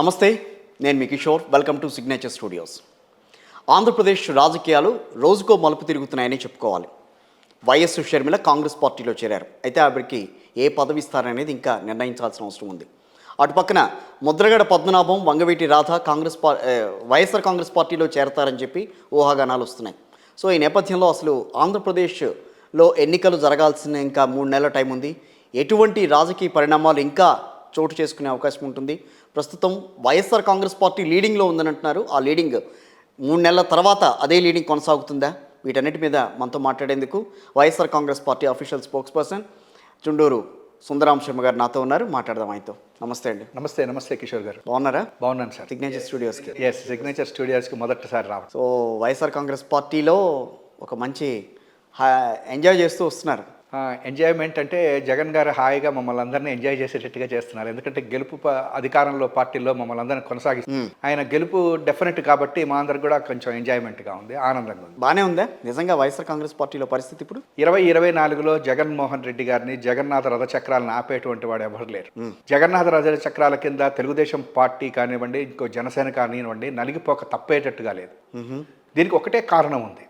నమస్తే, నేను మీ Kishore. Welcome to signature studios. Andhra Pradesh రాజకీయాలు రోజుకో మలుపు తిరుగుతున్నాయని చెప్పుకోవాలి. వైఎస్ షర్మిల కాంగ్రెస్ పార్టీలో చేరారు. అయితే ఆవిడకి ఏ పదవి ఇస్తారనేది ఇంకా నిర్ణయించాల్సిన అవసరం ఉంది. అటు పక్కన ముద్రగడ పద్మనాభం, వంగవీటి రాధ వైఎస్ఆర్ కాంగ్రెస్ పార్టీలో చేరతారని చెప్పి ఊహాగానాలు వస్తున్నాయి. సో ఈ నేపథ్యంలో అసలు ఆంధ్రప్రదేశ్లో ఎన్నికలు జరగాల్సిన ఇంకా 3 నెలల టైం ఉంది. ఎటువంటి రాజకీయ పరిణామాలు ఇంకా చోటు చేసుకునే అవకాశం ఉంటుంది? ప్రస్తుతం వైఎస్ఆర్ కాంగ్రెస్ పార్టీ లీడింగ్లో ఉందని అంటున్నారు. ఆ లీడింగ్ 3 నెలల తర్వాత అదే లీడింగ్ కొనసాగుతుందా? వీటన్నిటి మీద మనతో మాట్లాడేందుకు YSR Congress party official spokes person Chunduru సుందరాం శర్మ గారు నాతో ఉన్నారు. మాట్లాడదాం ఆయనతో. నమస్తే అండి. నమస్తే కిషోర్ గారు. బాగున్నారా? బాగున్నాను సార్. సిగ్నేచర్ స్టూడియోస్కి. సిగ్నేచర్ స్టూడియోస్కి మొదటిసారి రావడం. సో వైఎస్ఆర్ కాంగ్రెస్ పార్టీలో ఒక మంచి ఎంజాయ్ చేస్తూ వస్తున్నారు. ఎంజాయ్మెంట్ అంటే జగన్ గారు హాయిగా మమ్మల్ని అందరినీ ఎంజాయ్ చేసేటట్టుగా చేస్తున్నారు. ఎందుకంటే గెలుపు అధికారంలో పార్టీలో మమ్మల్ని అందరినీ కొనసాగిస్తారు. ఆయన గెలుపు డెఫినెట్ కాబట్టి మా అందరికి కూడా కొంచెం ఎంజాయ్మెంట్గా ఉంది, ఆనందంగా ఉంది. బాగానే ఉందా నిజంగా వైఎస్ఆర్ కాంగ్రెస్ పార్టీలో పరిస్థితి? ఇప్పుడు 2024లో జగన్మోహన్ రెడ్డి గారిని జగన్నాథ రథచక్రాలను ఆపేటువంటి వాడు ఎవరు లేరు. జగన్నాథ రథచక్రాల కింద తెలుగుదేశం పార్టీ కానివ్వండి, ఇంకో జనసేన కానివ్వండి, నలిగిపోక తప్పేటట్టుగా లేదు. దీనికి ఒకటే కారణం ఉంది.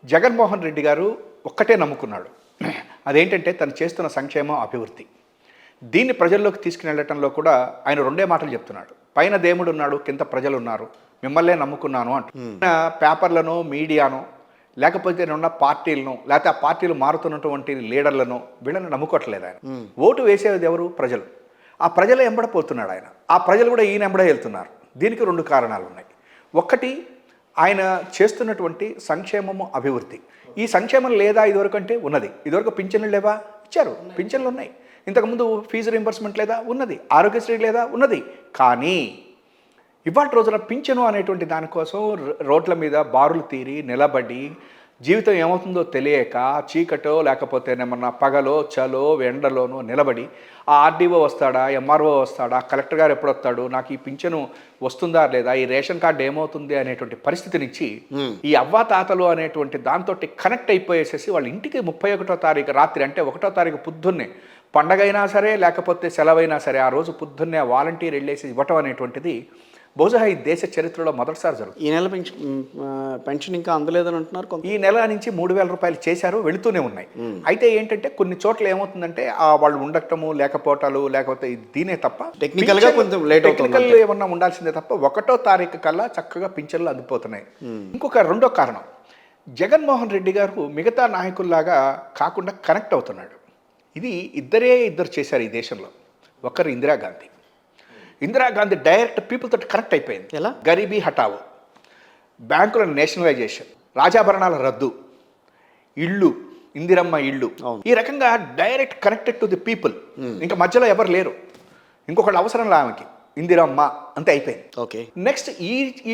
జగన్మోహన్ రెడ్డి గారు ఒక్కటే నమ్ముకున్నాడు. అదేంటంటే తను చేస్తున్న సంక్షేమం, అభివృద్ధి. దీన్ని ప్రజల్లోకి తీసుకుని కూడా ఆయన 2 మాటలు చెప్తున్నాడు. పైన దేవుడు ఉన్నాడు, కింద ప్రజలు ఉన్నారు, మిమ్మల్నే నమ్ముకున్నాను అంటూ. పేపర్లను, మీడియాను, లేకపోతే ఉన్న పార్టీలను, లేకపోతే ఆ పార్టీలు మారుతున్నటువంటి లీడర్లను, వీళ్ళని నమ్ముకోవట్లేదు ఆయన. ఓటు వేసేది ఎవరు? ప్రజలు. ఆ ప్రజలు ఎంబడపోతున్నాడు ఆయన. ఆ ప్రజలు కూడా ఈయన ఎంబడే వెళ్తున్నారు. దీనికి 2 కారణాలు ఉన్నాయి. ఒకటి, ఆయన చేస్తున్నటువంటి సంక్షేమము, అభివృద్ధి. ఈ సంక్షేమం లేదా ఇదివరకు అంటే ఉన్నది. ఇదివరకు పింఛన్లు లేవా? ఇచ్చారు, పింఛన్లు ఉన్నాయి. ఇంతకుముందు ఫీజు రీంబర్స్మెంట్ లేదా? ఉన్నది. ఆరోగ్యశ్రీ లేదా? ఉన్నది. కానీ ఇవాళ రోజున పింఛను అనేటువంటి దానికోసం రోడ్ల మీద బారులు తీరి నిలబడి జీవితం ఏమవుతుందో తెలియక చీకటో లేకపోతే ఏమన్నా పగలో చలో ఎండలోనో నిలబడి ఆ ఆర్డీఓ వస్తాడా, ఎంఆర్ఓ వస్తాడా, కలెక్టర్ గారు ఎప్పుడు వస్తాడు, నాకు ఈ పింఛను వస్తుందా లేదా, ఈ రేషన్ కార్డు ఏమవుతుంది అనేటువంటి పరిస్థితి నుంచి ఈ అవ్వాతాతలు అనేటువంటి దాంతో కనెక్ట్ అయిపోయేసేసి వాళ్ళ ఇంటికి 31వ తారీఖు రాత్రి, అంటే 1వ తారీఖు పొద్దున్నే, పండగైనా సరే లేకపోతే సెలవైనా సరే, ఆ రోజు పొద్దున్నే వాలంటీర్ వెళ్ళేసి ఇవ్వటం అనేటువంటిది బహుశా ఈ దేశ చరిత్రలో మొదటిసారి జరుగుతుంది. ఈ నెల పెన్షన్ ఇంకా అందలేదని అంటున్నారు. ఈ నెల నుంచి 3,000 రూపాయలు చేశారు, వెళుతూనే ఉన్నాయి. అయితే ఏంటంటే కొన్ని చోట్ల ఏమవుతుందంటే వాళ్ళు ఉండటము, లేకపోవటాలు, లేకపోతే దీనే తప్ప టెక్నికల్గా కొంచెం లేట్ అవుతుంది. టెక్నికల్ ఏమన్నా ఉండాల్సిందే తప్ప 1వ తారీఖు కల్లా చక్కగా పింఛన్లు అందిపోతున్నాయి. ఇంకొక 2వ కారణం, జగన్మోహన్ రెడ్డి గారు మిగతా నాయకుల్లాగా కాకుండా కనెక్ట్ అవుతున్నాడు. ఇది ఇద్దరు చేశారు ఈ దేశంలో. ఒకరు ఇందిరాగాంధీ డైరెక్ట్ పీపుల్ తోటి కనెక్ట్ అయిపోయింది. ఎలా? గరీబీ హటావు, బ్యాంకుల నేషనలైజేషన్, రాజాభరణాల రద్దు, ఇళ్ళు, ఇందిరమ్మ ఇళ్ళు, ఈ రకంగా direct connected to the people. ఇంకా మధ్యలో ఎవరు లేరు. ఇంకొకళ్ళు అవసరం ఆమెకి, ఇందిరమ్మ అంతే అయిపోయింది. ఓకే. నెక్స్ట్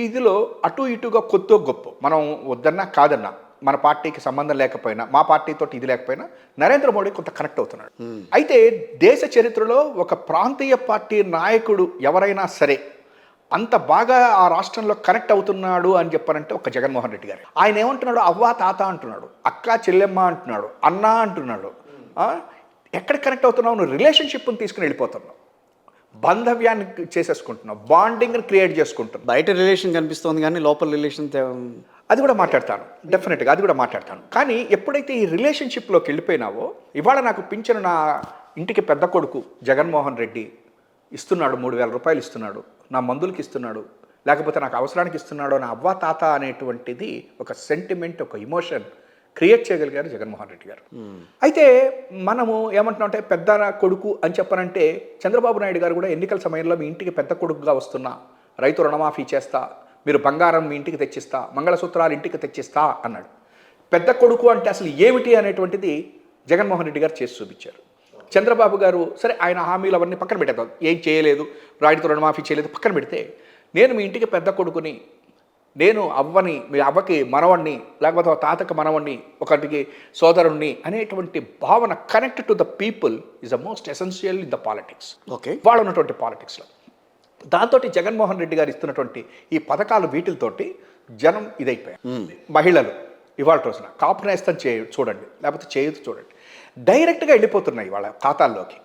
ఇదిలో అటు ఇటుగా కొత్త గొప్ప, మనం వద్దన్నా కాదన్నా, మన పార్టీకి సంబంధం లేకపోయినా, మా పార్టీతో ఇది లేకపోయినా నరేంద్ర మోడీ కొంత కనెక్ట్ అవుతున్నాడు. అయితే దేశ చరిత్రలో ఒక ప్రాంతీయ పార్టీ నాయకుడు ఎవరైనా సరే అంత బాగా ఆ రాష్ట్రంలో కనెక్ట్ అవుతున్నాడు అని చెప్పారంటే ఒక జగన్మోహన్ రెడ్డి గారు. ఆయన ఏమంటున్నాడు? అవ్వా తాత అంటున్నాడు, అక్క చెల్లెమ్మ అంటున్నాడు, అన్న అంటున్నాడు. ఎక్కడ కనెక్ట్ అవుతున్నావు? నువ్వు రిలేషన్షిప్ని తీసుకుని వెళ్ళిపోతున్నావు, బాంధవ్యాన్ని చేసేసుకుంటున్నావు, బాండింగ్ని క్రియేట్ చేసుకుంటున్నావు. బయట రిలేషన్ కనిపిస్తుంది కానీ లోపల రిలేషన్ అది కూడా మాట్లాడతాను, డెఫినెట్గా అది కూడా మాట్లాడతాను. కానీ ఎప్పుడైతే ఈ రిలేషన్షిప్లోకి వెళ్ళిపోయినావో, ఇవాళ నాకు పింఛను నా ఇంటికి పెద్ద కొడుకు జగన్మోహన్ రెడ్డి ఇస్తున్నాడు, 3,000 రూపాయలు ఇస్తున్నాడు, నా మందులకి ఇస్తున్నాడు, లేకపోతే నాకు అవసరానికి ఇస్తున్నాడు, నా అవ్వ తాత అనేటువంటిది ఒక సెంటిమెంట్, ఒక ఇమోషన్ క్రియేట్ చేయగలిగారు జగన్మోహన్ రెడ్డి గారు. అయితే మనము ఏమంటున్నామంటే పెద్ద కొడుకు అని చెప్పనంటే, చంద్రబాబు నాయుడు గారు కూడా ఎన్నికల సమయంలో మీ ఇంటికి పెద్ద కొడుకుగా వస్తున్నా, రైతు రుణమాఫీ చేస్తా, మీరు బంగారం మీ ఇంటికి తెచ్చిస్తా, మంగళసూత్రాలు ఇంటికి తెచ్చిస్తా అన్నాడు. పెద్ద కొడుకు అంటే అసలు ఏమిటి అనేటువంటిది జగన్మోహన్ రెడ్డి గారు చేసి చూపించారు. చంద్రబాబు గారు సరే ఆయన హామీలు అవన్నీ పక్కన పెట్టేద్దాం, ఏం చేయలేదు, రైతు రుణమాఫీ చేయలేదు, పక్కన పెడితే నేను మీ ఇంటికి పెద్ద కొడుకుని, నేను అవ్వని, మీ అవ్వకి మనవణ్ణి, లేకపోతే తాతకి మనవణ్ణి, ఒకటికి సోదరుణ్ణి అనేటువంటి భావన connect to the people is the most essential in the politics. Okay. వాళ్ళు ఉన్నటువంటి పాలిటిక్స్లో దాంతో జగన్మోహన్ రెడ్డి గారు ఇస్తున్నటువంటి ఈ పథకాలు వీటితోటి జనం ఇదైపోయారు. మహిళలు ఇవాళ రోజున కాపు నేస్తం చూడండి, లేకపోతే చేయూత చూడండి, డైరెక్ట్గా వెళ్ళిపోతున్నాయి వాళ్ళ ఖాతాల్లోకి.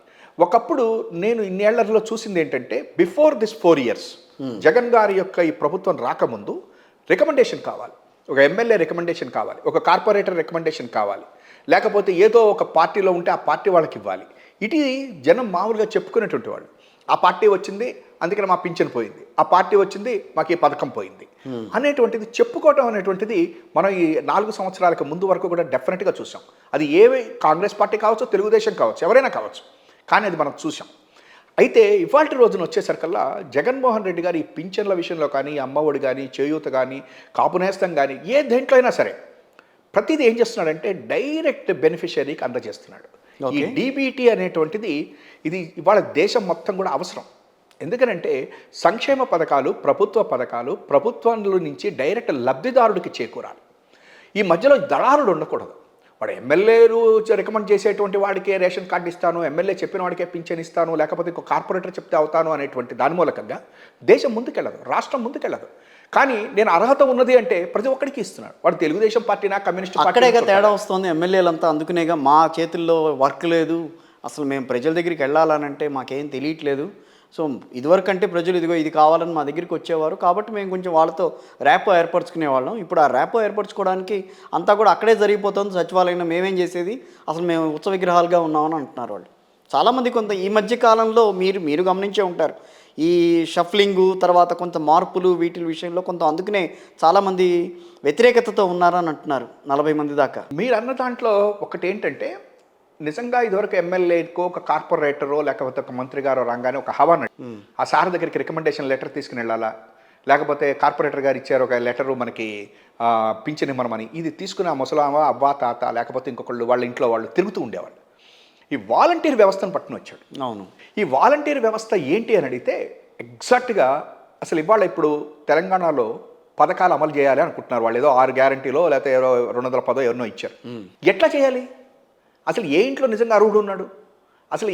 ఒకప్పుడు నేను ఇన్నేళ్లలో చూసింది ఏంటంటే బిఫోర్ దిస్ 4 years జగన్ గారి యొక్క ఈ ప్రభుత్వం రాకముందు రికమెండేషన్ కావాలి, ఒక ఎమ్మెల్యే రికమెండేషన్ కావాలి, ఒక కార్పొరేటర్ రికమెండేషన్ కావాలి, లేకపోతే ఏదో ఒక పార్టీలో ఉంటే ఆ పార్టీ వాళ్ళకి ఇవ్వాలి. ఇది జనం మామూలుగా చెప్పుకునేటువంటి వాళ్ళు. ఆ పార్టీ వచ్చింది అందుకని మా పింఛన్ పోయింది, ఆ పార్టీ వచ్చింది మాకు ఈ పథకం పోయింది అనేటువంటిది చెప్పుకోవడం అనేటువంటిది మనం ఈ 4 సంవత్సరాలకు ముందు వరకు కూడా డెఫినెట్గా చూసాం. అది కాంగ్రెస్ పార్టీ కావచ్చు, తెలుగుదేశం కావచ్చు, ఎవరైనా కావచ్చు, కానీ అది మనం చూసాం. అయితే ఇవాళ రోజున వచ్చేసరికల్లా జగన్మోహన్ రెడ్డి గారు ఈ పింఛన్ల విషయంలో కానీ, అమ్మఒడి కానీ, చేయూత కానీ, కాపునేస్తం కానీ ఏ దేంట్లో అయినా సరే ప్రతిదీ ఏం చేస్తున్నాడంటే డైరెక్ట్ బెనిఫిషియరీకి అందజేస్తున్నాడు. ఈ డీబీటీ అనేటువంటిది ఇది ఇవాళ దేశం మొత్తం కూడా అవసరం. ఎందుకనంటే సంక్షేమ పథకాలు, ప్రభుత్వ పథకాలు ప్రభుత్వంలో నుంచి డైరెక్ట్ లబ్ధిదారుడికి చేకూరాలి. ఈ మధ్యలో దళారుడు ఉండకూడదు. వాడు ఎమ్మెల్యేలు రికమెండ్ చేసేటువంటి వాడికే రేషన్ కార్డు ఇస్తాను, ఎమ్మెల్యే చెప్పిన వాడికే పింఛన్ ఇస్తాను, లేకపోతే ఇంకో కార్పొరేటర్ చెప్తే అవుతాను అనేటువంటి దాని మూలకంగా దేశం ముందుకెళ్ళదు, రాష్ట్రం ముందుకెళ్ళదు. కానీ నేను అర్హత ఉన్నది అంటే ప్రతి ఒక్కడికి ఇస్తున్నాడు. వాడు తెలుగుదేశం పార్టీనా, కమ్యూనిస్ట్ అక్కడేగా తేడా వస్తుంది. ఎమ్మెల్యేలంతా అందుకునేగా మా చేతుల్లో వర్క్ లేదు, అసలు మేము ప్రజల దగ్గరికి వెళ్ళాలనంటే మాకేం తెలియట్లేదు. సో ఇదివరకు అంటే ప్రజలు ఇదిగో ఇది కావాలని మా దగ్గరికి వచ్చేవారు, కాబట్టి మేము కొంచెం వాళ్ళతో ర్యాపో ఏర్పరచుకునేవాళ్ళం. ఇప్పుడు ఆ ర్యాపో ఏర్పరచుకోవడానికి అంతా కూడా అక్కడే జరిగిపోతుంది. సచివాలయంలో మేమేం చేసేది, అసలు మేము ఉత్సవ విగ్రహాలుగా ఉన్నామని అంటున్నారు వాళ్ళు. చాలామంది కొంత ఈ మధ్య కాలంలో మీరు గమనించే ఉంటారు, ఈ షఫ్లింగు తర్వాత కొంత మార్పులు వీటి విషయంలో కొంత అందుకనే చాలామంది వ్యతిరేకతతో ఉన్నారని అంటున్నారు, 40 మంది దాకా. మీరు అన్న దాంట్లో ఒకటి ఏంటంటే నిజంగా ఇదివరకు ఎమ్మెల్యేకో ఒక కార్పొరేటరో లేకపోతే ఒక మంత్రి గారో రాగానే ఒక హవాను ఆ సార్ దగ్గరికి రికమెండేషన్ లెటర్ తీసుకుని వెళ్ళాలా, లేకపోతే కార్పొరేటర్ గారు ఇచ్చారు ఒక లెటరు మనకి పింఛన్ ఇవ్వమని, ఇది తీసుకుని ఆ ముసలామా అవ్వా తాత లేకపోతే ఇంకొకళ్ళు వాళ్ళ ఇంట్లో వాళ్ళు తిరుగుతూ ఉండేవాళ్ళు. ఈ వాలంటీర్ వ్యవస్థను పట్టుకుని వచ్చాడు. అవును, ఈ వాలంటీర్ వ్యవస్థ ఏంటి అని అడిగితే ఎగ్జాక్ట్గా అసలు ఇవాళ ఇప్పుడు తెలంగాణలో పథకాలు అమలు చేయాలి అనుకుంటున్నారు వాళ్ళు. ఏదో 6 గ్యారంటీలో లేకపోతే 210 ఎవరినో ఇచ్చారు. ఎట్లా చేయాలి? అసలు ఏ ఇంట్లో నిజంగా అర్హుడు ఉన్నాడు? అసలు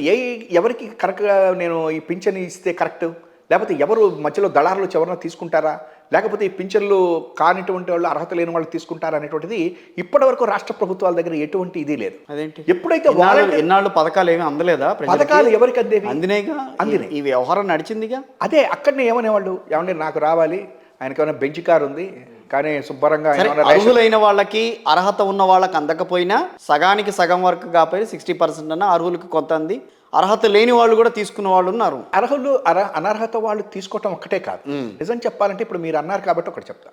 ఎవరికి కరెక్ట్గా నేను ఈ పింఛన్ ఇస్తే కరెక్ట్, లేకపోతే ఎవరు మధ్యలో దళారులు ఎవరైనా తీసుకుంటారా, లేకపోతే ఈ పింఛన్లు కానిటువంటి వాళ్ళు అర్హత లేని వాళ్ళు తీసుకుంటారా అనేటువంటిది ఇప్పటివరకు రాష్ట్ర ప్రభుత్వాల దగ్గర ఎటువంటి ఇది లేదు. అదేంటి ఎప్పుడైతే ఎన్నాళ్ళు పథకాలు ఏమీ అందలేదా? పథకాలు ఎవరికి అందేవి? అందినాయిగా, అందినాయి. ఈ వ్యవహారం నడిచిందిగా. అదే అక్కడనే ఏమనేవాళ్ళు, ఏమంటే నాకు రావాలి, ఆయనకి ఏమైనా బెంచ్ కారు ఉంది కానీ శుభ్రంగా అర్హులైన వాళ్ళకి అర్హత ఉన్న వాళ్ళకి అందకపోయినా సగానికి సగం వరకు కాకపోయినా 60% అన్న అర్హులకు కొంత అంది, అర్హత లేని వాళ్ళు కూడా తీసుకున్న వాళ్ళు ఉన్నారు. అర్హులు అనర్హత వాళ్ళు తీసుకోవటం ఒక్కటే కాదు. నిజం చెప్పాలంటే ఇప్పుడు మీరు అన్నారు కాబట్టి ఒకటి చెప్తా.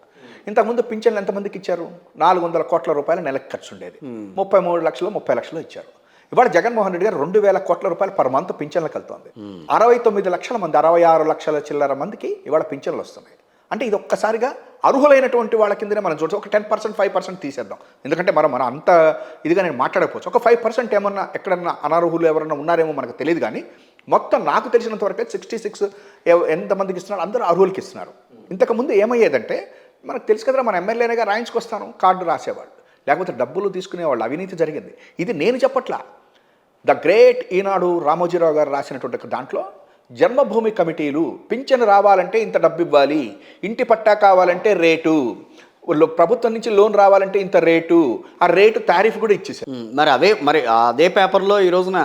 ఇంతకుముందు పింఛన్లు ఎంతమందికి ఇచ్చారు? 400 కోట్ల రూపాయలు నెలకు ఖర్చు ఉండేది, 33 లక్షలు 30 లక్షలు ఇచ్చారు. ఇవాళ జగన్మోహన్ రెడ్డి గారు 2,000 కోట్ల రూపాయలు పర్ మంత్ పింఛన్లకు వెళ్తుంది. 69 లక్షల మంది, 66 లక్షల చిల్లర మందికి ఇవాళ పింఛన్లు వస్తున్నాయి. అంటే ఇది ఒక్కసారిగా అర్హులైనటువంటి వాళ్ళ కిందనే మనం చూడవచ్చు. ఒక 10% 5% తీసేద్దాం, ఎందుకంటే మనం అంత ఇదిగా నేను మాట్లాడకపోవచ్చు. ఒక 5% ఏమన్నా ఎక్కడన్నా అనర్హులు ఎవరన్నా ఉన్నారేమో మనకు తెలియదు, కానీ మొత్తం నాకు తెలిసినంత వరకు 66 ఎంతమందికి ఇస్తున్నారు, అందరూ అర్హులకి ఇస్తున్నారు. ఇంతకుముందు ఏమయ్యేదంటే మనకు తెలుసు కదా, మన ఎమ్మెల్యేగా రాయించుకొస్తాను కార్డు రాసేవాళ్ళు, లేకపోతే డబ్బులు తీసుకునేవాళ్ళు, అవినీతి జరిగింది. ఇది నేను చెప్పట్లా, ద గ్రేట్ ఈనాడు రామోజీరావు గారు రాసినటువంటి దాంట్లో జన్మభూమి కమిటీలు పింఛను రావాలంటే ఇంత డబ్బు ఇవ్వాలి, ఇంటి పట్టా కావాలంటే రేటు, ప్రభుత్వం నుంచి లోన్ రావాలంటే ఇంత రేటు, ఆ రేటు టారిఫ్ కూడా ఇచ్చేసారు. మరి అదే పేపర్లో ఈ రోజున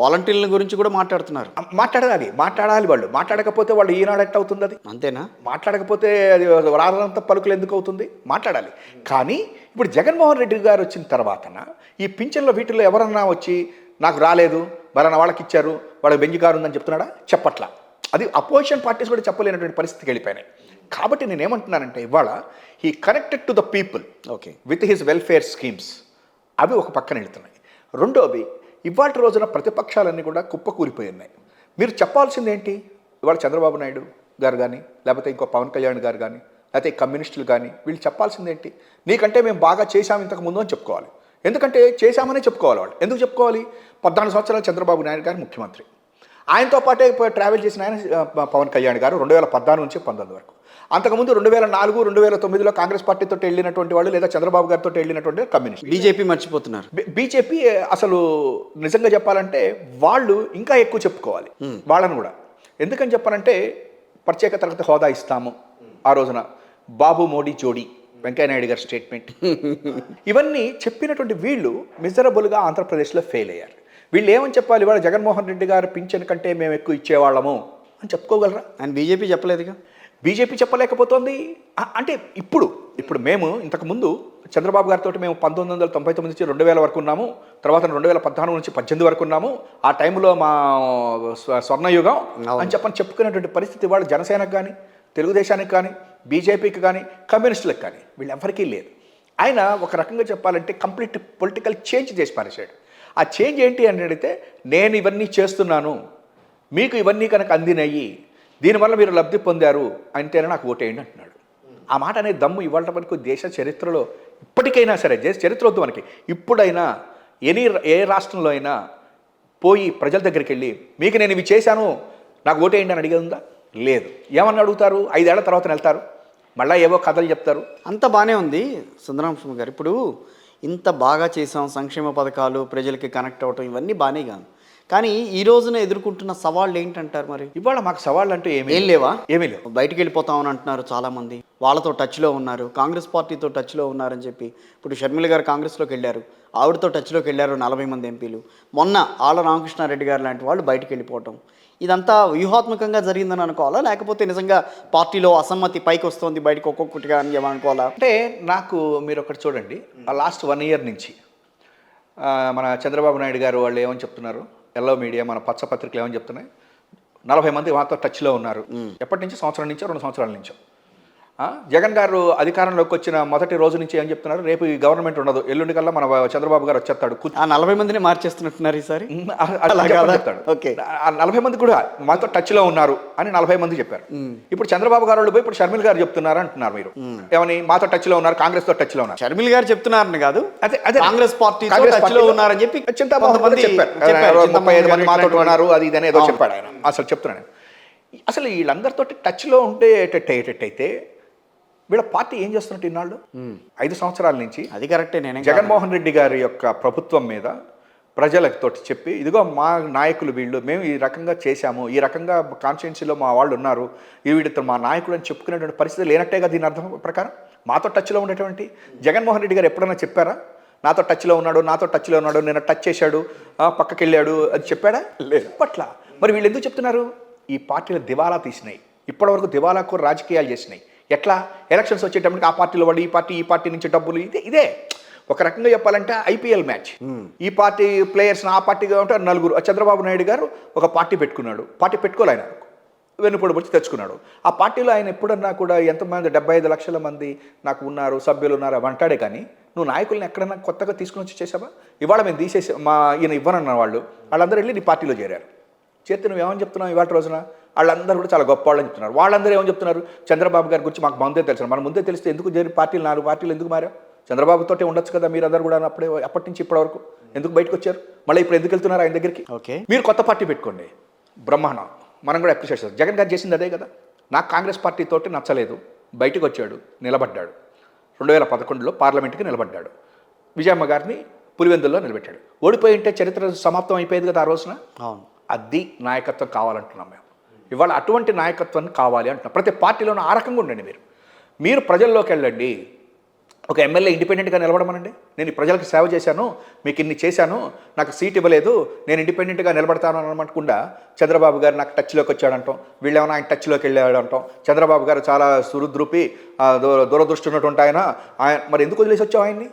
వాలంటీర్ల గురించి కూడా మాట్లాడుతున్నారు. మాట్లాడాలి వాళ్ళు. మాట్లాడకపోతే వాళ్ళు ఈనాడు ఎట్ అవుతుంది? అది అంతేనా? మాట్లాడకపోతే అది రాదంత పలుకులు ఎందుకు అవుతుంది? మాట్లాడాలి. కానీ ఇప్పుడు జగన్మోహన్ రెడ్డి గారు వచ్చిన తర్వాతన ఈ పింఛన్ల వీటిల్లో ఎవరన్నా వచ్చి నాకు రాలేదు, మరన్నా వాళ్ళకి ఇచ్చారు, వాళ్ళకి బెంజ్ కారు ఉందని చెప్తున్నాడా? చెప్పట్లా. అది అపోజిషన్ పార్టీస్ కూడా చెప్పలేనటువంటి పరిస్థితికి వెళ్ళిపోయినాయి. కాబట్టి నేను ఏమంటున్నానంటే ఇవాళ he connected to the people with his welfare schemes, అవి ఒక పక్కన వెళ్తున్నాయి. రెండోది, ఇవాళ రోజున ప్రతిపక్షాలన్నీ కూడా కుప్పకూలిపోయి ఉన్నాయి. మీరు చెప్పాల్సింది ఏంటి? ఇవాళ చంద్రబాబు నాయుడు గారు కానీ, లేకపోతే ఇంకో పవన్ కళ్యాణ్ గారు కానీ, లేకపోతే కమ్యూనిస్టులు కానీ, వీళ్ళు చెప్పాల్సింది ఏంటి? నీకంటే మేము బాగా చేశాము ఇంతకు ముందు అని చెప్పుకోవాలి. ఎందుకంటే చేశామనే చెప్పుకోవాలి వాళ్ళు. ఎందుకు చెప్పుకోవాలి? 14 సంవత్సరాలు చంద్రబాబు నాయుడు గారు ముఖ్యమంత్రి, ఆయనతో పాటే ట్రావెల్ చేసిన ఆయన పవన్ కళ్యాణ్ గారు 2014 నుంచి 19 వరకు. అంతకుముందు 2004, 2009లో కాంగ్రెస్ పార్టీతో వెళ్ళినటువంటి వాళ్ళు, లేదా చంద్రబాబు గారితో వెళ్ళినటువంటి కమ్యూనిస్ట్. బీజేపీ మర్చిపోతున్నారు. బీజేపీ అసలు నిజంగా చెప్పాలంటే వాళ్ళు ఇంకా ఎక్కువ చెప్పుకోవాలి వాళ్ళని కూడా. ఎందుకని చెప్పాలంటే ప్రత్యేక తరగతి హోదా ఇస్తాము ఆ రోజున, బాబు మోడీ జోడీ, వెంకయ్యనాయుడు గారి స్టేట్మెంట్, ఇవన్నీ చెప్పినటువంటి వీళ్ళు మిజరబుల్గా ఆంధ్రప్రదేశ్లో ఫెయిల్ అయ్యారు. వీళ్ళు ఏమని చెప్పాలి? ఇవాళ జగన్మోహన్ రెడ్డి గారు పింఛన్ కంటే మేము ఎక్కువ ఇచ్చేవాళ్ళము అని చెప్పుకోగలరా? అండ్ బీజేపీ చెప్పలేదుగా. బీజేపీ చెప్పలేకపోతుంది. అంటే ఇప్పుడు మేము ఇంతకుముందు చంద్రబాబు గారితో మేము 1999 నుంచి 2000 వరకు ఉన్నాము, తర్వాత 2014 నుంచి 18 వరకు ఉన్నాము, ఆ టైంలో మా స్వర్ణయుగం అని చెప్పుకునేటువంటి పరిస్థితి వాళ్ళు జనసేనకు కానీ, తెలుగుదేశానికి కానీ, బీజేపీకి కానీ, కమ్యూనిస్టులకు కానీ వీళ్ళెవ్వరికీ లేదు. ఆయన ఒక రకంగా చెప్పాలంటే కంప్లీట్ పొలిటికల్ చేంజ్ చేసి పారేశాడు. ఆ చేంజ్ ఏంటి అని అడిగితే, నేను ఇవన్నీ చేస్తున్నాను, మీకు ఇవన్నీ కనుక అందినయ్యి, దీనివల్ల మీరు లబ్ధి పొందారు అంటేనే నాకు ఓటేయండి అంటున్నాడు. ఆ మాట అనే దమ్ము ఇవాళ వరకు దేశ చరిత్రలో ఇప్పటికైనా సరే, దేశ చరిత్ర వద్దు మనకి, ఇప్పుడైనా ఏ రాష్ట్రంలో అయినా పోయి ప్రజల దగ్గరికి వెళ్ళి మీకు నేను ఇవి చేశాను నాకు ఓటేయండి అని అడిగేది ఉందా? లేదు. ఏమన్నా అడుగుతారు? 5 ఏళ్ల తర్వాత వెళ్తారు, మళ్ళీ ఏవో కథలు చెప్తారు. అంత బాగానే ఉంది సుందరరామస్వామి గారు. ఇప్పుడు ఇంత బాగా చేసాం, సంక్షేమ పథకాలు ప్రజలకి కనెక్ట్ అవ్వటం ఇవన్నీ బాగానే కాదు, కానీ ఈ రోజున ఎదుర్కొంటున్న సవాళ్ళు ఏంటంటారు? మరి ఇవాళ మాకు సవాళ్ళు అంటూ ఏం లేవా? ఏమీ లేవు. బయటికి వెళ్ళిపోతామని అంటున్నారు చాలామంది, వాళ్ళతో టచ్లో ఉన్నారు, కాంగ్రెస్ పార్టీతో టచ్లో ఉన్నారని చెప్పి. ఇప్పుడు షర్మిల గారు కాంగ్రెస్లోకి వెళ్ళారు, ఆవిడతో టచ్లోకి వెళ్ళారు 40 మంది ఎంపీలు. మొన్న ఆళ్ళ రామకృష్ణారెడ్డి గారు లాంటి వాళ్ళు బయటికి వెళ్ళిపోవటం, ఇదంతా వ్యూహాత్మకంగా జరిగిందని అనుకోవాలా, లేకపోతే నిజంగా పార్టీలో అసమ్మతి పైకి వస్తుంది బయటకు ఒక్కొక్కటిగా అని ఏమనుకోవాలా? అంటే నాకు మీరు ఒకటి చూడండి, ఆ లాస్ట్ 1 ఇయర్ నుంచి మన చంద్రబాబు నాయుడు గారు వాళ్ళు ఏమని చెప్తున్నారు, ఎల్లో మీడియా మన పచ్చ పత్రికలు ఏమని చెప్తున్నాయి, 40 మంది మాతో టచ్లో ఉన్నారు. ఎప్పటి నుంచి? సంవత్సరం నుంచో 2 సంవత్సరాల నుంచో. జగన్ గారు అధికారంలోకి వచ్చిన మొదటి రోజు నుంచి ఏం చెప్తున్నారు, రేపు ఈ గవర్నమెంట్ ఉండదు, ఎల్లుండి కల్లా మన చంద్రబాబు గారు వచ్చేస్తాడు. ఆ 40 మందిని మార్చేస్తున్నట్టున్నారు ఈసారి. చెప్తాడు. ఆ 40 మంది కూడా మాతో టచ్లో ఉన్నారు అని 40 మంది చెప్పారు. ఇప్పుడు చంద్రబాబు గారు వాళ్ళు పోయి ఇప్పుడు షర్మిల్ గారు చెప్తున్నారు అంటున్నారు. మీరు ఏమని? మాతో టచ్లో ఉన్నారు, కాంగ్రెస్ తో టచ్లో ఉన్నారు. షర్మిల్ గారు చెప్తున్నారని కాదు, అదే కాంగ్రెస్ పార్టీ టచ్లో ఉన్నారని చెప్పి చింతమంది చెప్పారు. 35 మంది మాతో ఉన్నారు, అది ఇదని ఏదో చెప్పాడు ఆయన. అసలు చెప్తున్నాను, అసలు వీళ్ళందరితో టచ్లో ఉండేటట్టయితే వీళ్ళ పార్టీ ఏం చేస్తున్నట్టు ఇన్నాళ్ళు 5 సంవత్సరాల నుంచి. అది కరెక్టే. నేను జగన్మోహన్ రెడ్డి గారి యొక్క ప్రభుత్వం మీద ప్రజలతో చెప్పి, ఇదిగో మా నాయకులు వీళ్ళు, మేము ఈ రకంగా చేశాము, ఈ రకంగా కాన్స్టిట్యున్సీలో మా వాళ్ళు ఉన్నారు, ఈ వీడితో మా నాయకుడు అని చెప్పుకునేటువంటి పరిస్థితి లేనట్టేగా దీని అర్థం ప్రకారం. మాతో టచ్లో ఉండేటువంటి జగన్మోహన్ రెడ్డి గారు ఎప్పుడైనా చెప్పారా నాతో టచ్లో ఉన్నాడు, నేను టచ్ చేశాడు, పక్కకి వెళ్ళాడు అది చెప్పాడా? లేదు. పట్ల మరి వీళ్ళు ఎందుకు చెప్తున్నారు? ఈ పార్టీలు దివాలా తీసినాయి, ఇప్పటివరకు దివాలాకు రాజకీయాలు చేసినాయి. ఎట్లా? ఎలక్షన్స్ వచ్చేటప్పటికి ఆ పార్టీలో వాళ్ళు ఈ పార్టీ నుంచి డబ్బులు, ఇదే ఒక రకంగా చెప్పాలంటే ఐపీఎల్ మ్యాచ్. ఈ పార్టీ ప్లేయర్స్ని ఆ పార్టీగా ఉంటే 4. చంద్రబాబు నాయుడు గారు ఒక పార్టీ పెట్టుకున్నాడు, పార్టీ పెట్టుకోలే ఆయన, వెన్నుపోటు వచ్చి తెచ్చుకున్నాడు. ఆ పార్టీలో ఆయన ఎప్పుడన్నా కూడా ఎంతమంది 75 లక్షల మంది నాకు ఉన్నారు, సభ్యులు ఉన్నారు అవి అంటాడే, కానీ నువ్వు నాయకుల్ని ఎక్కడన్నా కొత్తగా తీసుకుని వచ్చి చేసావా? ఇవాళ మేము తీసేసి ఈయన ఇవ్వనన్న వాళ్ళందరూ వెళ్ళి నీ పార్టీలో చేరారు. చేస్తే నువ్వు ఏమని చెప్తున్నావు ఇవాళ రోజున? వాళ్ళందరూ కూడా చాలా గొప్ప వాళ్ళని చెప్తున్నారు. వాళ్ళందరూ ఏమని చెప్తున్నారు? చంద్రబాబు గారి గురించి మాకు ముందే తెలుసు. మనం ముందే తెలిస్తే ఎందుకు పార్టీలు 4 పార్టీలు ఎందుకు మారారు? చంద్రబాబుతోటే ఉండొచ్చు కదా మీరు అందరూ కూడా. అప్పటి నుంచి ఇప్పటి వరకు ఎందుకు బయటకు వచ్చారు? మళ్ళీ ఇప్పుడు ఎందుకు వెళ్తున్నారు ఆయన దగ్గరికి? ఓకే, మీరు కొత్త పార్టీ పెట్టుకోండి, బ్రహ్మాండం, మనం కూడా అప్రిషియేట్ చేస్తాం. జగన్ గారు చేసింది అదే కదా. నాకు కాంగ్రెస్ పార్టీతోటి నచ్చలేదు, బయటకు వచ్చాడు, నిలబడ్డాడు. 2011లో పార్లమెంట్కి నిలబడ్డాడు, విజయమ్మ గారిని పులివెందుల్లో నిలబెట్టాడు. ఓడిపోయి ఉంటే చరిత్ర సమాప్తం అయిపోయేది కదా ఆ రోజున. అది నాయకత్వం కావాలంటున్నాం మేము. ఇవాళ అటువంటి నాయకత్వం కావాలి అంటున్నాం. ప్రతి పార్టీలోనూ ఆ రకంగా ఉండండి. మీరు ప్రజల్లోకి వెళ్ళండి. ఒక ఎమ్మెల్యే ఇండిపెండెంట్గా నిలబడమనండి. నేను ఈ ప్రజలకు సేవ చేశాను, మీకు ఇన్ని చేశాను, నాకు సీట్ ఇవ్వలేదు, నేను ఇండిపెండెంట్గా నిలబడతాను అనమాట. చంద్రబాబు గారు నాకు టచ్లోకి వచ్చాడంటాం, వీళ్ళేమన్నా ఆయన టచ్లోకి వెళ్ళాడంటాం. చంద్రబాబు గారు చాలా సురుద్రూపి దూరదృష్టి ఉన్నటువంటి ఆయన మరి ఎందుకు వదిలేసి వచ్చావు ఆయన్ని?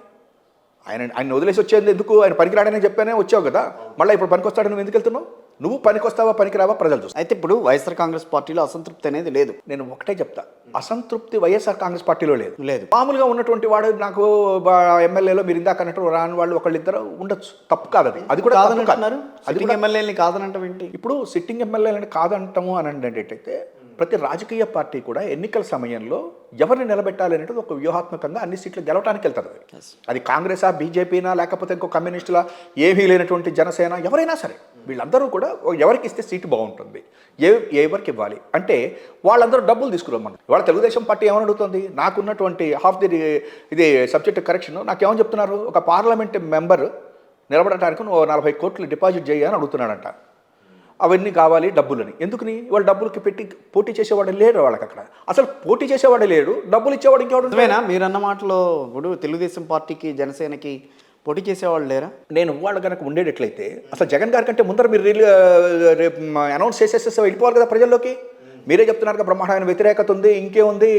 ఆయన వదిలేసి వచ్చేది ఎందుకు? ఆయన పనికిరాడనే చెప్పానే వచ్చావు కదా, మళ్ళీ ఇప్పుడు పనికొస్తాడు, నువ్వు ఎందుకు వెళ్తున్నావు? నువ్వు పనికొస్తావా పనికిరావా ప్రజలు చూస్తారు. అయితే ఇప్పుడు వైఎస్ఆర్ కాంగ్రెస్ పార్టీలో అసంతృప్తి అనేది లేదు. నేను ఒకటే చెప్తా, అసంతృప్తి వైఎస్ఆర్ కాంగ్రెస్ పార్టీలో లేదు. లేదు. మామూలుగా ఉన్నటువంటి వాడు నాకు ఎమ్మెల్యేలో మీరు ఇందాక అన్నట్టు రాని వాళ్ళు ఒకళ్ళిద్దరు ఉండొచ్చు, తప్పు కాదు అది. అది కూడా కాదనంటున్నారు. అది ఎమ్మెల్యేని కాదనంటాం ఏంటి? ఇప్పుడు సిట్టింగ్ ఎమ్మెల్యేలని కాదంటాము అని అంటే ప్రతి రాజకీయ పార్టీ కూడా ఎన్నికల సమయంలో ఎవరిని నిలబెట్టాలి అనేది ఒక వ్యూహాత్మకంగా అన్ని సీట్లు గెలవడానికి వెళ్తుంది. అది కాంగ్రెసా, బీజేపీనా, లేకపోతే ఇంకో కమ్యూనిస్టులా, ఏమీ లేనటువంటి జనసేన, ఎవరైనా సరే వీళ్ళందరూ కూడా ఎవరికి ఇస్తే సీటు బాగుంటుంది, ఎవరికి ఇవ్వాలి అంటే వాళ్ళందరూ డబ్బులు తీసుకురమ్మన్నారు. ఇవాళ తెలుగుదేశం పార్టీ ఏమని అడుగుతుంది? నాకున్నటువంటి హాఫ్ ఇది సబ్జెక్ట్ కరెక్షన్ నాకేమని చెప్తున్నారు? ఒక పార్లమెంట్ మెంబర్ నిలబడటానికి నువ్వు 40 కోట్లు డిపాజిట్ చేయని అడుగుతున్నాడంట. అవన్నీ కావాలి డబ్బులని. ఎందుకని? వాళ్ళు డబ్బులకి పెట్టి పోటీ చేసేవాడు లేడు వాళ్ళకి. అక్కడ అసలు పోటీ చేసేవాడు లేడు, డబ్బులు ఇచ్చేవాడు ఇంకెవడు? మీరు అన్న మాటలో ఇప్పుడు తెలుగుదేశం పార్టీకి జనసేనకి పోటీ చేసేవాళ్ళు లేరా? నేను వాళ్ళు కనుక ఉండేటట్లయితే అసలు జగన్ గారి కంటే ముందర మీరు రేపు అనౌన్స్ చేసేస్తే వెళ్ళిపోవాలి కదా ప్రజల్లోకి. మీరే చెప్తున్నారు కదా బ్రహ్మాండమైన వ్యతిరేకత ఉంది, ఇంకేముంది,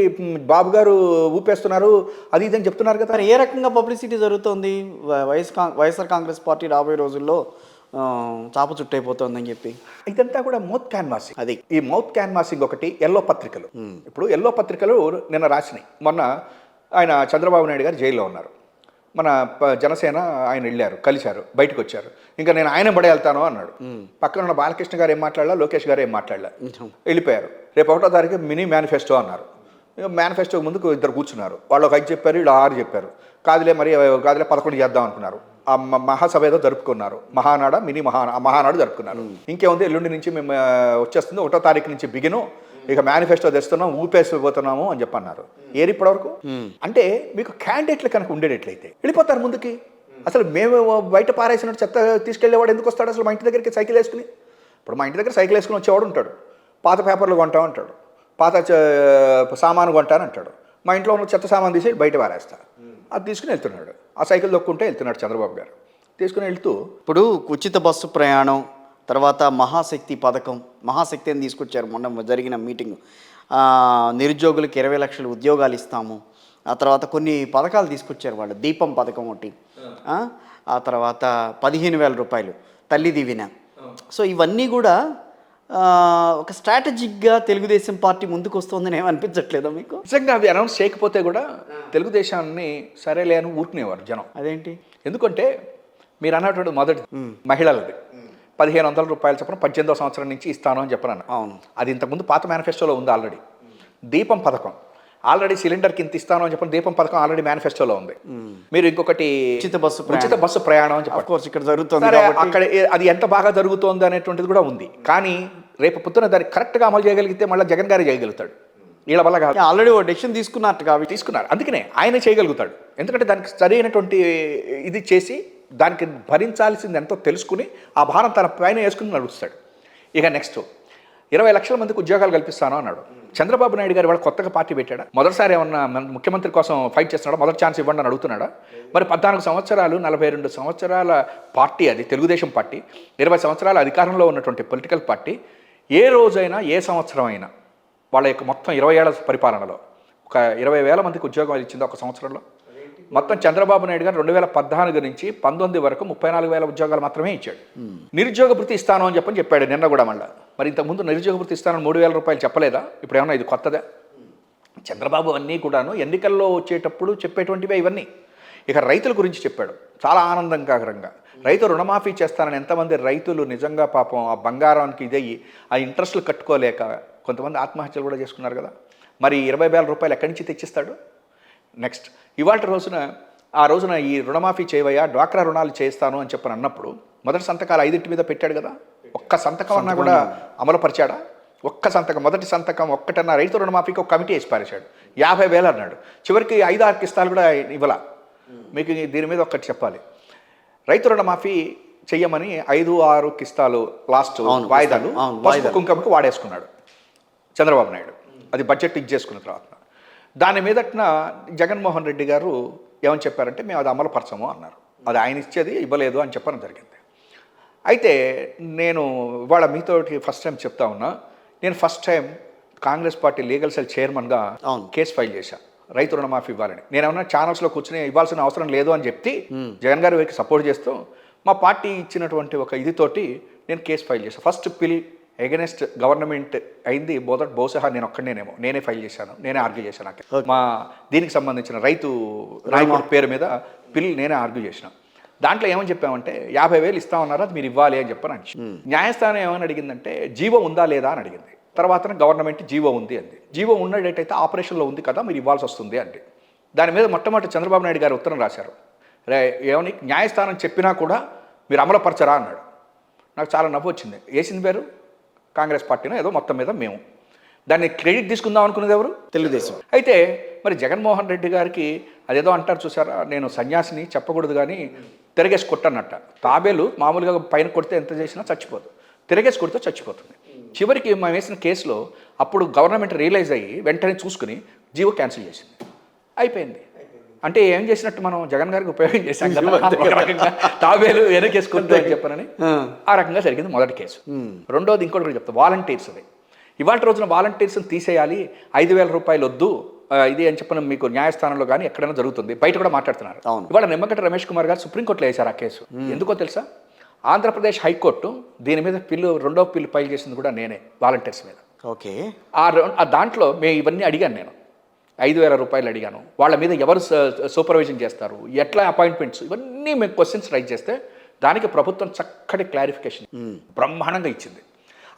బాబు గారు ఊపేస్తున్నారు, అది ఇదని చెప్తున్నారు కదా. మరి ఏ రకంగా పబ్లిసిటీ జరుగుతుంది వైఎస్ఆర్ కాంగ్రెస్ పార్టీ రాబోయే రోజుల్లో చాప చుట్టైపోతుందని చెప్పి? ఇదంతా కూడా మౌత్ క్యాన్వాసింగ్. అది ఈ మౌత్ క్యాన్వాసింగ్ ఒకటి. ఎల్లో పత్రికలు, ఇప్పుడు ఎల్లో పత్రికలు నిన్న రాసినాయి. మొన్న ఆయన చంద్రబాబు నాయుడు గారు జైల్లో ఉన్నారు, మన జనసేన ఆయన వెళ్ళారు, కలిశారు, బయటకు వచ్చారు. ఇంకా నేను ఆయన బడే వెళ్తాను అన్నాడు. పక్కన ఉన్న బాలకృష్ణ గారు ఏం మాట్లాడలా, లోకేష్ గారు ఏం మాట్లాడలా, వెళ్ళిపోయారు. రేపు 1వ తారీఖు మినీ మేనిఫెస్టో అన్నారు. మేనిఫెస్టో ముందుకు ఇద్దరు కూర్చున్నారు. వాళ్ళు ఒక 5 చెప్పారు, వీళ్ళు 6 చెప్పారు. కాదులే 11 చేద్దాం అనుకున్నారు. ఆ మహాసభ ఏదో జరుపుకున్నారు, మినీ మహానాడు జరుపుకున్నారు. ఇంకేముంది, ఎల్లుండి నుంచి మేము వచ్చేస్తుంది, 1వ తారీఖు నుంచి బిగిను, ఇక మేనిఫెస్టో తెస్తున్నాం, ఊపేసిపోతున్నాము అని చెప్పన్నారు. ఏరి ఇప్పటివరకు అంటే మీకు క్యాండిడేట్లు కనుక ఉండేటట్లయితే వెళ్ళిపోతారు ముందుకి. అసలు మేము బయట పారేసినట్టు చెత్త తీసుకెళ్లేవాడు ఎందుకు వస్తాడు అసలు మా ఇంటి దగ్గరికి సైకిల్ వేసుకుని? ఇప్పుడు మా ఇంటి దగ్గర సైకిల్ వేసుకుని వచ్చేవాడు ఉంటాడు, పాత పేపర్లు కొంటా అంటాడు, పాత సామాను కొంటానంటాడు. మా ఇంట్లో ఉన్న చెత్త సామాను తీసి బయట పారేస్తా, అది తీసుకుని వెళ్తున్నాడు. ఆ సైకిల్ దొక్కుంటే వెళ్తున్నాడు చంద్రబాబు గారు. తీసుకుని వెళ్తూ ఇప్పుడు ఉచిత బస్సు ప్రయాణం, తర్వాత మహాశక్తి పథకం, మహాశక్తి అని తీసుకొచ్చారు మొన్న జరిగిన మీటింగ్. నిరుద్యోగులకు 20 లక్షల ఉద్యోగాలు ఇస్తాము. ఆ తర్వాత కొన్ని పథకాలు తీసుకొచ్చారు వాళ్ళు, దీపం పథకం ఒకటి, ఆ తర్వాత 15,000 రూపాయలు తల్లి దీవెన. సో ఇవన్నీ కూడా ఒక స్ట్రాటజిక్గా తెలుగుదేశం పార్టీ ముందుకు వస్తుందని ఏమనిపించట్లేదా మీకు? నిజంగా అవి అనౌన్స్ చేయకపోతే కూడా తెలుగుదేశాన్ని సరేలే అని ఊరుకునేవారు జనం. అదేంటి? ఎందుకంటే మీరు అన్నటువంటి మొదటి మహిళలది 1,500 రూపాయలు చొప్పున 18వ సంవత్సరం నుంచి ఇస్తాను అని చెప్పాను. అవును, అది ఇంతకుముందు పాత మేనిఫెస్టోలో ఉంది ఆల్రెడీ. దీపం పథకం ఆల్రెడీ సిలిండర్కి ఇంత ఇస్తాను అని చెప్పిన దీపం పథకం ఆల్రెడీ మేనిఫెస్టోలో ఉంది. మీరు ఇంకొకటి ఉచిత బస్సు ప్రయాణం అని చెప్పారు. ఇక్కడ జరుగుతుంది అక్కడ అది ఎంత బాగా జరుగుతోంది అనేటువంటిది కూడా ఉంది. కానీ రేపు పొద్దున దాన్ని కరెక్ట్గా అమలు చేయగలిగితే మళ్ళీ జగన్ గారే చేయగలుగుతాడు. వీళ్ళ వల్ల కాదు. ఆల్రెడీ ఓ డెసిషన్ తీసుకున్నారు, అందుకనే ఆయన చేయగలుగుతాడు. ఎందుకంటే దానికి సరైనటువంటి ఇది చేసి దానికి భరించాల్సింది ఎంతో తెలుసుకుని ఆ భారం తన పైన వేసుకుని నడుస్తాడు. ఇక నెక్స్ట్ 20 లక్షల మందికి ఉద్యోగాలు కల్పిస్తాను అన్నాడు. చంద్రబాబు నాయుడు గారు వాళ్ళు కొత్తగా పార్టీ పెట్టాడా? మొదటిసారి ఏమన్నా ముఖ్యమంత్రి కోసం ఫైట్ చేస్తున్నాడా? మొదటి ఛాన్స్ ఇవ్వండి అని అడుగుతున్నాడా? మరి 14 సంవత్సరాలు 42 సంవత్సరాల పార్టీ అది తెలుగుదేశం పార్టీ, 20 సంవత్సరాల అధికారంలో ఉన్నటువంటి పొలిటికల్ పార్టీ. ఏ రోజైనా ఏ సంవత్సరం అయినా వాళ్ళ యొక్క మొత్తం 20 ఏళ్ల పరిపాలనలో ఒక 20,000 మందికి ఉద్యోగాలు ఇచ్చింది ఒక సంవత్సరంలో? మొత్తం చంద్రబాబు నాయుడు గారు 2014 నుంచి 19 వరకు 34,000 ఉద్యోగాలు మాత్రమే ఇచ్చాడు. నిరుద్యోగ భృతి ఇస్తాను అని చెప్పాడు నిన్న కూడా. మళ్ళీ మరి ఇంతకుముందు నిరుద్యోగ భృతి ఇస్తానని 3,000 రూపాయలు చెప్పలేదా? ఇప్పుడు ఏమన్నా ఇది కొత్తదా? చంద్రబాబు అన్నీ కూడాను ఎన్నికల్లో వచ్చేటప్పుడు చెప్పేటువంటివే ఇవన్నీ. ఇక రైతుల గురించి చెప్పాడు చాలా ఆనందకరంగా. రైతు రుణమాఫీ చేస్తానని ఎంతమంది రైతులు నిజంగా పాపం ఆ బంగారానికి ఇదయ్యి ఆ ఇంట్రెస్ట్లు కట్టుకోలేక కొంతమంది ఆత్మహత్యలు కూడా చేసుకున్నారు కదా. మరి 20,000 రూపాయలు ఎక్కడి నుంచి తెచ్చిస్తాడు? నెక్స్ట్ ఇవాళ రోజున ఈ రుణమాఫీ చేయవయ్యా, డ్వాక్రా రుణాలు చేస్తాను అని చెప్పని అన్నప్పుడు మొదటి సంతకాలు 5 మీద పెట్టాడు కదా. ఒక్క సంతకం అన్నా కూడా అమలుపరిచాడా? ఒక్క సంతకం, మొదటి సంతకం ఒక్కటన్నా రైతు రుణమాఫీకి ఒక కమిటీ వేసి పారేశాడు. 50,000 అన్నాడు. చివరికి 5-6 కిస్తాలు కూడా ఇవ్వాల. మీకు దీని మీద ఒక్కటి చెప్పాలి. రైతు రుణమాఫీ చెయ్యమని 5-6 కిస్తాలు లాస్ట్ వాయిదాలు పసుపు కుంకుమకు వాడేసుకున్నాడు చంద్రబాబు నాయుడు. అది బడ్జెట్ ఇచ్చేసుకున్న తర్వాత దాని మీదట్న జగన్మోహన్ రెడ్డి గారు ఏమని చెప్పారంటే మేము అది అమలు పరచము అన్నారు. అది ఆయన ఇచ్చేది ఇవ్వలేదు అని చెప్పడం జరిగింది. అయితే నేను ఇవాళ మీతోటి ఫస్ట్ టైం చెప్తా ఉన్నా, నేను first time Congress party legal cell చైర్మన్గా కేసు ఫైల్ చేశాను రైతు రుణమాఫీ ఇవ్వాలని. నేను ఏమన్నా ఛానల్స్లో కూర్చుని ఇవ్వాల్సిన అవసరం లేదు అని చెప్పి జగన్ గారి వైపు సపోర్ట్ చేస్తూ మా పార్టీ ఇచ్చినటువంటి ఒక ఇదితోటి నేను కేసు ఫైల్ చేశాను. ఫస్ట్ పిల్ ఎగెనెస్ట్ గవర్నమెంట్ అయింది బహుశా నేను ఒక్కడేనేమో, నేనే ఫైల్ చేశాను, నేనే ఆర్గ్యూ చేశాను. మా దీనికి సంబంధించిన రైతు నాయకుడి పేరు మీద పిల్ నేనే ఆర్గ్యూ చేసిన. దాంట్లో ఏమని చెప్పామంటే 50,000 ఇస్తామన్నారు, అది మీరు ఇవ్వాలి అని చెప్పని అని. న్యాయస్థానం ఏమని అడిగిందంటే జీవో ఉందా లేదా అని అడిగింది. తర్వాత గవర్నమెంట్ జీవో ఉంది అంది. జీవో ఉన్నట్టయితే ఆపరేషన్లో ఉంది కదా, మీరు ఇవ్వాల్సి వస్తుంది అంటే. దాని మీద మొట్టమొదటి చంద్రబాబు నాయుడు గారు ఉత్తరం రాశారు. ఏమని న్యాయస్థానం చెప్పినా కూడా మీరు అమలుపరచరా అన్నాడు. నాకు చాలా నవ్వు వచ్చింది. వేసింది పేరు కాంగ్రెస్ పార్టీనో ఏదో మొత్తం మీద మేము దాన్ని క్రెడిట్ తీసుకుందాం అనుకునేది ఎవరు? తెలుగుదేశం. అయితే మరి జగన్మోహన్ రెడ్డి గారికి అదేదో అంటారు చూసారా, నేను సన్యాసిని చెప్పకూడదు కానీ తిరగేసి కొట్టన్నట్ట. తాబేలు మామూలుగా పైన కొడితే ఎంత చేసినా చచ్చిపోదు, తిరగేసి కొడితే చచ్చిపోతుంది. చివరికి మేము వేసిన కేసులో అప్పుడు గవర్నమెంట్ రియలైజ్ అయ్యి వెంటనే చూసుకుని జీవో క్యాన్సిల్ చేసింది. అయిపోయింది. అంటే ఏం చేసినట్టు మనం జగన్ గారికి ఉపయోగం చేశాం కదా ఒక రకంగా తాబేలు వెనకేసుకుంటూ అని చెప్పనని ఆ రకంగా జరిగింది మొదటి కేసు. రెండోది ఇంకోటి కూడా చెప్తా, వాలంటీర్స్. అది ఇవాళ రోజున వాలంటీర్స్ని తీసేయాలి, 5,000 రూపాయలు వద్దు ఇది అని చెప్పిన మీకు న్యాయస్థానంలో కానీ ఎక్కడైనా జరుగుతుంది, బయట కూడా మాట్లాడుతున్నారు. ఇవాళ నిమ్మగడ్డ రమేష్ కుమార్ గారు సుప్రీంకోర్టులో వేశారు ఆ కేసు. ఎందుకో తెలుసా? ఆంధ్రప్రదేశ్ హైకోర్టు దీని మీద రెండో పిల్లు ఫైల్ చేసింది కూడా నేనే, వాలంటీర్స్ మీద. ఓకే. ఆ దాంట్లో మేము ఇవన్నీ అడిగాను, నేను 5,000 రూపాయలు అడిగాను, వాళ్ళ మీద ఎవరు సూపర్విజన్ చేస్తారు, ఎట్లా అపాయింట్మెంట్స్, ఇవన్నీ మేము క్వశ్చన్స్ రైజ్ చేస్తే దానికి ప్రభుత్వం చక్కటి క్లారిఫికేషన్ బ్రహ్మాండంగా ఇచ్చింది.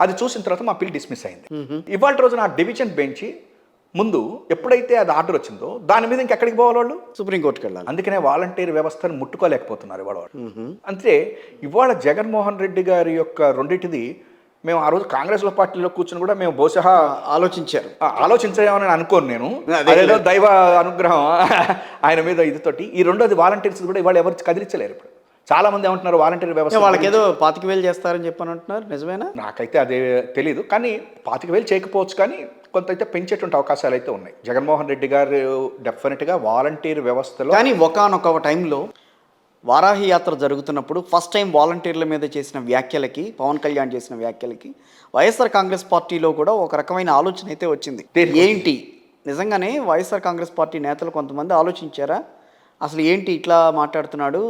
అది చూసిన తర్వాత మా పిల్ డిస్మిస్ అయింది. ఇవాళ రోజున ఆ డివిజన్ బెంచ్ ముందు ఎప్పుడైతే అది ఆర్డర్ వచ్చిందో దాని మీద ఇంకెక్కడికి పోవాలి వాళ్ళు? సుప్రీంకోర్టుకి వెళ్ళాలి. అందుకనే వాలంటీర్ వ్యవస్థను ముట్టుకోలేకపోతున్నారు ఇవాళ వాళ్ళు. అంతే ఇవాళ జగన్మోహన్ రెడ్డి గారి యొక్క రెండింటిది మేము ఆ రోజు కాంగ్రెస్లో పార్టీలో కూర్చుని కూడా మేము బహుశా ఆలోచించామని అనుకోను నేను, అదేదో దైవ అనుగ్రహం ఆయన మీద ఇదితోటి. ఈ రెండోది వాలంటీర్స్ కూడా ఇవాళ ఎవరు కదిలించలేరు. ఇప్పుడు చాలా మంది ఏమంటున్నారు వాలంటీర్ వ్యవస్థ వాళ్ళకి ఏదో 25,000 చేస్తారని చెప్పని అంటున్నారు, నిజమేనా? నాకైతే అదే తెలీదు, కానీ 25,000 చేయకపోవచ్చు, కానీ కొంత అయితే పెంచేటువంటి అవకాశాలు అయితే ఉన్నాయి. జగన్మోహన్ రెడ్డి గారు డెఫినెట్గా వాలంటీర్ వ్యవస్థలో. కానీ ఒకానొక టైంలో వారాహి యాత్ర జరుగుతున్నప్పుడు ఫస్ట్ టైం వాలంటీర్ల మీద చేసిన వ్యాఖ్యలకి, పవన్ కళ్యాణ్ చేసిన వ్యాఖ్యలకి వైఎస్ఆర్ కాంగ్రెస్ పార్టీలో కూడా ఒక రకమైన ఆలోచన అయితే వచ్చింది. ఏంటి నిజంగానే వైఎస్ఆర్ కాంగ్రెస్ పార్టీ నేతలు కొంతమంది ఆలోచించారా అసలు ఏంటి ఇట్లా మాట్లాడుతున్నాడు?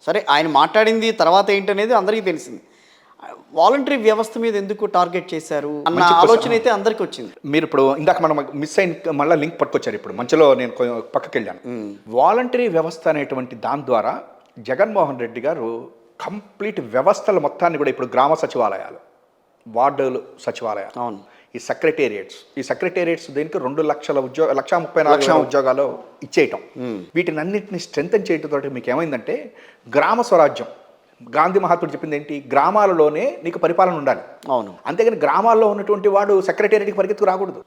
సరే, ఆయన మాట్లాడింది తర్వాత ఏంటనేది అందరికీ తెలిసింది. వాలంటరీ వ్యవస్థ మీద ఎందుకు టార్గెట్ చేశారు అన్న ఆలోచన అయితే అందరికీ వచ్చింది. మీరు ఇప్పుడు ఇందాక మనం మిస్ అయిన మళ్ళీ లింక్ పట్టుకొచ్చారు. ఇప్పుడు మంచిలో నేను పక్కకి వెళ్ళాను. వాలంటరీ వ్యవస్థ అనేటువంటి దాని ద్వారా జగన్మోహన్ రెడ్డి గారు కంప్లీట్ వ్యవస్థల మొత్తాన్ని కూడా ఇప్పుడు గ్రామ సచివాలయాలు, వార్డులు సచివాలయాలు, అవును, ఈ సెక్రటేరియట్స్ దీనికి 2,30,000 ఉద్యోగాలు ఇచ్చేయటం, వీటిని అన్నింటినీ స్ట్రెంథన్ చేయటంతో మీకు ఏమైందంటే గ్రామ స్వరాజ్యం. గాంధీ మహాత్ముడు చెప్పింది ఏంటి? గ్రామాలలోనే నీకు పరిపాలన ఉండాలి. అవును. అంతేగాని గ్రామాల్లో ఉన్నటువంటి వాడు సెక్రటేరియట్కి పరిగెత్తుకు రాకూడదు,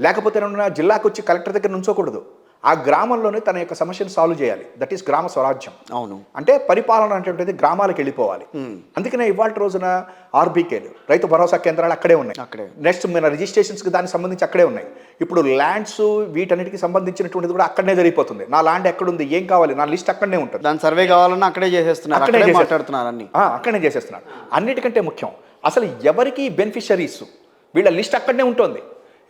లేకపోతే జిల్లాకు వచ్చి కలెక్టర్ దగ్గర నుంచోకూడదు. ఆ గ్రామంలోనే తన యొక్క సమస్యను సాల్వ్ చేయాలి. దట్ ఈస్ గ్రామ స్వరాజ్యం. అవును. అంటే పరిపాలన అనేటువంటిది గ్రామాలకు వెళ్ళిపోవాలి. అందుకనే ఇవాళ రోజున ఆర్బీకేలు, రైతు భరోసా కేంద్రాలు అక్కడే ఉన్నాయి. నెక్స్ట్ మన రిజిస్ట్రేషన్స్కి దానికి సంబంధించి అక్కడే ఉన్నాయి. ఇప్పుడు ల్యాండ్స్ వీటన్నిటికి సంబంధించినటువంటిది కూడా అక్కడనే జరిగిపోతుంది. నా ల్యాండ్ ఎక్కడుంది, ఏం కావాలి, నా లిస్ట్ అక్కడనే ఉంటుంది. దాని సర్వే కావాలన్నా అక్కడే చేసేస్తున్నారు, అక్కడనే చేసేస్తున్నారు. అన్నిటికంటే ముఖ్యం అసలు ఎవరికి బెనిఫిషరీస్ వీళ్ళ లిస్ట్ అక్కడనే ఉంటుంది.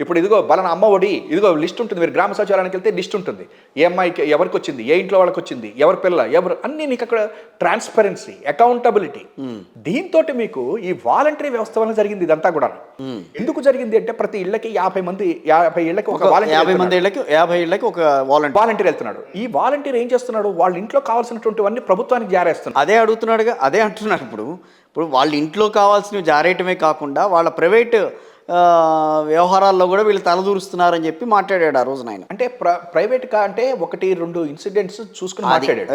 ఇప్పుడు ఇదిగో బలన అమ్మ ఒడి, ఇదిగో లిస్ట్ ఉంటుంది. మీరు గ్రామ సచివాలయానికి వెళ్తే లిస్ట్ ఉంటుంది. ఏ అమ్మాయికి ఎవరికి వచ్చింది, ఏ ఇంట్లో వాళ్ళకి వచ్చింది, ఎవరి పిల్ల ఎవరు, అన్నీ మీకు అక్కడ ట్రాన్స్పరెన్సీ, అకౌంటబిలిటీ. దీంతో మీకు ఈ వాలంటరీ వ్యవస్థ వల్ల జరిగింది ఇదంతా కూడా. ఎందుకు జరిగింది అంటే ప్రతి ఇళ్ళకి 50 ఇళ్ళకి ఒక వాలంటీర్ వెళ్తున్నాడు. ఈ వాలంటీర్ ఏం చేస్తున్నాడు? వాళ్ళ ఇంట్లో కావాల్సినటువంటివన్నీ ప్రభుత్వానికి జారేస్తున్నాడు. అదే అడుగుతున్నాడుగా, అదే అంటున్నాడు. ఇప్పుడు వాళ్ళ ఇంట్లో కావాల్సినవి జారేయటమే కాకుండా వాళ్ళ ప్రైవేట్ వ్యవహారాల్లో కూడా వీళ్ళు తలదూరుస్తున్నారని చెప్పి మాట్లాడాడు ఆ రోజున ఆయన. అంటే ప్రైవేట్గా అంటే 1-2 ఇన్సిడెంట్స్ చూసుకుని మాట్లాడాడు.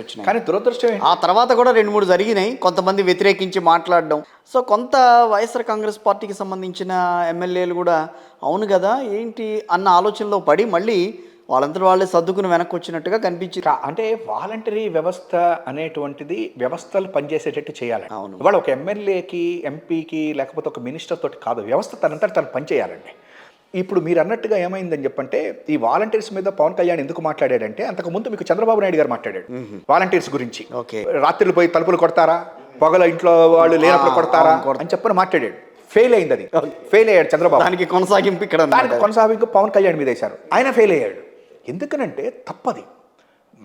వచ్చినాయి. కానీ దురదృష్టం ఆ తర్వాత కూడా 2-3 జరిగినాయి. కొంతమంది వ్యతిరేకించి మాట్లాడడం. సో కొంత వైఎస్ఆర్ కాంగ్రెస్ పార్టీకి సంబంధించిన ఎమ్మెల్యేలు కూడా అవును కదా ఏంటి అన్న ఆలోచనలో పడి మళ్ళీ వాళ్ళంతా వాళ్ళే సర్దుకుని వెనక్కి వచ్చినట్టుగా కనిపించింది. అంటే వాలంటరీ వ్యవస్థ అనేటువంటిది వ్యవస్థలు పనిచేసేటట్టు చేయాలి. అవును. ఇవాళ ఒక ఎమ్మెల్యేకి, ఎంపీకి, లేకపోతే ఒక మినిస్టర్ తోటి కాదు, వ్యవస్థ తనంతా తను పనిచేయాలండి. ఇప్పుడు మీరు అన్నట్టుగా ఏమైందని చెప్పంటే ఈ వాలంటీర్స్ మీద పవన్ కళ్యాణ్ ఎందుకు మాట్లాడాడంటే అంతకుముందు మీకు చంద్రబాబు నాయుడు గారు మాట్లాడాడు వాలంటీర్స్ గురించి. రాత్రులు పోయి తలుపులు కొడతారా, పొగల ఇంట్లో వాళ్ళు లేనప్పుడు కొడతారా అని చెప్పని మాట్లాడాడు. ఫెయిల్ అయింది. అది ఫెయిల్ అయ్యాడు చంద్రబాబు. దానికి కొనసాగింపు పవన్ కళ్యాణ్ మీద వేశారు. ఆయన ఫెయిల్ అయ్యాడు. ఎందుకనంటే తప్పది.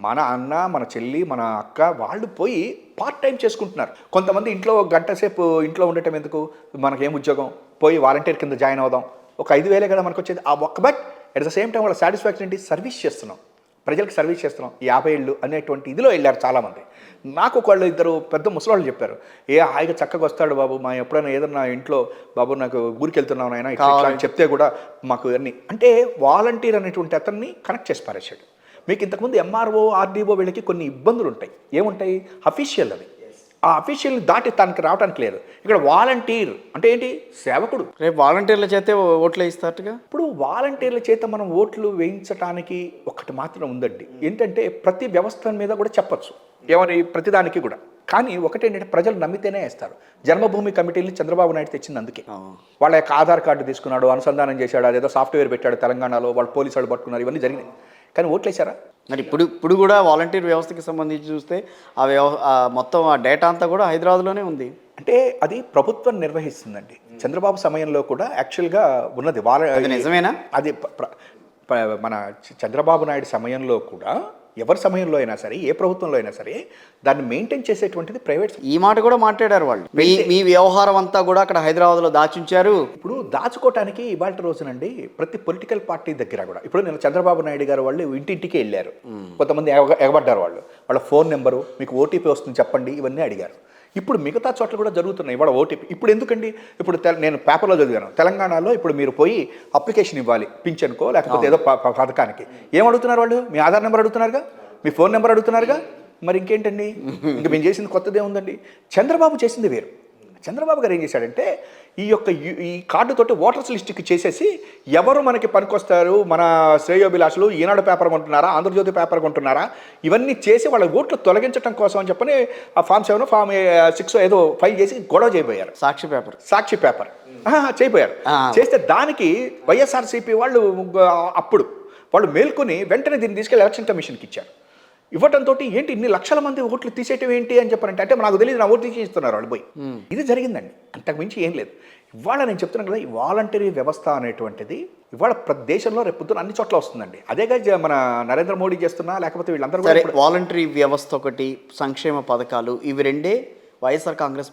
మన అన్న, మన చెల్లి, మన అక్క వాళ్ళు పోయి పార్ట్ టైం చేసుకుంటున్నారు. కొంతమంది ఇంట్లో 1 గంట సేపు ఇంట్లో ఉండటం ఎందుకు, మనకేం ఉద్యోగం, పోయి వాలంటీర్ కింద జాయిన్ అవుదాం, ఒక 5,000 కదా మనకు వచ్చేది. ఆ ఒక్క but at the same time వాళ్ళ సాటిస్ఫాక్షన్ ఏంటి, సర్వీస్ చేస్తున్నాం, ప్రజలకు సర్వీస్ చేస్తున్నాం. 50 ఏళ్ళు అనేటువంటి ఇదిలో వెళ్ళారు చాలామంది. నాకు ఒకళ్ళు 2 పెద్ద ముసలాళ్ళు చెప్పారు, హాయిగా చక్కగా వస్తాడు బాబు, మా ఎప్పుడైనా ఏదన్నా ఇంట్లో బాబు నాకు ఊరికి వెళ్తున్నాను ఆయన ఇట్లా చెప్తే కూడా మాకు అన్నీ. అంటే వాలంటీర్ అనేటువంటి అతన్ని కనెక్ట్ చేసి పారేశాడు. మీకు ఇంతకుముందు ఎంఆర్ఓ, ఆర్డీఓ వీళ్ళకి కొన్ని ఇబ్బందులు ఉంటాయి. ఏముంటాయి? అఫీషియల్. అది ఆ అఫీషియల్ దాటి తనకి రావడానికి లేదు. ఇక్కడ వాలంటీర్ అంటే ఏంటి? సేవకుడు. రేపు వాలంటీర్ల చేతే ఓట్లు వేయిస్తారుగా. ఇప్పుడు వాలంటీర్ల చేత మనం ఓట్లు వేయించడానికి ఒకటి మాత్రం ఉందండి, ఏంటంటే ప్రతి వ్యవస్థ మీద కూడా చెప్పచ్చు ఏమని, ప్రతిదానికి కూడా. కానీ ఒకటేంటంటే ప్రజలు నమ్మితేనే వేస్తారు. జన్మభూమి కమిటీని చంద్రబాబు నాయుడు తెచ్చింది అందుకే. వాళ్ళ యొక్క ఆధార్ కార్డు తీసుకున్నాడు, అనుసంధానం చేశాడు, అదేదో సాఫ్ట్వేర్ పెట్టాడు తెలంగాణలో, వాళ్ళు పోలీసు వాళ్ళు పట్టుకున్నారు, ఇవన్నీ జరిగినాయి. కానీ ఓట్లేసారా? మరి ఇప్పుడు కూడా వాలంటీర్ వ్యవస్థకి సంబంధించి చూస్తే మొత్తం ఆ డేటా అంతా కూడా హైదరాబాద్లోనే ఉంది. అంటే అది ప్రభుత్వం నిర్వహిస్తుందండి. చంద్రబాబు సమయంలో కూడా యాక్చువల్గా ఉన్నది అది నిజమేనా? అది మన చంద్రబాబు నాయుడు సమయంలో కూడా ఎవరి సమయంలో అయినా సరే, ఏ ప్రభుత్వంలో అయినా సరే దాన్ని మెయింటైన్ చేసేటువంటిది ప్రైవేట్. ఈ మాట కూడా మాట్లాడారు వాళ్ళు. మీ వ్యవహారం అంతా కూడా అక్కడ హైదరాబాద్లో దాచుంచారు. ఇప్పుడు దాచుకోవటానికి ఇవాళ రోజునండి ప్రతి పొలిటికల్ పార్టీ దగ్గర కూడా, ఇప్పుడు నేను చంద్రబాబు నాయుడు గారు వాళ్ళు ఇంటింటికి వెళ్ళారు. కొంతమంది ఎగబడ్డారు. వాళ్ళ ఫోన్ నెంబరు, మీకు ఓటీపీ వస్తుంది చెప్పండి, ఇవన్నీ అడిగారు. ఇప్పుడు మిగతా చోట్ల కూడా జరుగుతున్నాయి ఇవాళ ఓటీపీ. ఇప్పుడు ఎందుకండి, ఇప్పుడు నేను పేపర్లో చదివాను, తెలంగాణలో ఇప్పుడు మీరు పోయి అప్లికేషన్ ఇవ్వాలి పింఛన్కో లేకపోతే ఏదో పథకానికి. ఏం అడుగుతున్నారు వాళ్ళు? మీ ఆధార్ నెంబర్ అడుగుతున్నారుగా, మీ ఫోన్ నెంబర్ అడుగుతున్నారుగా. మరి ఇంకేంటండి, ఇంకా మేము చేసింది కొత్తదే ఉందండి. చంద్రబాబు చేసింది వేరు. చంద్రబాబు గారు ఏం చేశాడంటే ఈ కార్డుతోటి ఓటర్స్ లిస్టుకి చేసేసి ఎవరు మనకి పనికొస్తారు, మన శ్రేయోభిలాషులు ఈనాడు పేపర్ కొంటున్నారా, ఆంధ్రజ్యోతి పేపర్ కొంటున్నారా, ఇవన్నీ చేసి వాళ్ళ ఓట్లు తొలగించడం కోసం అని చెప్పని ఆ ఫామ్ 7 ఫామ్ 6 ఏదో ఫైల్ చేసి గొడవ చేయబోయారు. సాక్షి పేపర్ చేయబోయారు. చేస్తే దానికి వైఎస్ఆర్సీపీ వాళ్ళు అప్పుడు వాళ్ళు మేల్కొని వెంటనే దీన్ని తీసుకెళ్ళి ఎలక్షన్ కమిషన్కి ఇచ్చారు. ఇవ్వటంతో ఏంటి ఇన్ని లక్షల మంది ఓట్లు తీసేయటం ఏంటి అని చెప్పారంటే, అంటే నాకు తెలియదు, నా ఓట్లు తీసేస్తున్నారు వాళ్ళు పోయి. ఇది జరిగిందండి, అంతకుమించి ఏం లేదు. ఇవాళ నేను చెప్తున్నాను కదా, ఈ వాలంటరీ వ్యవస్థ అనేటువంటిది ఇవాళ ప్రతి దేశంలో రేపు పొద్దున అన్ని చోట్ల వస్తుందండి. అదేగా మన నరేంద్ర మోడీ చేస్తున్నా, లేకపోతే వీళ్ళందరూ సరే. వాలంటరీ వ్యవస్థ ఒకటి, సంక్షేమ పథకాలు, ఇవి రెండే వైఎస్ఆర్ కాంగ్రెస్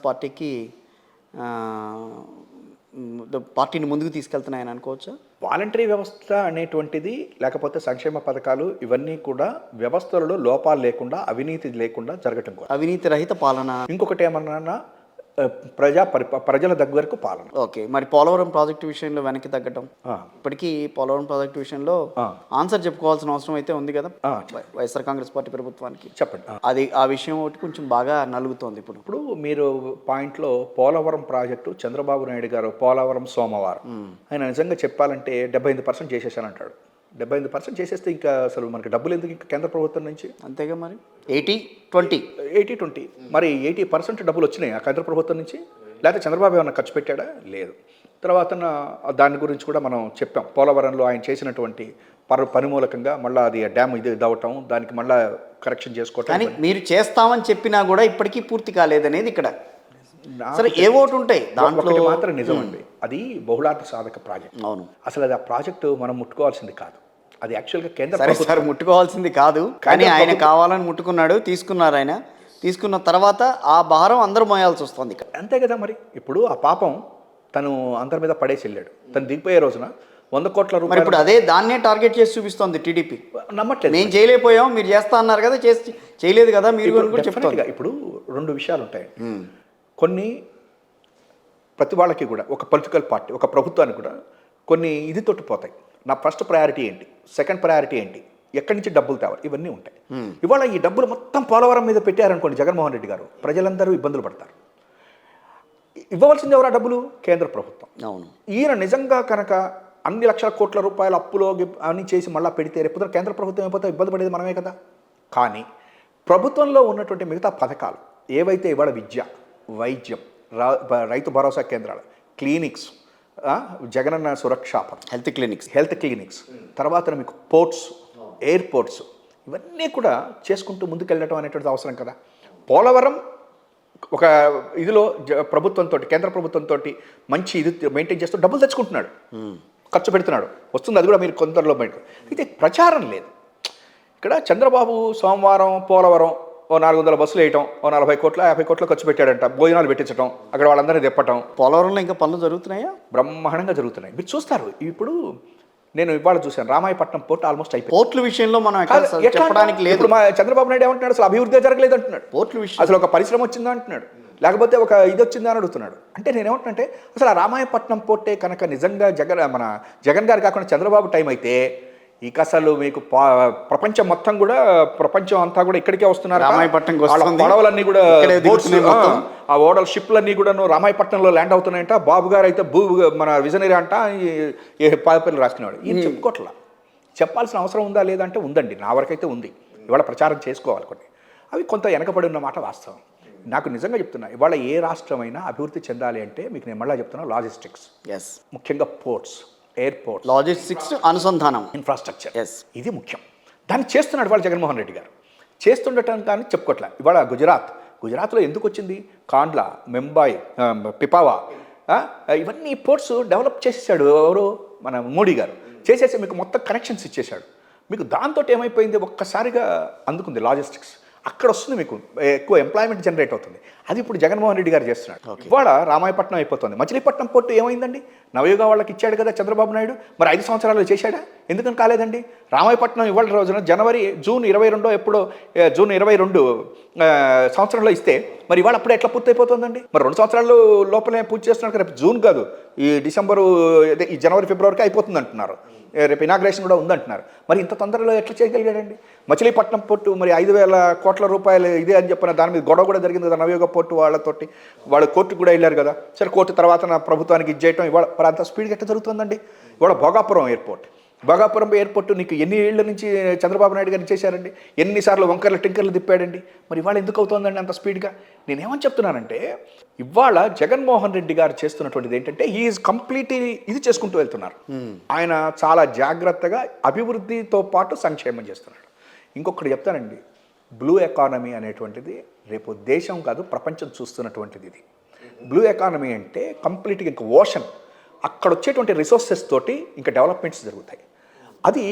పార్టీని ముందుకు తీసుకెళ్తున్నాయని అనుకోవచ్చా? వాలంటరీ వ్యవస్థ అనేటువంటిది లేకపోతే సంక్షేమ పథకాలు ఇవన్నీ కూడా వ్యవస్థలలో లోపాలు లేకుండా, అవినీతి లేకుండా జరగటం కూడా. అవినీతి రహిత పాలన. ఇంకొకటి ఏమన్నా ప్రజల దగ్గరకు పాలన. ఓకే. మరి పోలవరం ప్రాజెక్టు విషయంలో వెనక్కి తగ్గటం, ఇప్పటికీ పోలవరం ప్రాజెక్టు విషయంలో ఆన్సర్ చెప్పుకోవాల్సిన అవసరం అయితే ఉంది కదా వైఎస్ఆర్ కాంగ్రెస్ పార్టీ ప్రభుత్వానికి. చెప్పండి. అది ఆ విషయం ఒకటి కొంచెం బాగా నలుగుతోంది. ఇప్పుడు మీరు పాయింట్లో పోలవరం ప్రాజెక్టు చంద్రబాబు నాయుడు గారు పోలవరం సోమవారం ఆయన నిజంగా చెప్పాలంటే 78% చేసేసానంటాడు. 75% చేసేస్తే ఇంకా అసలు మనకి డబ్బులు ఎందుకు ఇంకా కేంద్ర ప్రభుత్వం నుంచి? అంతేగా మరి. 80-20 మరి 80% డబ్బులు వచ్చినాయి ఆ కేంద్ర ప్రభుత్వం నుంచి, లేకపోతే చంద్రబాబు ఏమన్నా ఖర్చు పెట్టాడా? లేదు. తర్వాత దాని గురించి కూడా మనం చెప్పాం. పోలవరంలో ఆయన చేసినటువంటి పని మూలకంగా మళ్ళీ అది డ్యామ్ ఇది అవటం, దానికి మళ్ళీ కరెక్షన్ చేసుకోవటం. కానీ మీరు చేస్తామని చెప్పినా కూడా ఇప్పటికీ పూర్తి కాలేదనేది ఇక్కడ. సరే, ఏ ఓటు ఉంటాయి దాంట్లో మాత్రం నిజం అండి. అది బహుళార్థ సాధక ప్రాజెక్ట్. అవును. అసలు అది ఆ ప్రాజెక్టు మనం ముట్టుకోవాల్సింది కాదు. అది యాక్చువల్గా కేంద్ర ప్రభుత్వం ముట్టుకోవాల్సింది కాదు, కానీ ఆయన కావాలని ముట్టుకున్నాడు. తీసుకున్నారు. ఆయన తీసుకున్న తర్వాత ఆ భారం అందరూ మోయాల్సి వస్తుంది. అంతే కదా. మరి ఇప్పుడు ఆ పాపం తను అందరి మీద పడేసి వెళ్ళాడు. తను దిగిపోయే రోజున 100 కోట్ల రూపాయలు. ఇప్పుడు అదే దాన్నే టార్గెట్ చేసి చూపిస్తోంది టీడీపీ. నమ్మట్లేదు. మేము చేయలేకపోయాం, మీరు చేస్తా అన్నారు కదా, చేయలేదు కదా మీరు చెప్తారు. ఇప్పుడు 2 విషయాలు ఉంటాయి. కొన్ని ప్రతి వాళ్ళకి కూడా, ఒక పొలిటికల్ పార్టీ, ఒక ప్రభుత్వానికి కూడా కొన్ని ఇది తొట్టిపోతాయి. నా ఫస్ట్ ప్రయారిటీ ఏంటి, సెకండ్ ప్రయారిటీ ఏంటి, ఎక్కడి నుంచి డబ్బులు తేవాలి, ఇవన్నీ ఉంటాయి. ఇవాళ ఈ డబ్బులు మొత్తం పోలవరం మీద పెట్టారనుకోండి జగన్మోహన్ రెడ్డి గారు, ప్రజలందరూ ఇబ్బందులు పడతారు. ఇవ్వవలసింది ఎవరు? డబ్బులు కేంద్ర ప్రభుత్వం. అవును. ఈయన నిజంగా కనుక అన్ని లక్షల కోట్ల రూపాయలు అప్పులో అన్ని చేసి మళ్ళీ పెడితే రేపు కేంద్ర ప్రభుత్వం అయిపోతే ఇబ్బంది పడేది మనమే కదా. కానీ ప్రభుత్వంలో ఉన్నటువంటి మిగతా పథకాలు ఏవైతే ఇవాళ విద్య, వైద్యం, రైతు భరోసా కేంద్రాలు, క్లినిక్స్, జగనన్న సురక్ష, హెల్త్ క్లినిక్స్, తర్వాత మీకు పోర్ట్స్, ఎయిర్పోర్ట్స్, ఇవన్నీ కూడా చేసుకుంటూ ముందుకెళ్ళటం అనేటువంటిది అవసరం కదా. పోలవరం ఒక ఇదిలో ప్రభుత్వంతో, కేంద్ర ప్రభుత్వంతో మంచి ఇది మెయింటైన్ చేస్తూ డబ్బులు తెచ్చుకుంటున్నాడు, ఖర్చు పెడుతున్నాడు, వస్తుంది. అది కూడా మీరు కొందరిలో బయట. అయితే ప్రచారం లేదు. ఇక్కడ చంద్రబాబు సోమవారం పోలవరం 400 బస్సులు వేయటం, 40 కోట్ల 50 కోట్ల ఖర్చు పెట్టాడంట, భోజనాలు పెట్టించడం, అక్కడ వాళ్ళందరినీ తిప్పటం. పోలవరంలో ఇంకా పనులు జరుగుతున్నాయా? బ్రహ్మాండంగా జరుగుతున్నాయి. మీరు చూస్తారు. ఇప్పుడు నేను ఇవాళ చూశాను, రామాయపట్నం పోర్ట్ ఆల్మోస్ట్ అయిపోయింది. పోర్టుల విషయంలో మనం చెప్పడానికి లేదు. ఇప్పుడు మా చంద్రబాబు నాయుడు ఏమంటున్నాడు, అసలు అభివృద్ధి జరగలేదు అంటున్నాడు. పోర్టుల విషయం అసలు ఒక పరిశ్రమ వచ్చిందా అంటున్నాడు, లేకపోతే ఒక ఇది వచ్చిందా అని అడుగుతున్నాడు. అంటే నేనేమంటున్నానంటే, అసలు ఆ రామాయపట్నం పోర్టే కనుక నిజంగా మన జగన్ గారు కాకుండా చంద్రబాబు టైం అయితే ఇక అసలు మీకు ప్రపంచం మొత్తం కూడా, ప్రపంచం అంతా కూడా ఇక్కడికే వస్తున్నారు. రామాయపట్నం పడవలన్నీ కూడా, ఆ ఓడల షిప్లన్నీ కూడా రామాయపట్నంలో ల్యాండ్ అవుతున్నాయంట. బాబు గారు అయితే మన విజనరీ అంట పేపర్లు రాసుకున్నాడు. ఈయన చెప్పుకోవట్లా. చెప్పాల్సిన అవసరం ఉందా లేదంటే ఉందండి, నా వరకైతే ఉంది. ఇవాళ ప్రచారం చేసుకోవాలి. కొన్ని అవి కొంత వెనకబడి ఉన్న మాట వాస్తవం. నాకు నిజంగా చెప్తున్నా, ఇవాళ ఏ రాష్ట్రమైనా అభివృద్ధి చెందాలి అంటే మీకు నేను మళ్ళీ చెప్తున్నా, లాజిస్టిక్స్, ముఖ్యంగా పోర్ట్స్, ఎయిర్పోర్ట్, లాజిస్టిక్స్, అనుసంధానం, ఇన్ఫ్రాస్ట్రక్చర్, ఇది ముఖ్యం. దాన్ని చేస్తున్నాడు వాళ్ళు జగన్మోహన్ రెడ్డి గారు. చేస్తుండటం కానీ చెప్పుకోవట్లే. ఇవాళ గుజరాత్లో ఎందుకు వచ్చింది? కాండ్లా, ముంబై, పిపావా, ఇవన్నీ పోర్ట్స్ డెవలప్ చేసేసాడు ఎవరు? మన మోడీ గారు చేసేసి మీకు మొత్తం కనెక్షన్స్ ఇచ్చేశాడు. మీకు దాంతో ఏమైపోయింది? ఒక్కసారిగా అందుకుంది లాజిస్టిక్స్. అక్కడ వస్తుంది, మీకు ఎక్కువ ఎంప్లాయ్మెంట్ జనరేట్ అవుతుంది. అది ఇప్పుడు జగన్మోహన్ రెడ్డి గారు చేస్తున్నాడు. ఇవాళ రామాయపట్నం అయిపోతుంది. మచిలీపట్నం పోర్టు ఏమైందండి? నవయుగ వాళ్ళకి ఇచ్చాడు కదా చంద్రబాబు నాయుడు. మరి 5 సంవత్సరాలు చేశాడా? ఎందుకని కాలేదండి? రామాయపట్నం ఇవాళ రోజున జూన్ 22 ఎప్పుడో జూన్ 22 సంవత్సరంలో ఇస్తే మరి ఇవాళ అప్పుడే ఎట్లా పూర్తి అయిపోతుందండి? మరి 2 సంవత్సరాలు లోపలే పూర్తి చేస్తున్నారు. రేపు జూన్ కాదు, ఈ డిసెంబరు, ఈ జనవరి ఫిబ్రవరికి అయిపోతుంది అంటున్నారు. రేపు ఇనాగ్రేషన్ కూడా ఉందంటున్నారు. మరి ఇంత తొందరలో ఎట్లా చేయగలిగాడండి? మచిలీపట్నం పోర్టు మరి 5,000 కోట్ల రూపాయలు ఇదే అని చెప్పిన దాని మీద గొడవ కూడా జరిగింది కదా నవయుగ పోర్టు వాళ్ళతోటి. వాళ్ళు కోర్టుకు కూడా వెళ్ళారు కదా. సరే, కోర్టు తర్వాత నా ప్రభుత్వానికి ఇచ్చేయటం ఇవాళ మరి అంత స్పీడ్గా ఎట్లా జరుగుతుందండి? ఇవాళ భోగాపురం ఎయిర్పోర్టు నీకు ఎన్ని ఏళ్ల నుంచి చంద్రబాబు నాయుడు గారిని చేశారండి? ఎన్నిసార్లు వంకర్లు టింకర్లు తిప్పాడండి? మరి ఇవాళ ఎందుకు అవుతుందండి అంత స్పీడ్గా? నేనేమని చెప్తున్నానంటే, ఇవాళ జగన్మోహన్ రెడ్డి గారు చేస్తున్నటువంటిది ఏంటంటే ఈజ్ కంప్లీట్లీ ఇది చేసుకుంటూ వెళ్తున్నారు. ఆయన చాలా జాగ్రత్తగా అభివృద్ధితో పాటు సంక్షేమం చేస్తున్నాడు. ఇంకొకటి చెప్తానండి, బ్లూ ఎకానమీ అనేటువంటిది రేపు దేశం కాదు ప్రపంచం చూస్తున్నటువంటిది. ఇది బ్లూ ఎకానమీ అంటే కంప్లీట్గా ఇంకా ఓషన్, అక్కడ వచ్చేటువంటి రిసోర్సెస్ తోటి ఇంకా డెవలప్మెంట్స్ జరుగుతాయి. అది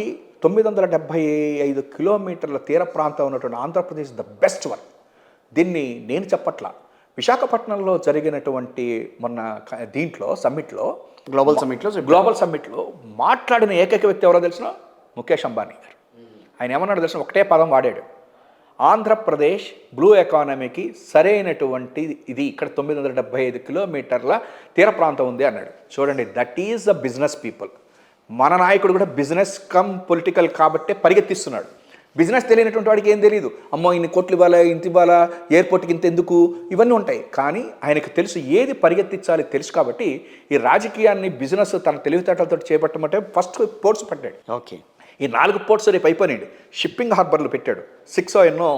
975 కిలోమీటర్ల తీర ప్రాంతం ఉన్నటువంటి ఆంధ్రప్రదేశ్ ద బెస్ట్ వన్. దీన్ని నేను చెప్పట్లా. విశాఖపట్నంలో జరిగినటువంటి మొన్న దీంట్లో గ్లోబల్ సమ్మిట్లో మాట్లాడిన ఏకైక వ్యక్తి ఎవరో తెలిసిన? ముఖేష్ అంబానీ గారు. ఆయన ఏమన్నాడు తెలిసిన? ఒకటే పదం వాడాడు, ఆంధ్రప్రదేశ్ బ్లూ ఎకానమీకి సరైనటువంటి ఇది ఇక్కడ 975 కిలోమీటర్ల తీర ప్రాంతం ఉంది అన్నాడు. చూడండి, that is the business people. మన నాయకుడు కూడా బిజినెస్ కమ్ పొలిటికల్ కాబట్టే పరిగెత్తిస్తున్నాడు. బిజినెస్ తెలియనటువంటి వాడికి ఏం తెలియదు. అమ్మో ఇన్ని కోట్లు ఇవ్వాలా, ఇంత ఇవ్వాలా, ఎయిర్పోర్ట్కి ఇంత ఎందుకు, ఇవన్నీ ఉంటాయి. కానీ ఆయనకు తెలుసు ఏది పరిగెత్తించాలి తెలుసు. కాబట్టి ఈ రాజకీయాన్ని బిజినెస్ తన తెలివితేటలతో చేపట్టమంటే ఫస్ట్ పోర్ట్స్ పట్టాడు. ఓకే, ఈ 4 పోర్ట్స్ రేపు అయిపోయినాడు. షిప్పింగ్ హార్బర్లు పెట్టాడు, 6 ఎన్నో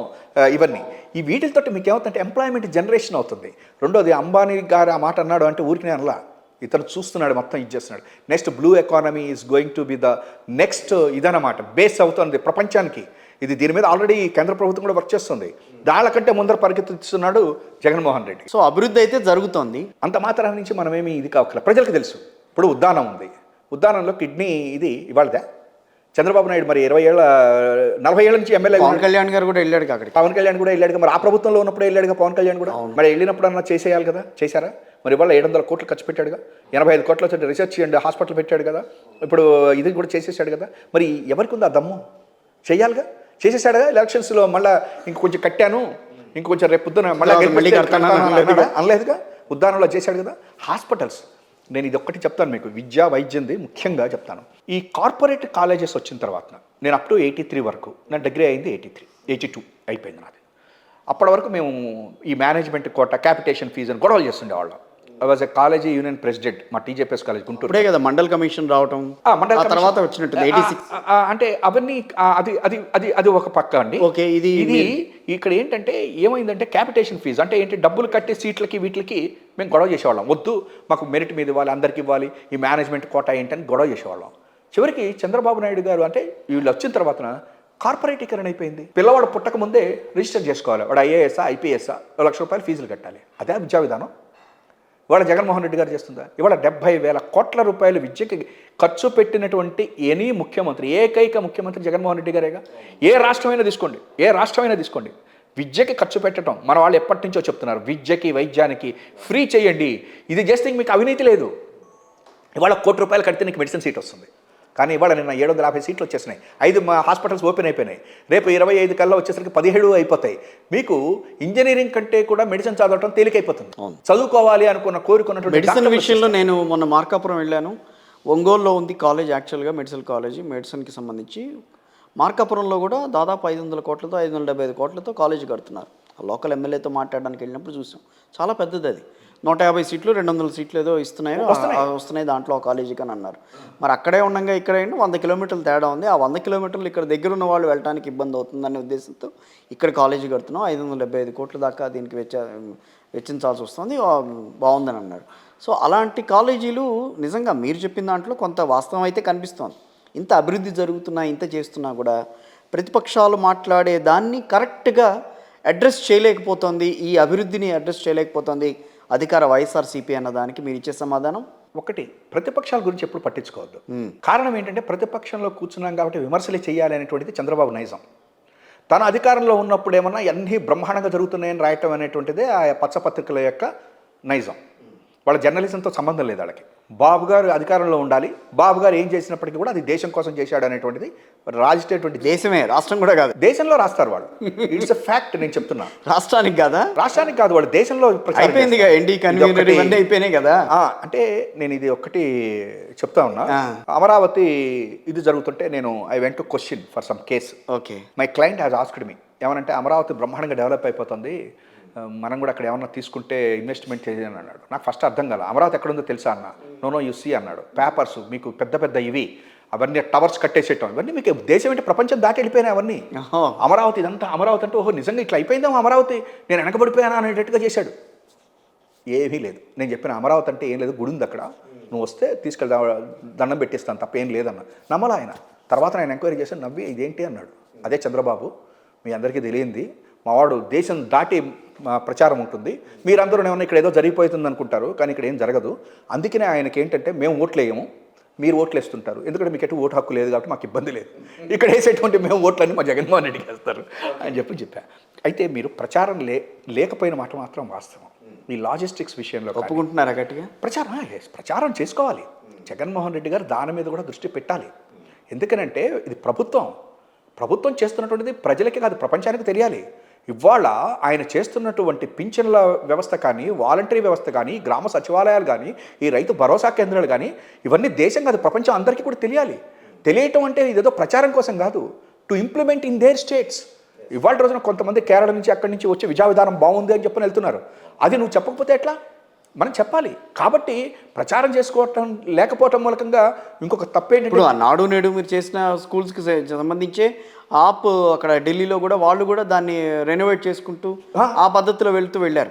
ఇవన్నీ. ఈ వీటితో మీకు ఏమవుతుందంటే ఎంప్లాయ్మెంట్ జనరేషన్ అవుతుంది. రెండోది, అంబానీ గారు ఆ మాట అన్నాడు అంటే ఊరికి అనలా, ఇతను చూస్తున్నాడు, మొత్తం ఇచ్చేస్తున్నాడు. Next blue economy is going to be the next ఇదన్నమాట, బేస్ అవుతుంది ప్రపంచానికి. ఇది దీని మీద ఆల్రెడీ కేంద్ర ప్రభుత్వం కూడా వర్క్ చేస్తుంది. దానికంటే ముందర పరిగెత్తిస్తున్నాడు జగన్మోహన్ రెడ్డి. సో అభివృద్ధి అయితే జరుగుతోంది. అంత మాత్రం నుంచి మనమేమి ఇది కావట్లేదు. ప్రజలకు తెలుసు. ఇప్పుడు ఉద్దానం ఉంది, ఉద్దానంలో కిడ్నీ ఇది ఇవాళదా? చంద్రబాబు నాయుడు మరి 40 ఏళ్ళ నుంచి ఎమ్మెల్యే. పవన్ కళ్యాణ్ గారు కూడా వెళ్ళాడు అక్కడికి. పవన్ కళ్యాణ్ కూడా వెళ్ళాడు. మరి ఆ ప్రభుత్వంలో ఉన్నప్పుడు వెళ్ళాడుగా పవన్ కళ్యాణ్ కూడా. మరి వెళ్ళినప్పుడు అన్నా చేసేయాలి కదా, చేశారా? మరి ఇవాళ 700 కోట్లు ఖర్చు పెట్టాడుగా, 85 కోట్ల రీసెర్చ్ చేయండి హాస్పిటల్ పెట్టాడు కదా, ఇప్పుడు ఇది కూడా చేసేసాడు కదా. మరి ఎవరికి ఉంది ఆ దమ్ము? చేయాలిగా, చేసేసాడుగా. ఎలక్షన్స్లో మళ్ళీ ఇంకొంచెం కట్టాను, ఇంకొంచెం రేపు పొద్దున మళ్ళీ అనలేదుగా. ఉద్దానంలో చేశాడు కదా. హాస్పిటల్స్, నేను ఇది ఒక్కటి చెప్తాను మీకు, విద్యా వైద్యంది ముఖ్యంగా చెప్తాను. ఈ కార్పొరేట్ కాలేజెస్ వచ్చిన తర్వాత నేను అప్ టు 83 వరకు, నా డిగ్రీ అయింది 82 అయిపోయింది నాది. అప్పటి వరకు మేము ఈ మేనేజ్మెంట్ కోట, క్యాపిటేషన్ ఫీజు అని గొడవలు చేస్తుండేవాళ్ళం. I was a college union president, మా టీజేపీఎస్ కాలేజ్ గుంటూరు. ఇప్పుడే కదా మండల్ కమిషన్ రావటం, మండల్ తర్వాత వచ్చినట్టు 86 అంటే అవన్నీ అది అది అది అది ఒక పక్క అండి. ఓకే, ఇది ఇక్కడ ఏంటంటే ఏమైందంటే క్యాపిటేషన్ ఫీజు అంటే ఏంటి, డబ్బులు కట్టే సీట్లకి వీటికి మేము గొడవ చేసేవాళ్ళం. వద్దు, మాకు మెరిట్ మీద ఇవ్వాలి, అందరికి ఇవ్వాలి, ఈ మేనేజ్మెంట్ కోటా ఏంటని గొడవ చేసేవాళ్ళం. చివరికి చంద్రబాబు నాయుడు గారు అంటే వీళ్ళు వచ్చిన తర్వాత కార్పొరేటీకరణ అయిపోయింది. పిల్లవాడు పుట్టక ముందే రిజిస్టర్ చేసుకోవాలి, వాడు ఐఏఎస్ఆ ఐపీఎస్ఆ, 1 లక్ష రూపాయలు ఫీజులు కట్టాలి. అదే విద్యా విధానం ఇవాళ జగన్మోహన్ రెడ్డి గారు చేస్తుందా? ఇవాళ 70,000 కోట్ల రూపాయలు విద్యకి ఖర్చు పెట్టినటువంటి ఎనీ ముఖ్యమంత్రి, ఏకైక ముఖ్యమంత్రి జగన్మోహన్ రెడ్డి గారేగా. ఏ రాష్ట్రమైనా తీసుకోండి, విద్యకి ఖర్చు పెట్టడం మన వాళ్ళు ఎప్పటి నుంచో చెప్తున్నారు. విద్యకి వైద్యానికి ఫ్రీ చేయండి, ఇది చేస్తే మీకు అవినీతి లేదు. ఇవాళ 1 కోటి రూపాయలు కడితే నీకు మెడిసిన్ సీట్ వస్తుంది. కానీ ఇవాళ నిన్న 750 సీట్లు వచ్చేసినాయి. 5 హాస్పిటల్స్ ఓపెన్ అయిపోయినాయి. రేపు 25 కల్లా వచ్చేసరికి 17 అయిపోతాయి. మీకు ఇంజనీరింగ్ కంటే కూడా మెడిసిన్ చదవటం తేలికైపోతుంది. చదువుకోవాలి అనుకున్న కోరుకున్నటువంటి మెడిసిన్ విషయంలో నేను మొన్న మార్కాపురం వెళ్ళాను. ఒంగోలులో ఉంది కాలేజ్, యాక్చువల్గా మెడిసిన్ కాలేజీ, మెడిసిన్కి సంబంధించి. మార్కాపురంలో కూడా దాదాపు 500 కోట్లతో 575 కోట్లతో కాలేజీ కడుతున్నారు. ఆ లోకల్ ఎమ్మెల్యేతో మాట్లాడడానికి వెళ్ళినప్పుడు చూసాం. చాలా పెద్దది అది. 150 సీట్లు 200 సీట్లు ఏదో వస్తున్నాయి దాంట్లో ఆ కాలేజీకి అని అన్నారు. మరి అక్కడే ఉండగా ఇక్కడ 100 కిలోమీటర్లు తేడా ఉంది. ఆ 100 కిలోమీటర్లు ఇక్కడ దగ్గర ఉన్న వాళ్ళు వెళ్ళడానికి ఇబ్బంది అవుతుందనే ఉద్దేశంతో ఇక్కడ కాలేజీ కడుతున్నాం. 575 కోట్ల దాకా దీనికి వెచ్చించాల్సి వస్తుంది, బాగుందని అన్నారు. సో అలాంటి కాలేజీలు నిజంగా మీరు చెప్పిన దాంట్లో కొంత వాస్తవం అయితే కనిపిస్తోంది. ఇంత అభివృద్ధి జరుగుతున్నా, ఇంత చేస్తున్నా కూడా ప్రతిపక్షాలు మాట్లాడే దాన్ని కరెక్ట్గా అడ్రస్ చేయలేకపోతుంది, ఈ అభివృద్ధిని అడ్రస్ చేయలేకపోతుంది అధికార వైఎస్ఆర్సీపీ అన్న దానికి మీరు ఇచ్చే సమాధానం? ఒకటి, ప్రతిపక్షాల గురించి ఎప్పుడు పట్టించుకోవద్దు. కారణం ఏంటంటే ప్రతిపక్షంలో కూర్చున్నాం కాబట్టి విమర్శలు చేయాలి అనేటువంటిది చంద్రబాబు నైజం. తన అధికారంలో ఉన్నప్పుడు ఏమన్నా అన్నీ బ్రహ్మాండంగా జరుగుతున్నాయని రాయటం అనేటువంటిదే ఆ పచ్చపత్రికల యొక్క నైజం. వాళ్ళ జర్నలిజంతో సంబంధం లేదు వాళ్ళకి. బాబు గారు అధికారంలో ఉండాలి, బాబు గారు ఏం చేసినప్పటికీ కూడా అది దేశం కోసం చేశాడు అనేటువంటిది రాసేటువంటి దేశమే, రాష్ట్రం కూడా కాదు, దేశంలో రాస్తారు వాళ్ళు. It's a fact. నేను చెప్తున్నా, రాష్ట్రానికి కాదా? రాష్ట్రానికి కాదు, వాళ్ళు దేశంలో అయిపోయింది. ఎన్డీ కన్వీనర్ ఇవన్నీ అయిపోయినాయి కదా. అంటే నేను ఇది ఒక్కటి చెప్తా ఉన్నా. అమరావతి ఇది జరుగుతుంటే నేను I went to question for some case. Okay. My client has asked me ఏమనంటే, అమరావతి బ్రహ్మాండంగా డెవలప్ అయిపోతుంది, మనం కూడా అక్కడ ఏమన్నా తీసుకుంటే ఇన్వెస్ట్మెంట్ చేయాలని అన్నాడు. నాకు ఫస్ట్ అర్థం కాదు. అమరావతి ఎక్కడుందో తెలుసా అన్న. నో యూ సీ అన్నాడు. పేపర్స్ మీకు పెద్ద పెద్ద ఇవి అవన్నీ టవర్స్ కట్టేసేయటం, ఇవన్నీ మీకు దేశం ఏంటి ప్రపంచం దాటి వెళ్ళిపోయినాయి అవన్నీ. అమరావతి ఇదంతా అమరావతి అంటే ఓహో నిజంగా ఇట్లా అయిపోయిందా అమరావతి, నేను వెనకబడిపోయానా అనేటట్టుగా చేశాడు. ఏమీ లేదు. నేను చెప్పిన అమరావతి అంటే ఏం లేదు, గుడి ఉంది అక్కడ, నువ్వు వస్తే తీసుకెళ్దా దండం పెట్టిస్తాను తప్ప ఏం లేదన్న. నమ్మలా ఆయన. తర్వాత నేను ఎంక్వైరీ చేశాను, నవ్వి ఇదేంటి అన్నాడు. అదే చంద్రబాబు, మీ అందరికీ తెలియంది, మావాడు దేశం దాటి ప్రచారం ఉంటుంది, మీరందరూ ఏమన్నా ఇక్కడ ఏదో జరిగిపోతుంది అనుకుంటారు, కానీ ఇక్కడ ఏం జరగదు. అందుకనే ఆయనకి ఏంటంటే మేము ఓట్లు వేయము, మీరు ఓట్లు వేస్తుంటారు, ఎందుకంటే మీకు ఎటు ఓటు హక్కు లేదు కాబట్టి మాకు ఇబ్బంది లేదు, ఇక్కడ వేసేటువంటి మేము ఓట్లన్నీ మా జగన్మోహన్ రెడ్డికి వేస్తారు అని చెప్పా. అయితే మీరు ప్రచారం లేకపోయిన మాట మాత్రం వాస్తవం. ఈ లాజిస్టిక్స్ విషయంలో ఒప్పుకుంటున్నారా గట్టిగా? ప్రచారం చేసుకోవాలి. జగన్మోహన్ రెడ్డి గారు దాని మీద కూడా దృష్టి పెట్టాలి. ఎందుకనంటే ఇది ప్రభుత్వం చేస్తున్నటువంటిది ప్రజలకే కాదు ప్రపంచానికి తెలియాలి. ఇవాళ ఆయన చేస్తున్నటువంటి పింఛన్ల వ్యవస్థ కానీ, వాలంటరీ వ్యవస్థ కానీ, గ్రామ సచివాలయాలు కానీ, ఈ రైతు భరోసా కేంద్రాలు కానీ, ఇవన్నీ దేశం కాదు ప్రపంచం అందరికీ కూడా తెలియాలి. తెలియటం అంటే ఇదేదో ప్రచారం కోసం కాదు, to implement in there states. ఇవాళ రోజున కొంతమంది కేరళ నుంచి అక్కడి నుంచి వచ్చి విద్యా విధానం బాగుంది అని చెప్పని వెళ్తున్నారు. అది నువ్వు చెప్పకపోతే ఎట్లా? మనం చెప్పాలి. కాబట్టి ప్రచారం చేసుకోవటం లేకపోవటం మూలకంగా ఇంకొక తప్పేంటి, ఇప్పుడు నాడు నేడు మీరు చేసిన స్కూల్స్కి సంబంధించే అక్కడ ఢిల్లీలో కూడా వాళ్ళు కూడా దాన్ని రెనోవేట్ చేసుకుంటూ ఆ పద్ధతిలో వెళ్ళారు.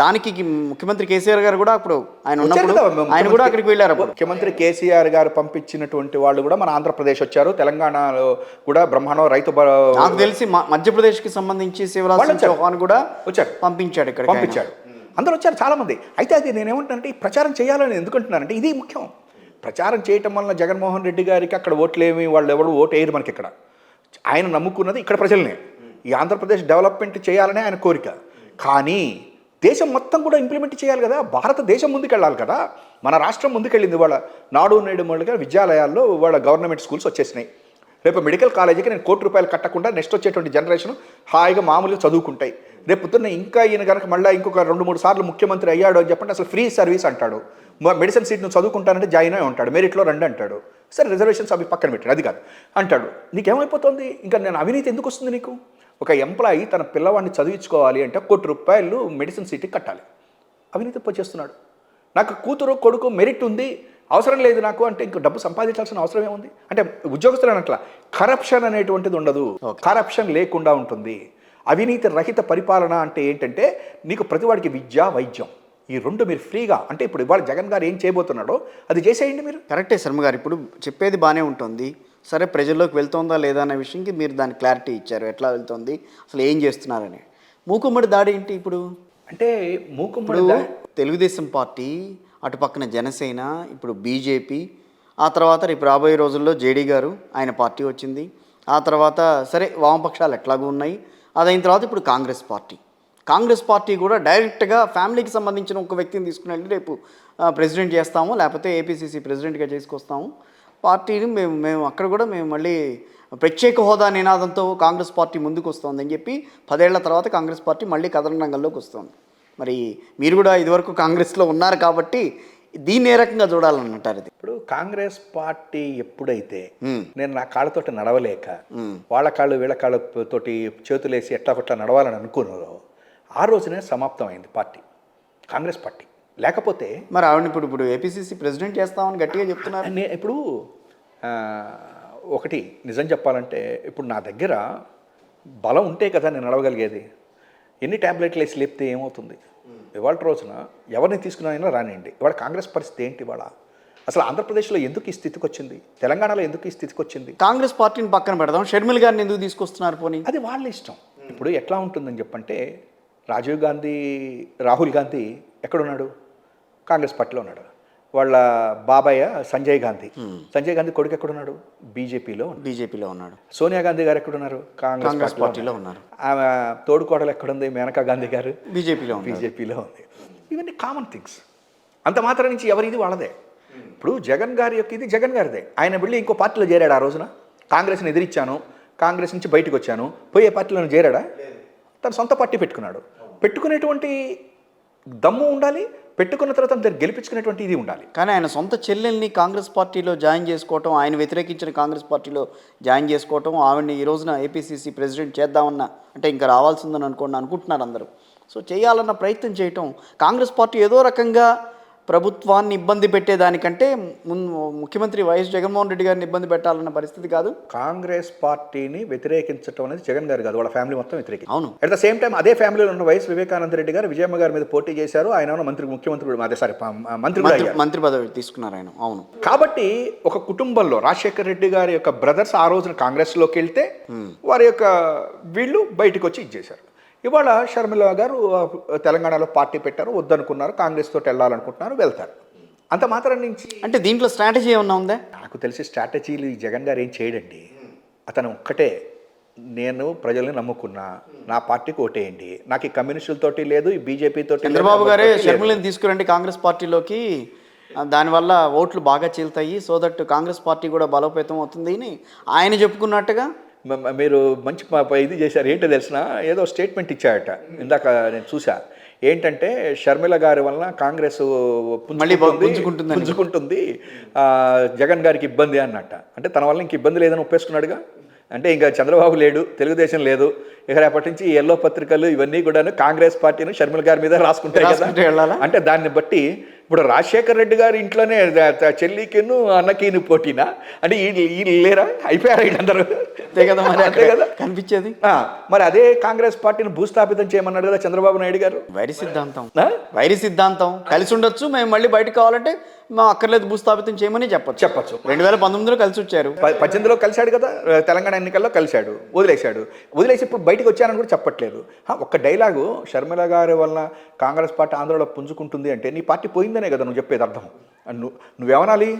దానికి ముఖ్యమంత్రి కేసీఆర్ గారు కూడా అప్పుడు ఆయన కూడా అక్కడికి వెళ్ళారు. ముఖ్యమంత్రి కేసీఆర్ గారు పంపించినటువంటి వాళ్ళు కూడా మన ఆంధ్రప్రదేశ్ వచ్చారు. తెలంగాణలో కూడా బ్రహ్మాండం రైతు నాకు తెలిసి మధ్యప్రదేశ్కి సంబంధించి శివరాజ్ చౌహాన్ కూడా వచ్చారు, పంపించాడు. అందరూ వచ్చారు చాలామంది. అయితే అది నేనేమంటానంటే ఈ ప్రచారం చేయాలని ఎందుకంటున్నానంటే ఇది ముఖ్యం. ప్రచారం చేయటం వలన జగన్మోహన్ రెడ్డి గారికి అక్కడ ఓట్లేమి, వాళ్ళు ఎవరు ఓటు వేయరు మనకి. ఇక్కడ ఆయన నమ్ముకున్నది ఇక్కడ ప్రజలనే. ఈ ఆంధ్రప్రదేశ్ డెవలప్మెంట్ చేయాలనే ఆయన కోరిక. కానీ దేశం మొత్తం కూడా ఇంప్లిమెంట్ చేయాలి కదా, భారతదేశం ముందుకెళ్ళాలి కదా. మన రాష్ట్రం ముందుకెళ్ళింది. వాళ్ళ నాడు నేడు మూలంగా విద్యాలయాల్లో వాళ్ళ గవర్నమెంట్ స్కూల్స్ వచ్చేసినాయి. రేపు మెడికల్ కాలేజీకి నేను ₹1 కట్టకుండా నెక్స్ట్ వచ్చేటువంటి జనరేషన్ హాయిగా మామూలుగా చదువుకుంటాయి. రేపు పొద్దున్న ఇంకా ఈయన కనుక మళ్ళీ ఇంకొక 2-3 సార్లు ముఖ్యమంత్రి అయ్యాడు అని చెప్పండి, అసలు ఫ్రీ సర్వీస్ అంటాడు. మెడిసిన్ సీట్ నువ్వు చదువుకుంటానంటే జాయిన్ అయి ఉంటాడు, మెరిట్లో రండి అంటాడు. సరే రిజర్వేషన్స్ అవి పక్కన పెట్టాడు, అది కాదు అంటాడు. నీకేమైపోతుంది? ఇంకా నేను అవినీతి ఎందుకు వస్తుంది నీకు? ఒక ఎంప్లాయీ తన పిల్లవాడిని చదివించుకోవాలి అంటే ₹1 మెడిసిన్ సీట్కి కట్టాలి. అవినీతి చేస్తున్నాడు. నాకు కూతురు కొడుకు మెరిట్ ఉంది, అవసరం లేదు నాకు అంటే ఇంకో డబ్బు సంపాదించాల్సిన అవసరం ఏముంది? అంటే ఉద్యోగస్తులు అట్లా కరప్షన్ అనేటువంటిది ఉండదు, కరప్షన్ లేకుండా ఉంటుంది. అవినీతి రహిత పరిపాలన అంటే ఏంటంటే నీకు ప్రతివాడికి విద్య వైద్యం ఈ రెండు మీరు ఫ్రీగా, అంటే ఇప్పుడు ఇవాళ జగన్ గారు ఏం చేయబోతున్నాడో అది చేసేయండి మీరు. కరెక్టే శర్మ గారు, ఇప్పుడు చెప్పేది బాగానే ఉంటుంది. సరే ప్రజల్లోకి వెళ్తుందా లేదా అనే విషయంకి మీరు దాని క్లారిటీ ఇచ్చారు, ఎట్లా వెళ్తుంది అసలు ఏం చేస్తున్నారని. మూకుమ్మడి దాడి ఏంటి ఇప్పుడు? అంటే మూకుమ్మడి తెలుగుదేశం పార్టీ, అటు పక్కన జనసేన, ఇప్పుడు బీజేపీ, ఆ తర్వాత రేపు రాబోయే రోజుల్లో జేడీ గారు ఆయన పార్టీ వచ్చింది, ఆ తర్వాత సరే వామపక్షాలు ఎట్లాగూ ఉన్నాయి, అదైన తర్వాత ఇప్పుడు కాంగ్రెస్ పార్టీ కూడా డైరెక్ట్గా ఫ్యామిలీకి సంబంధించిన ఒక వ్యక్తిని తీసుకుని వెళ్ళి రేపు ప్రెసిడెంట్ చేస్తాము, లేకపోతే ఏపీసీసీ ప్రెసిడెంట్గా చేసుకొస్తాము పార్టీని మేము అక్కడ కూడా మేము మళ్ళీ ప్రత్యేక హోదా నినాదంతో కాంగ్రెస్ పార్టీ ముందుకు వస్తుందని చెప్పి 10 ఏళ్ల తర్వాత కాంగ్రెస్ పార్టీ మళ్ళీ కథన రంగంలోకి వస్తుంది. మరి మీరు కూడా ఇదివరకు కాంగ్రెస్లో ఉన్నారు కాబట్టి దీన్ని ఏ రకంగా చూడాలన్నట్టారు? ఇది ఇప్పుడు కాంగ్రెస్ పార్టీ ఎప్పుడైతే నేను నా కాళ్ళతోటి నడవలేక వాళ్ళ కాళ్ళు వీళ్ళ కాళ్ళతోటి చేతులేసి ఎట్లా కొట్లా నడవాలని అనుకున్నారో ఆ రోజునే సమాప్తం అయింది పార్టీ, కాంగ్రెస్ పార్టీ. లేకపోతే మరి ఆవిడ ఇప్పుడు ఏపీసీసీ ప్రెసిడెంట్ చేస్తామని గట్టిగా చెప్తున్నారు. ఇప్పుడు ఒకటి నిజం చెప్పాలంటే ఇప్పుడు నా దగ్గర బలం ఉంటే కదా నేను నడవగలిగేది. ఎన్ని ట్యాబ్లెట్లు వేసి లేపితే ఏమవుతుంది? ఇవాళ రోజున ఎవరిని తీసుకున్నా రానివ్వండి. ఇవాళ కాంగ్రెస్ పరిస్థితి ఏంటి? ఇవాళ అసలు ఆంధ్రప్రదేశ్లో ఎందుకు ఈ స్థితికి వచ్చింది, తెలంగాణలో ఎందుకు ఈ స్థితికి వచ్చింది? కాంగ్రెస్ పార్టీని పక్కన పెడదాం, షర్మిల గారిని ఎందుకు తీసుకొస్తున్నారు పోనీ? అది వాళ్ళ ఇష్టం. ఇప్పుడు ఎట్లా ఉంటుందని చెప్పంటే, రాహుల్ గాంధీ ఎక్కడున్నాడు? కాంగ్రెస్ పార్టీలో ఉన్నాడు. వాళ్ళ బాబాయ్ సంజయ్ గాంధీ కొడుకు ఎక్కడున్నాడు? బీజేపీలో ఉన్నాడు. సోనియా గాంధీ గారు ఎక్కడున్నారు? కాంగ్రెస్ పార్టీలో ఉన్నారు. ఆమె తోడుకోడలు ఎక్కడుంది? మేనకా గాంధీ గారు బీజేపీలో ఉంది. ఇవన్నీ కామన్ థింగ్స్. అంత మాత్రం నుంచి ఎవరిది వాళ్ళదే. ఇప్పుడు జగన్ గారి యొక్క ఇది జగన్ గారిదే. ఆయన వెళ్ళి ఇంకో పార్టీలో చేరాడు. ఆ రోజున కాంగ్రెస్ని ఎదిరించాను, కాంగ్రెస్ నుంచి బయటకు వచ్చాను, పోయే పార్టీలో చేరాడా? తన సొంత పార్టీ పెట్టుకున్నాడు. పెట్టుకునేటువంటి దమ్ము ఉండాలి, పెట్టుకున్న తర్వాత తను గెలిపించుకునేటువంటి ఇది ఉండాలి. కానీ ఆయన సొంత చెల్లెల్ని కాంగ్రెస్ పార్టీలో జాయిన్ చేసుకోవటం, ఆయన వ్యతిరేకించిన కాంగ్రెస్ పార్టీలో జాయిన్ చేసుకోవటం, ఆవిడని ఈ రోజున ఏపీసీసీ ప్రెసిడెంట్ చేద్దామన్న అంటే ఇంకా రావాల్సిందని అనుకుంటున్నారు అందరూ. సో చేయాలన్న ప్రయత్నం చేయటం, కాంగ్రెస్ పార్టీ ఏదో రకంగా ప్రభుత్వాన్ని ఇబ్బంది పెట్టేదానికంటే ముఖ్యమంత్రి వైఎస్ జగన్మోహన్ రెడ్డి గారిని ఇబ్బంది పెట్టాలన్న పరిస్థితి కాదు. కాంగ్రెస్ పార్టీని వ్యతిరేకించడం అనేది జగన్ గారు కాదు, వాళ్ళ ఫ్యామిలీ మొత్తం వ్యతిరేకించారు. అవును. అట్ ద సేమ్ టైం అదే ఫ్యామిలీలో ఉన్న వైఎస్ వివేకానంద రెడ్డి గారు విజయమ్మ గారి మీద పోటీ చేశారు. ఆయన మంత్రి పదవి తీసుకున్నారు ఆయన. అవును. కాబట్టి ఒక కుటుంబంలో రాజశేఖర రెడ్డి గారి యొక్క బ్రదర్స్ ఆ రోజున కాంగ్రెస్లోకి వెళ్తే వారి యొక్క వీళ్ళు బయటకు వచ్చి ఇచ్చేశారు. ఇవాళ షర్మిల గారు తెలంగాణలో పార్టీ పెట్టారు, వద్దనుకున్నారు, కాంగ్రెస్ తోటి వెళ్ళాలనుకుంటున్నారు, వెళ్తారు. అంత మాత్రం నుంచి అంటే దీంట్లో స్ట్రాటజీ ఏమన్నా ఉందా? నాకు తెలిసి స్ట్రాటజీలు జగన్ గారు ఏం చేయడండి. అతను ఒక్కటే, నేను ప్రజల్ని నమ్ముకున్నా, నా పార్టీకి ఓటేయండి, నాకు ఈ కమ్యూనిస్టులతోటి లేదు, ఈ బీజేపీతో. చంద్రబాబు గారే షర్మిలని తీసుకురండి కాంగ్రెస్ పార్టీలోకి, దానివల్ల ఓట్లు బాగా చీలుతాయి, సో దట్ కాంగ్రెస్ పార్టీ కూడా బలోపేతం అవుతుంది అని ఆయన చెప్పుకున్నట్టుగా మీరు మంచి ఇది చేశారు. ఏంటో తెలిసిన ఏదో స్టేట్మెంట్ ఇచ్చాయట, ఇందాక నేను చూసా. ఏంటంటే షర్మిల గారి వలన కాంగ్రెస్ పుంజుకుంటుంది, జగన్ గారికి ఇబ్బంది అన్నట్ట. అంటే తన వల్ల ఇంక ఇబ్బంది లేదని ఒప్పేసుకున్నాడుగా. అంటే ఇంకా చంద్రబాబు లేడు, తెలుగుదేశం లేదు, ఇక రేపటి నుంచి ఎల్లో పత్రికలు ఇవన్నీ కూడా కాంగ్రెస్ పార్టీని షర్మిల గారి మీద రాసుకుంటాయి కదా. అంటే దాన్ని బట్టి ఇప్పుడు రాజశేఖర రెడ్డి గారి ఇంట్లోనే చెల్లికిను అన్నకిను పోటీనా? అంటే వీళ్ళు లేరా? అయిపోయారా వీళ్ళందరూ? అంతే కదా కనిపించేది. మరి అదే కాంగ్రెస్ పార్టీని భూస్థాపితం చేయమన్నాడు కదా చంద్రబాబు నాయుడు గారు. వైరి సిద్ధాంతం కలిసి ఉండొచ్చు, మేము మళ్ళీ బయటకు కావాలంటే మా అక్కర్లేదు భూస్థాపితం చేయమని చెప్పచ్చు. 2019లో కలిసి వచ్చారు, 18లో కలిశాడు కదా, తెలంగాణ ఎన్నికల్లో కలిశాడు, వదిలేసి ఇప్పుడు బయటకు వచ్చానని కూడా చెప్పట్లేదు. ఒక్క డైలాగు, షర్మిల గారి వల్ల కాంగ్రెస్ పార్టీ ఆంధ్రలో పుంజుకుంటుంది అంటే నీ పార్టీ పోయిందనే కదా నువ్వు చెప్పేది అర్థం. నువ్వేమనాలి?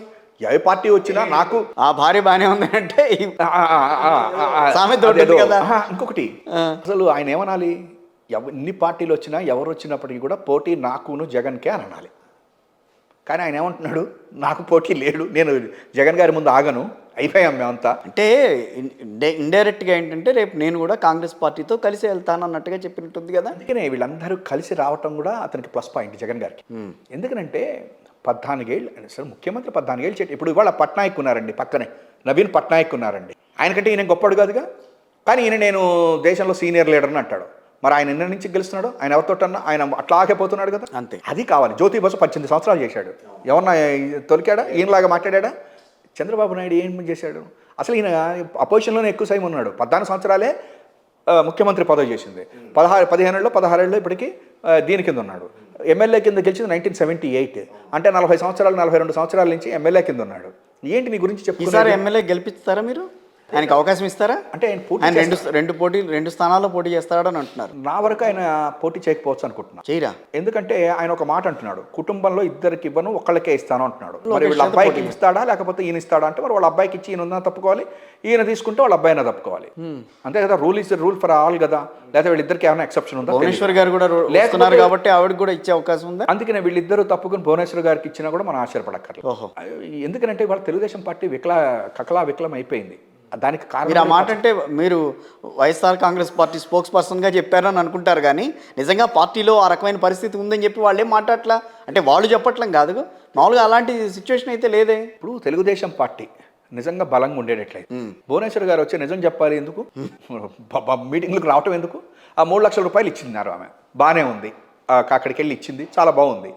ఏ పార్టీ వచ్చినా నాకు ఆ భార్య బాగానే ఉంది అంటే ఇంకొకటి, అసలు ఆయన ఏమనాలి? ఎన్ని పార్టీలు వచ్చినా ఎవరు వచ్చినప్పటికీ కూడా పోటీ నాకును జగన్కే అని అనాలి. కానీ ఆయన ఏమంటున్నాడు? నాకు పోటీ లేడు, నేను జగన్ గారి ముందు ఆగను, అయిపోయాం మేమంతా. అంటే ఇండైరెక్ట్గా ఏంటంటే రేపు నేను కూడా కాంగ్రెస్ పార్టీతో కలిసి వెళ్తాను అన్నట్టుగా చెప్పినట్టుంది కదా. అందుకనే వీళ్ళందరూ కలిసి రావటం కూడా అతనికి ప్లస్ పాయింట్ జగన్ గారికి. ఎందుకంటే 14 ఏళ్ళు సరే ముఖ్యమంత్రి 14 ఏళ్ళు చేయటం. ఇప్పుడు ఇవాళ పట్నాయక్ ఉన్నారండి, పక్కనే నవీన్ పట్నాయక్ ఉన్నారండి. ఆయనకంటే ఈయన గొప్పడు కాదుగా, కానీ ఈయన నేను దేశంలో సీనియర్ లీడర్ని అంటాడు. మరి ఆయన ఎన్ని నుంచి గెలుస్తున్నాడు? ఆయన ఎవరితోటన్నా ఆయన అట్లాగే పోతున్నాడు కదా. అంతే, అది కావాలి. జ్యోతి బసు 18 సంవత్సరాలు చేశాడు, ఎవరన్నా తొలికాడా? ఈయనలాగా మాట్లాడా? చంద్రబాబు నాయుడు ఏం చేశాడు? అసలు ఈయన అపోజిషన్లోనే ఎక్కువ సమయం ఉన్నాడు. 14 సంవత్సరాలే ముఖ్యమంత్రి పదవి చేసింది. 15 ఏళ్ళలో ఇప్పటికీ దీని కింద ఉన్నాడు. ఎమ్మెల్యే కింద గెలిచింది 1978. అంటే 42 సంవత్సరాల నుంచి ఎమ్మెల్యే కింద ఉన్నాడు. ఏంటి నీ గురించి చెప్తున్నారు? ఎమ్మెల్యే గెలిపిస్తారా మీరు? ఆయనకి అవకాశం ఇస్తారా? అంటే ఆయన రెండు స్థానాల్లో పోటీ చేస్తాడని అంటున్నారు. నా వరకు ఆయన పోటీ చేయకపోవచ్చు అనుకుంటున్నా. చేయరా? ఎందుకంటే ఆయన ఒక మాట అంటున్నాడు, కుటుంబంలో ఇద్దరికి ఇవ్వను, ఒక్కళ్ళకే ఇస్తాను అంటున్నాడు. మరి వీళ్ళ అబ్బాయికి ఇస్తాడా లేకపోతే ఈయన ఇస్తాడా అంటే, మరి వాళ్ళ అబ్బాయికి ఇచ్చి ఈయన తప్పుకోవాలి, ఈయన తీసుకుంటే వాళ్ళ అబ్బాయినా తప్పుకోవాలి. అంతే కదా, rule is rule for all కదా. లేకపోతే వీళ్ళిద్దరికి ఏమైనా ఎక్సెప్షన్ ఉందా? భువనేశ్వర్ గారు కూడా లేకున్నారు కాబట్టి ఆవిడకి కూడా ఇచ్చే అవకాశం ఉందా? అందుకనే వీళ్ళిద్దరు తప్పుకుని భువనేశ్వర్ గారికి ఇచ్చినా కూడా మనం ఆశ్చర్యపడక్కర్లేదు. ఎందుకంటే వాళ్ళ తెలుగుదేశం పార్టీ వికలం అయిపోయింది. దానికి మీరు ఆ మాట అంటే మీరు వైఎస్ఆర్ కాంగ్రెస్ పార్టీ స్పోక్స్ పర్సన్గా చెప్పారని అనుకుంటారు, కానీ నిజంగా పార్టీలో ఆ రకమైన పరిస్థితి ఉందని చెప్పి వాళ్ళు ఏం మాట్లాడట్లా అంటే వాళ్ళు చెప్పట్లం కాదు, మామూలుగా అలాంటి సిచ్యువేషన్ అయితే లేదే. ఇప్పుడు తెలుగుదేశం పార్టీ నిజంగా బలంగా ఉండేటట్లయితే భువనేశ్వర్ గారు వచ్చి నిజం చెప్పాలి ఎందుకు, మీటింగ్లకు రావటం ఎందుకు? ఆ 3 లక్షల రూపాయలు ఇచ్చినారు, ఆమె బాగానే ఉంది, అక్కడికి వెళ్ళి ఇచ్చింది, చాలా బాగుంది.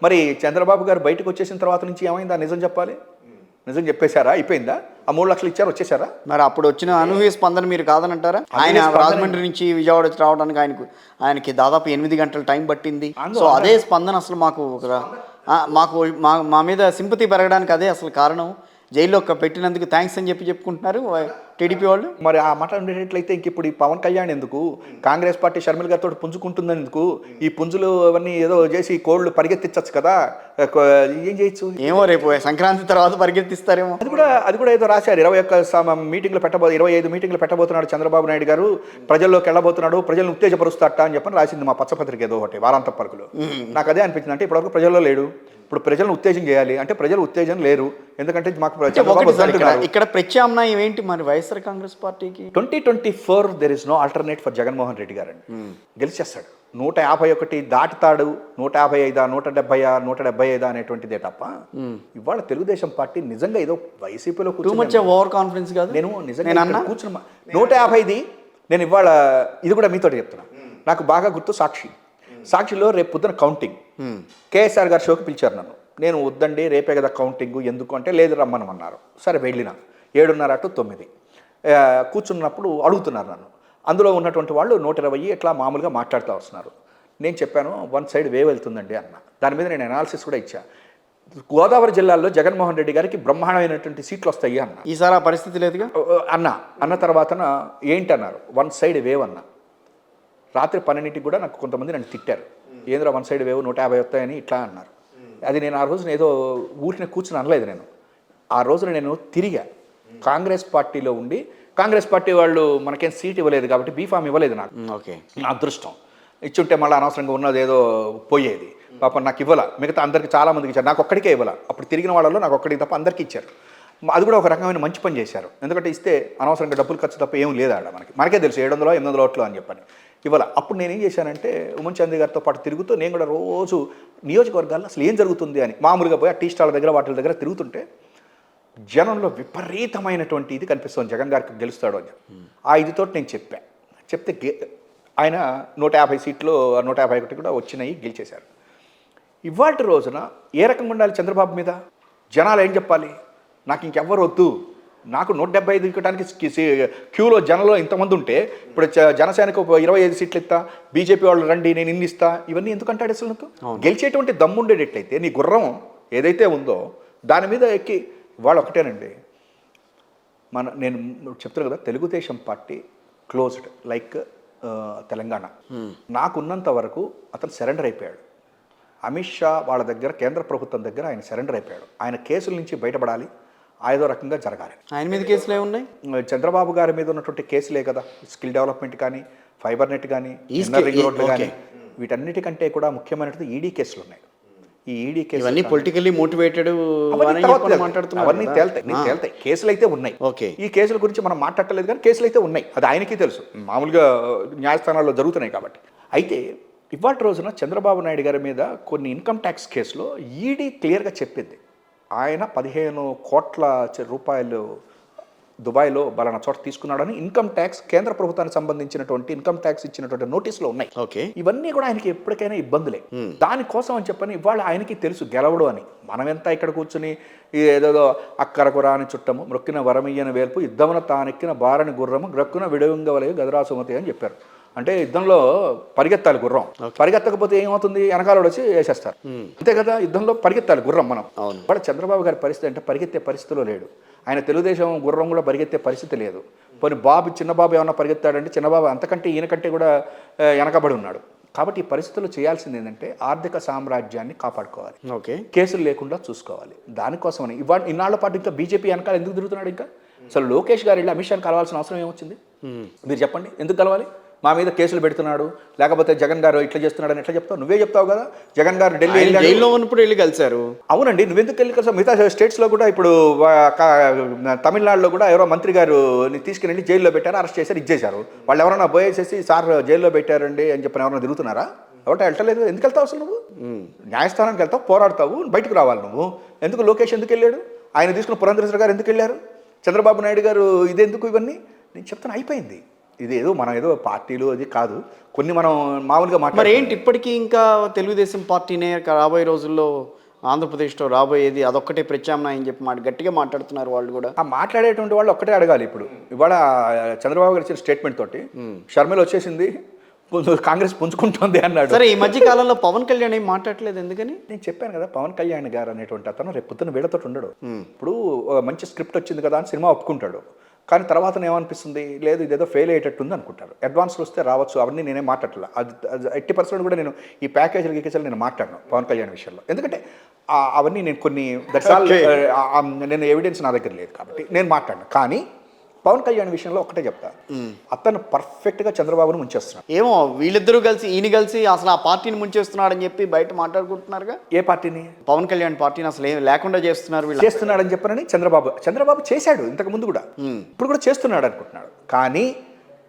మరి చంద్రబాబు గారు బయటకు వచ్చేసిన తర్వాత నుంచి ఏమైందా? నిజం చెప్పాలి, నిజం చెప్పేశారా? అయిపోయిందా? ఆ 3 లక్షలు ఇచ్చారు, వచ్చేసారా? మరి అప్పుడు వచ్చిన అనూహ్య స్పందన మీరు కాదనంటారా? ఆయన రాజమండ్రి నుంచి విజయవాడ రావడానికి ఆయనకి దాదాపు 8 గంటల టైం పట్టింది. సో అదే స్పందన అసలు మాకు మాకు మా మీద సింపతి పెరగడానికి అదే అసలు కారణం, జైల్లో పెట్టినందుకు థ్యాంక్స్ అని చెప్పుకుంటున్నారు టీడీపీ వాళ్ళు. మరి ఆ మాట ఉండేటట్లయితే ఇంక ఇప్పుడు ఈ పవన్ కళ్యాణ్ ఎందుకు, కాంగ్రెస్ పార్టీ షర్మిల గారితో పుంజుకుంటుందని ఎందుకు, ఈ పుంజులు అవన్నీ ఏదో చేసి కోళ్ళు పరిగెత్తించచ్చు కదా, ఏం చేయొచ్చు? ఏమో రేపు సంక్రాంతి తర్వాత పరిగెత్తిస్తారేమో. అది కూడా ఏదో రాశారు, 21 మీటింగ్లు 25 మీటింగ్లు పెట్టబోతున్నాడు చంద్రబాబు నాయుడు గారు, ప్రజల్లోకి వెళ్ళబోతున్నాడు, ప్రజలను ఉత్తేజపరుస్తాట అని చెప్పని రాసింది మా పచ్చపత్రిక ఏదో ఒకటి వారాంత పరుకులు. నాకు అదే అనిపించింది, అంటే ఇప్పటివరకు ప్రజల్లో లేడు, ఇప్పుడు ప్రజలను ఉత్తేజం చేయాలి అంటే ప్రజలు ఉత్తేజం లేరు, ఎందుకంటే మాకు ఇక్కడ ప్రత్యామ్నాయం ఏంటి మరి వైఎస్ఆర్ కాంగ్రెస్ పార్టీకి? 2024 there is no alternate for Jaganmohan Reddy garu అండి. గెలిచేస్తాడు, 151 దాటుతాడు, 155 175 అనేటువంటిదే తప్ప ఇవాళ తెలుగుదేశం పార్టీ నిజంగా ఏదో వైసీపీలో ఓవర్ కాన్ఫిడెన్స్ కాదు. నేను నిజంగా కూర్చున్నా 150. నేను ఇవాళ ఇది కూడా మీతో చెప్తున్నా, నాకు బాగా గుర్తు సాక్షిలో రేపు పొద్దున కౌంటింగ్, కేఎస్ఆర్ గారి షోకి పిలిచారు నన్ను. నేను వద్దండి రేపే కదా కౌంటింగ్, ఎందుకు అంటే లేదు రమ్మనమన్నారు. సరే వెళ్ళిన 7:30 to 9 కూర్చున్నప్పుడు అడుగుతున్నారు నన్ను, అందులో ఉన్నటువంటి వాళ్ళు 120 ఇట్లా మామూలుగా మాట్లాడుతూ వస్తున్నారు. నేను చెప్పాను 1 side వేవ్ వెళ్తుందండి అన్న. దాని మీద నేను అనాలిసిస్ కూడా ఇచ్చా. గోదావరి జిల్లాలో జగన్మోహన్ రెడ్డి గారికి బ్రహ్మాండమైనటువంటి సీట్లు వస్తాయి అన్న. ఈసారి ఆ పరిస్థితి లేదుగా అన్న తర్వాత ఏంటన్నారు, 1 side వేవ్ అన్న. రాత్రి 12ంటికి కూడా నాకు కొంతమంది నన్ను తిట్టారు, ఏంద్రా 1 side వేవ్ 150 వస్తాయని ఇట్లా అన్నారు. అది నేను ఆ రోజున ఏదో ఊరిని కూర్చుని అనలేదు. నేను ఆ రోజున నేను తిరిగా కాంగ్రెస్ పార్టీలో ఉండి, కాంగ్రెస్ పార్టీ వాళ్ళు మనకేం సీట్ ఇవ్వలేదు కాబట్టి బీఫామ్ ఇవ్వలేదు నాకు. ఓకే, నా అదృష్టం. ఇచ్చుంటే మళ్ళీ అనవసరంగా ఉన్నది ఏదో పోయేది. పాపం నాకు ఇవ్వాల, మిగతా అందరికి చాలామందికి ఇచ్చారు, నాకు ఒక్కడికే ఇవ్వాల. అప్పుడు తిరిగిన వాళ్ళలో నాకు ఒక్కడికి తప్ప అందరికీ ఇచ్చారు. అది కూడా ఒక రకమైన మంచి పని చేశారు, ఎందుకంటే ఇస్తే అనవసరంగా డబ్బులు ఖర్చు తప్ప ఏం లేదా మనకే తెలుసు 700 800 ఓట్లు అని చెప్పని ఇవాళ. అప్పుడు నేనేం చేశానంటే ఉమ్మన్ చంద్ర గారితో పాటు తిరుగుతూ నేను కూడా రోజు నియోజకవర్గాల్లో అసలు ఏం జరుగుతుంది అని మామూలుగా పోయి ఆ టీ స్టాల్ దగ్గర వాటి దగ్గర తిరుగుతుంటే జనంలో విపరీతమైనటువంటి ఇది కనిపిస్తుంది, జగన్ గారికి గెలుస్తాడు అని. ఆ ఇదితో నేను చెప్తే ఆయన 150 సీట్లు 151 కూడా వచ్చినాయి, గెలిచేశారు. ఇవాళ రోజున ఏ రకంగా ఉండాలి చంద్రబాబు మీద? జనాలు ఏం చెప్పాలి, నాకు ఇంకెవ్వరు వద్దు, నాకు 175 ఇవ్వడానికి క్యూలో జనంలో ఇంతమంది ఉంటే ఇప్పుడు జనసేనకు 25 సీట్లు ఇస్తా, బీజేపీ వాళ్ళు రండి నేను ఇన్ని ఇస్తా, ఇవన్నీ ఎందుకంటాడు అసలు? నాకు గెలిచేటువంటి దమ్ము ఉండేటట్లయితే నీ గుర్రం ఏదైతే ఉందో దాని మీద ఎక్కి. వాళ్ళు ఒకటేనండి, నేను చెప్తున్నాను కదా, Telugu Desam party closed like Telangana. నాకున్నంత వరకు అతను సరెండర్ అయిపోయాడు. అమిత్ షా వాళ్ళ దగ్గర, కేంద్ర ప్రభుత్వం దగ్గర ఆయన సరెండర్ అయిపోయాడు. ఆయన కేసుల నుంచి బయటపడాలి, ఏదో రకంగా జరగాలి. ఆయన మీద కేసులు ఏమున్నాయి? చంద్రబాబు గారి మీద ఉన్నటువంటి కేసులే కదా, స్కిల్ డెవలప్మెంట్ కానీ, ఫైబర్ నెట్ కానీ, ఇన్నర్ రింగ్ రోడ్లు కానీ, వీటన్నిటికంటే కూడా ముఖ్యమైనది ఈడీ కేసులు ఉన్నాయి. ఈ ఈడీ కేసులు అన్నీ పొలిటికల్లీ మోటివేటెడ్ అవన్నీ తేల్తాయి. కేసులు అయితే ఉన్నాయి. ఓకే, ఈ కేసుల గురించి మనం మాట్లాడలేదు కానీ కేసులు అయితే ఉన్నాయి, అది ఆయనకి తెలుసు, మామూలుగా న్యాయస్థానాల్లో జరుగుతున్నాయి కాబట్టి. అయితే ఇవాళ రోజున చంద్రబాబు నాయుడు గారి మీద కొన్ని ఇన్కమ్ ట్యాక్స్ కేసులో ఈడీ క్లియర్గా చెప్పింది, ఆయన 15 కోట్ల రూపాయలు దుబాయ్లో బలానా చోట తీసుకున్నాడని ఇన్కమ్ ట్యాక్స్, కేంద్ర ప్రభుత్వానికి సంబంధించినటువంటి ఇన్కమ్ ట్యాక్స్ ఇచ్చినటువంటి నోటీసులు ఉన్నాయి. ఓకే, ఇవన్నీ కూడా ఆయనకి ఎప్పటికైనా ఇబ్బందులే. దానికోసం అని చెప్పని ఇవాళ ఆయనకి తెలుసు గెలవడు అని. మనమెంతా ఇక్కడ కూర్చుని ఏదేదో అక్కరకు రాని చుట్టము మ్రొక్కిన వరమియ్యన వేల్పు యుద్ధమున తానెక్కిన బారని గుర్రము గ్రక్కున విడవంగవలే గదరాసుమతి అని చెప్పారు. అంటే యుద్ధంలో పరిగెత్తాలి గుర్రం, పరిగెత్తకపోతే ఏమవుతుంది, వెనకాలోడు వచ్చి వేసేస్తారు. అంతే కదా, యుద్ధంలో పరిగెత్తాలి గుర్రం మనం. వాడు చంద్రబాబు గారి పరిస్థితి అంటే పరిగెత్తే పరిస్థితిలో లేడు. ఆయన తెలుగుదేశం గుర్రం కూడా పరిగెత్తే పరిస్థితి లేదు. పోనీ చిన్నబాబు ఏమన్నా పరిగెత్తాడంటే చిన్నబాబు అంతకంటే ఈయనకంటే కూడా వెనకబడి ఉన్నాడు. కాబట్టి ఈ పరిస్థితుల్లో చేయాల్సింది ఏంటంటే ఆర్థిక సామ్రాజ్యాన్ని కాపాడుకోవాలి, ఓకే, కేసులు లేకుండా చూసుకోవాలి. దానికోసమని ఇన్నాళ్ల పాటు ఇంకా బీజేపీ వెనకాల ఎందుకు తిరుగుతున్నాడు? ఇంకా అసలు లోకేష్ గారు వెళ్ళి అమిత్ షాని కలవాల్సిన అవసరం ఏమొచ్చింది? మీరు చెప్పండి, ఎందుకు కలవాలి? మా మీద కేసులు పెడుతున్నాడు, లేకపోతే జగన్ గారు ఇట్లా చేస్తున్నాడు అని ఎట్లా చెప్తావు? నువ్వే చెప్తావు కదా, జగన్ గారు ఢిల్లీలో ఉన్నప్పుడు వెళ్ళి కలిశారు. అవునండి, నువ్వెందుకు వెళ్ళి కలిసావు? మిగతా స్టేట్స్లో కూడా ఇప్పుడు తమిళనాడులో కూడా ఎవరో మంత్రి గారు తీసుకుని జైల్లో పెట్టారు, అరెస్ట్ చేశారు, ఇచ్చేశారు. వాళ్ళు ఎవరైనా పోయేసేసి సార్ జైల్లో పెట్టారండి అని చెప్పిన ఎవరైనా తిరుగుతున్నారా? ఎవట వెళ్ళలేదు. ఎందుకు వెళ్తావు అసలు? నువ్వు న్యాయస్థానానికి వెళ్తావు, పోరాడతావు, బయటకు రావాలి. నువ్వు ఎందుకు? లోకేష్ ఎందుకు వెళ్ళాడు? ఆయన తీసుకున్న పురంధరేశ్వర గారు ఎందుకు వెళ్ళారు? చంద్రబాబు నాయుడు గారు ఇదెందుకు? ఇవన్నీ నేను చెప్తాను, అయిపోయింది. ఇది ఏదో మనం ఏదో పార్టీలు అది కాదు, కొన్ని మనం మామూలుగా మరి ఏంటి ఇప్పటికీ ఇంకా తెలుగుదేశం పార్టీనే రాబోయే రోజుల్లో ఆంధ్రప్రదేశ్లో రాబోయేది అదొక్కటే ప్రత్యామ్నాయం చెప్పి గట్టిగా మాట్లాడుతున్నారు వాళ్ళు కూడా. ఆ మాట్లాడేటువంటి వాళ్ళు ఒక్కటే అడగాలి. ఇప్పుడు ఇవాళ చంద్రబాబు గారు ఇచ్చిన స్టేట్మెంట్ తోటి షర్మిల వచ్చేసింది, కాంగ్రెస్ పుంజుకుంటుంది అన్నాడు. సరే, ఈ మధ్య కాలంలో పవన్ కళ్యాణ్ ఏం మాట్లాడలేదు, ఎందుకని? నేను చెప్పాను కదా, పవన్ కళ్యాణ్ గారు అనేటువంటి అతను రేపు పొద్దున్న వీళ్ళతో ఉండడు. ఇప్పుడు మంచి స్క్రిప్ట్ వచ్చింది కదా అని సినిమా ఒప్పుకుంటాడు, కానీ తర్వాత ఏమనిపిస్తుంది, లేదు ఇదేదో ఫెయిల్ అయ్యేటట్టుంది అనుకుంటారు. అడ్వాన్స్లు వస్తే రావచ్చు, అవన్నీ నేనే మాట్లాడలే. అది 80% కూడా నేను ఈ ప్యాకేజీలు నేను మాట్లాడను పవన్ కళ్యాణ్ విషయంలో. ఎందుకంటే అవన్నీ నేను కొన్ని నేను ఎవిడెన్స్ నా దగ్గర లేదు కాబట్టి నేను మాట్లాడను. కానీ పవన్ కళ్యాణ్ విషయంలో ఒకటే చెప్తా, అతను పర్ఫెక్ట్గా చంద్రబాబును ముంచేస్తున్నాడు. ఏమో వీళ్ళిద్దరూ కలిసి ఈయన కలిసి అసలు ఆ పార్టీని ముంచేస్తున్నాడని చెప్పి బయట మాట్లాడుకుంటున్నారుగా. ఏ పార్టీని? పవన్ కళ్యాణ్ పార్టీని అసలు ఏం లేకుండా చేస్తున్నారు వీళ్ళు. చేస్తున్నాడని చెప్పనని చంద్రబాబు చేశాడు ఇంతకు ముందు కూడా, ఇప్పుడు కూడా చేస్తున్నాడు అనుకుంటున్నాడు. కానీ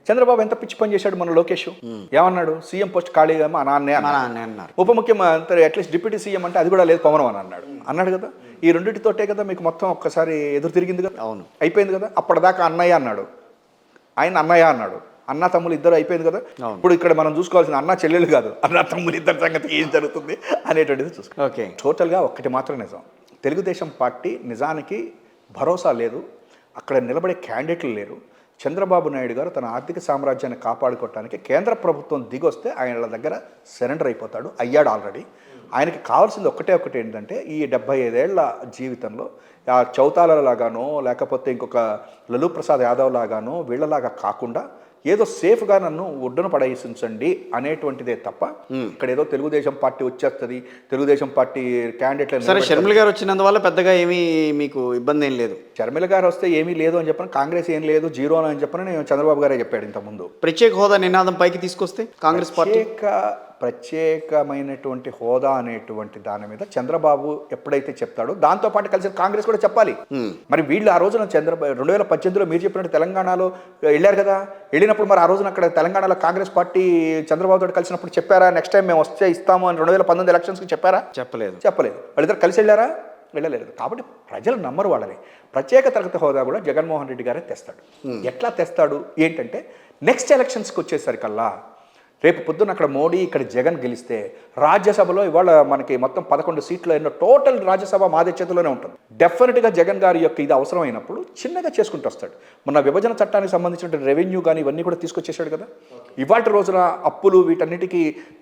చంద్రబాబు ఎంత పిచ్చి పని చేశాడు. మన లోకేష్ ఏమన్నాడు, సీఎం పోస్ట్ ఖాళీగా మా నాన్నే అన్నారు. ఉప ముఖ్యమంత్రి అట్లీస్ట్ డిప్యూటీ సీఎం అంటే అది కూడా లేదు పవన్ అని అన్నాడు కదా. ఈ రెండింటితోటే కదా మీకు మొత్తం ఒక్కసారి ఎదురు తిరిగింది కదా. అవును, అయిపోయింది కదా. అప్పటిదాకా అన్నయ్య అన్నాడు, ఆయన అన్నయ్య అన్నాడు, అన్న తమ్ములు ఇద్దరు అయిపోయింది కదా. ఇప్పుడు ఇక్కడ మనం చూసుకోవాల్సిన అన్న చెల్లెలు కాదు, అన్న తమ్ములు ఇద్దరు సంగతి ఏం జరుగుతుంది అనేటువంటిది చూసుకో. ఓకే, టోటల్గా ఒక్కటి మాత్రం నిజం, తెలుగుదేశం పార్టీ నిజానికి భరోసా లేదు, అక్కడ నిలబడే క్యాండిడేట్లు లేరు. చంద్రబాబు నాయుడు గారు తన ఆర్థిక సామ్రాజ్యాన్ని కాపాడుకోవడానికి కేంద్ర ప్రభుత్వం దిగొస్తే ఆయన దగ్గర సరెండర్ అయిపోతాడు, అయ్యాడు ఆల్రెడీ. ఆయనకి కావాల్సింది ఒకటి ఏంటంటే ఈ 75 ఏళ్ల జీవితంలో ఆ చౌతాల లాగానో లేకపోతే ఇంకొక లలూ ప్రసాద్ యాదవ్ లాగానో వీళ్ళలాగా కాకుండా ఏదో సేఫ్గా నన్ను ఒడ్డున పడేసించండి అనేటువంటిదే తప్ప ఇక్కడ ఏదో తెలుగుదేశం పార్టీ వచ్చేస్తుంది, తెలుగుదేశం పార్టీ క్యాండిడేట్. సరే, షర్మిల గారు వచ్చినందువల్ల పెద్దగా ఏమీ మీకు ఇబ్బంది ఏం లేదు. షర్మిల గారు వస్తే ఏమీ లేదు అని చెప్పని, కాంగ్రెస్ ఏం లేదు జీరో అని చెప్పని నేను చంద్రబాబు గారే చెప్పాడు ఇంతకుముందు. ప్రత్యేక హోదా నినాదం పైకి తీసుకొస్తే కాంగ్రెస్ పార్టీ ప్రత్యేకమైనటువంటి హోదా అనేటువంటి దాని మీద చంద్రబాబు ఎప్పుడైతే చెప్తాడో దాంతోపాటు కలిసి కాంగ్రెస్ కూడా చెప్పాలి. మరి వీళ్ళు ఆ రోజున 2018లో మీరు చెప్పినట్టు తెలంగాణలో వెళ్ళారు కదా, వెళ్ళినప్పుడు మరి ఆ రోజున అక్కడ తెలంగాణలో కాంగ్రెస్ పార్టీ చంద్రబాబుతో కలిసినప్పుడు చెప్పారా నెక్స్ట్ టైం మేము వస్తే ఇస్తాము అని 2019 ఎలక్షన్స్కి చెప్పారా? చెప్పలేదు. వాళ్ళిద్దరు కలిసి వెళ్ళలేదు. కాబట్టి ప్రజలు నమ్మరు వాళ్ళని. ప్రత్యేక తరగతి హోదా కూడా జగన్మోహన్ రెడ్డి గారే తెస్తాడు. ఎట్లా తెస్తాడు ఏంటంటే నెక్స్ట్ ఎలక్షన్స్కి వచ్చేసరికల్లా రేపు పొద్దున్న అక్కడ మోడీ ఇక్కడ జగన్ గెలిస్తే రాజ్యసభలో ఇవాళ మనకి మొత్తం 11 సీట్లు అయిన టోటల్ రాజ్యసభ మాదే చేతిలోనే ఉంటుంది. డెఫినెట్గా జగన్ గారి యొక్క ఇది అవసరమైనప్పుడు చిన్నగా చేసుకుంటూ వస్తాడు. మన విభజన చట్టానికి సంబంధించిన రెవెన్యూ కానీ ఇవన్నీ కూడా తీసుకొచ్చేసాడు కదా. ఇవాళ రోజున అప్పులు వీటన్నిటికీ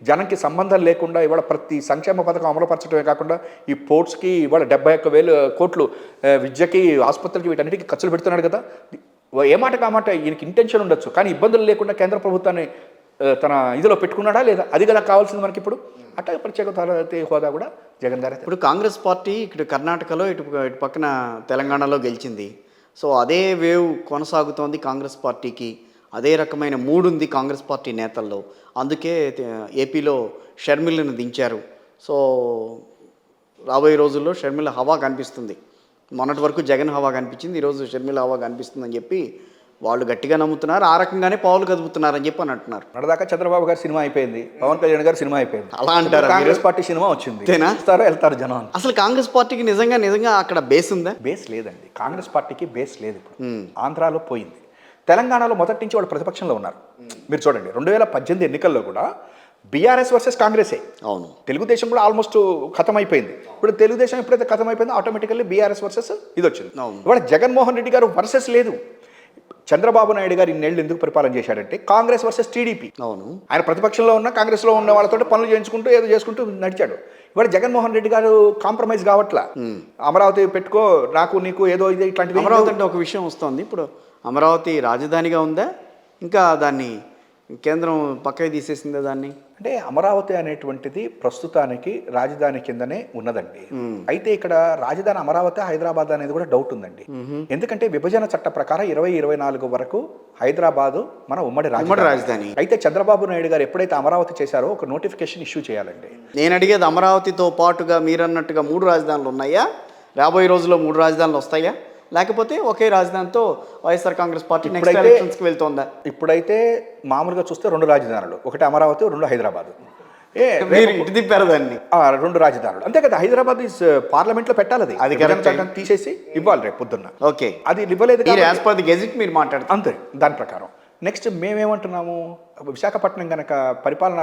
జనంకి సంబంధం లేకుండా ఇవాళ ప్రతి సంక్షేమ పథకం అమలుపరచడమే కాకుండా ఈ పోర్ట్స్కి ఇవాళ 71,000 కోట్లు విద్యకి ఆసుపత్రికి వీటన్నిటికీ ఖర్చులు పెడుతున్నాడు కదా. ఏ మాట కామాట ఈయనకి ఇంటెన్షన్ ఉండొచ్చు, కానీ ఇబ్బందులు లేకుండా కేంద్ర ప్రభుత్వాన్ని తన ఇదిలో పెట్టుకున్నాడా లేదా, అది కదా కావాల్సింది మనకి ఇప్పుడు. అట్లా ప్రత్యేక తరగతి హోదా కూడా జగన్ గారే. ఇప్పుడు కాంగ్రెస్ పార్టీ ఇటు కర్ణాటకలో ఇటు పక్కన తెలంగాణలో గెలిచింది. సో అదే వేవ్ కొనసాగుతోంది కాంగ్రెస్ పార్టీకి. అదే రకమైన మూడ్ ఉంది కాంగ్రెస్ పార్టీ నేతల్లో. అందుకే ఏపీలో షర్మిలను దించారు. సో రాబోయే రోజుల్లో షర్మిల హవా కనిపిస్తుంది. మొన్నటి వరకు జగన్ హవా కనిపించింది, ఈరోజు షర్మిల హవా కనిపిస్తుందని చెప్పి వాళ్ళు గట్టిగా నమ్ముతున్నారు. ఆ రకంగానే పావులు కదుపుతున్నారని చెప్పి అని అంటున్నారు. నడదాకా చంద్రబాబు గారి సినిమా అయిపోయింది, పవన్ కళ్యాణ్ గారి సినిమా అయిపోయింది, అలా అంటారు. కాంగ్రెస్ పార్టీ సినిమా వచ్చింది, వెళ్తారు జనం. అసలు కాంగ్రెస్ పార్టీకి నిజంగా అక్కడ బేస్ ఉందా? బేస్ లేదండి, కాంగ్రెస్ పార్టీకి బేస్ లేదు. ఆంధ్రాలో పోయింది, తెలంగాణలో మొదటి నుంచి వాళ్ళు ప్రతిపక్షంలో ఉన్నారు. మీరు చూడండి 2018 ఎన్నికల్లో కూడా బీఆర్ఎస్ వర్సెస్ కాంగ్రెసే. అవును, తెలుగుదేశం కూడా ఆల్మోస్ట్ ఖతం అయిపోయింది. ఇప్పుడు తెలుగుదేశం ఎప్పుడైతే ఖతం అయిపోయిందో ఆటోమేటికల్లీ బీఆర్ఎస్ వర్సెస్ ఇది వచ్చింది. ఇవాళ జగన్మోహన్ రెడ్డి గారు వర్సెస్ లేదు. చంద్రబాబు నాయుడు గారు ఇన్నేళ్ళు ఎందుకు పరిపాలన చేశాడంటే కాంగ్రెస్ వర్సెస్ టీడీపీ. అవును, ఆయన ప్రతిపక్షంలో ఉన్న కాంగ్రెస్లో ఉన్న వాళ్ళతో పనులు చేయించుకుంటూ ఏదో చేసుకుంటూ నడిచాడు. ఇవాళ జగన్మోహన్ రెడ్డి గారు కాంప్రమైజ్ కావట్లా. అమరావతి పెట్టుకో, నాకు నీకు ఏదో ఇది ఇట్లాంటివి. అమరావతి అంటే ఒక విషయం వస్తుంది. ఇప్పుడు అమరావతి రాజధానిగా ఉందా, ఇంకా దాన్ని కేంద్రం పక్కకి తీసేసిందా దాన్ని? అంటే అమరావతి అనేటువంటిది ప్రస్తుతానికి రాజధాని కిందనే ఉన్నదండి. అయితే ఇక్కడ రాజధాని అమరావతి హైదరాబాద్ అనేది కూడా డౌట్ ఉందండి. ఎందుకంటే విభజన చట్ట ప్రకారం 2024 వరకు హైదరాబాదు మన ఉమ్మడి రాజధాని. అయితే చంద్రబాబు నాయుడు గారు ఎప్పుడైతే అమరావతి చేశారో ఒక నోటిఫికేషన్ ఇష్యూ చేయాలండి. నేను అడిగేది అమరావతితో పాటుగా మీరన్నట్టుగా 3 రాజధానులు ఉన్నాయా, రాబోయే రోజుల్లో 3 రాజధానులు వస్తాయా, లేకపోతే ఒకే రాజధానితో వైఎస్ఆర్ కాంగ్రెస్ పార్టీ నెక్స్ట్ ఎలక్షన్స్కి వెళ్తోందా? ఇప్పుడైతే మామూలుగా చూస్తే 2 రాజధానులు, ఒకటి అమరావతి, 2 హైదరాబాద్. ఇటు తిప్పారు దాన్ని. 2 రాజధానులు అంతే కదా. హైదరాబాద్ పార్లమెంట్లో పెట్టాలి, అది తీసేసి ఇవ్వాలి రేపు పొద్దున్న. ఓకే, అది ఇవ్వలేదు, యాజ్ పర్ ది గెజిట్ మీరు మాట్లాడుతారు అంతే. దాని ప్రకారం నెక్స్ట్ మేమేమంటున్నాము, విశాఖపట్నం కనుక పరిపాలన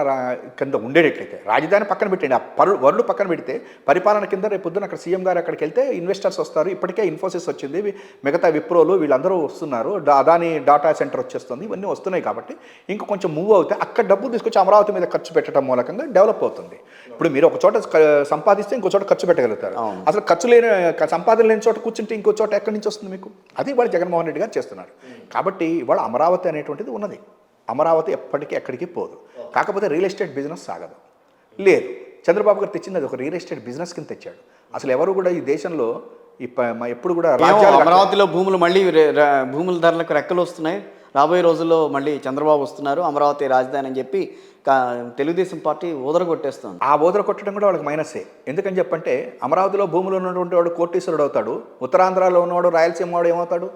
కింద ఉండేటట్లయితే, రాజధాని పక్కన పెట్టండి, ఆ వరలు పక్కన పెడితే పరిపాలన కింద రేపు పొద్దున అక్కడ సీఎం గారు అక్కడికి వెళ్తే ఇన్వెస్టర్స్ వస్తారు. ఇప్పటికే ఇన్ఫోసిస్ వచ్చింది, మిగతా విప్రోలు వీళ్ళందరూ వస్తున్నారు, అదాని డాటా సెంటర్ వచ్చేస్తుంది, ఇవన్నీ వస్తున్నాయి. కాబట్టి ఇంకా కొంచెం మూవ్ అవుతే అక్కడ డబ్బులు తీసుకొచ్చి అమరావతి మీద ఖర్చు పెట్టడం మూలకంగా డెవలప్ అవుతుంది. ఇప్పుడు మీరు ఒక చోట సంపాదిస్తే ఇంకో చోట ఖర్చు పెట్టగలుగుతారు. అసలు ఖర్చు లేని, సంపాదన లేని చోట కూర్చుంటే ఇంకో చోట ఎక్కడి నుంచి వస్తుంది మీకు? అది ఇవాళ జగన్మోహన్ రెడ్డి గారు చేస్తున్నారు. కాబట్టి ఇవాళ అమరావతి అనేటువంటిది ఉన్నది. అమరావతి ఎప్పటికీ ఎక్కడికి పోదు. కాకపోతే రియల్ ఎస్టేట్ బిజినెస్ సాగదు. లేదు, చంద్రబాబు గారు తెచ్చింది అది ఒక రియల్ ఎస్టేట్ బిజినెస్ కింద తెచ్చాడు. అసలు ఎవరు కూడా ఈ దేశంలో ఎప్పుడు కూడా అమరావతిలో భూములు మళ్ళీ భూముల ధరలకు రెక్కలు వస్తున్నాయి. రాబోయే రోజుల్లో మళ్ళీ చంద్రబాబు వస్తున్నారు, అమరావతి రాజధాని అని చెప్పి తెలుగుదేశం పార్టీ ఊదరగొట్టేస్తుంది. ఆ ఊదరగొట్టడం కూడా వాళ్ళకి మైనసే. ఎందుకని చెప్పంటే అమరావతిలో భూములు ఉన్నటువంటి వాడు కోటీశ్వరుడు అవుతాడు, ఉత్తరాంధ్రలో ఉన్నవాడు రాయలసీమ వాడు ఏమవుతాడు?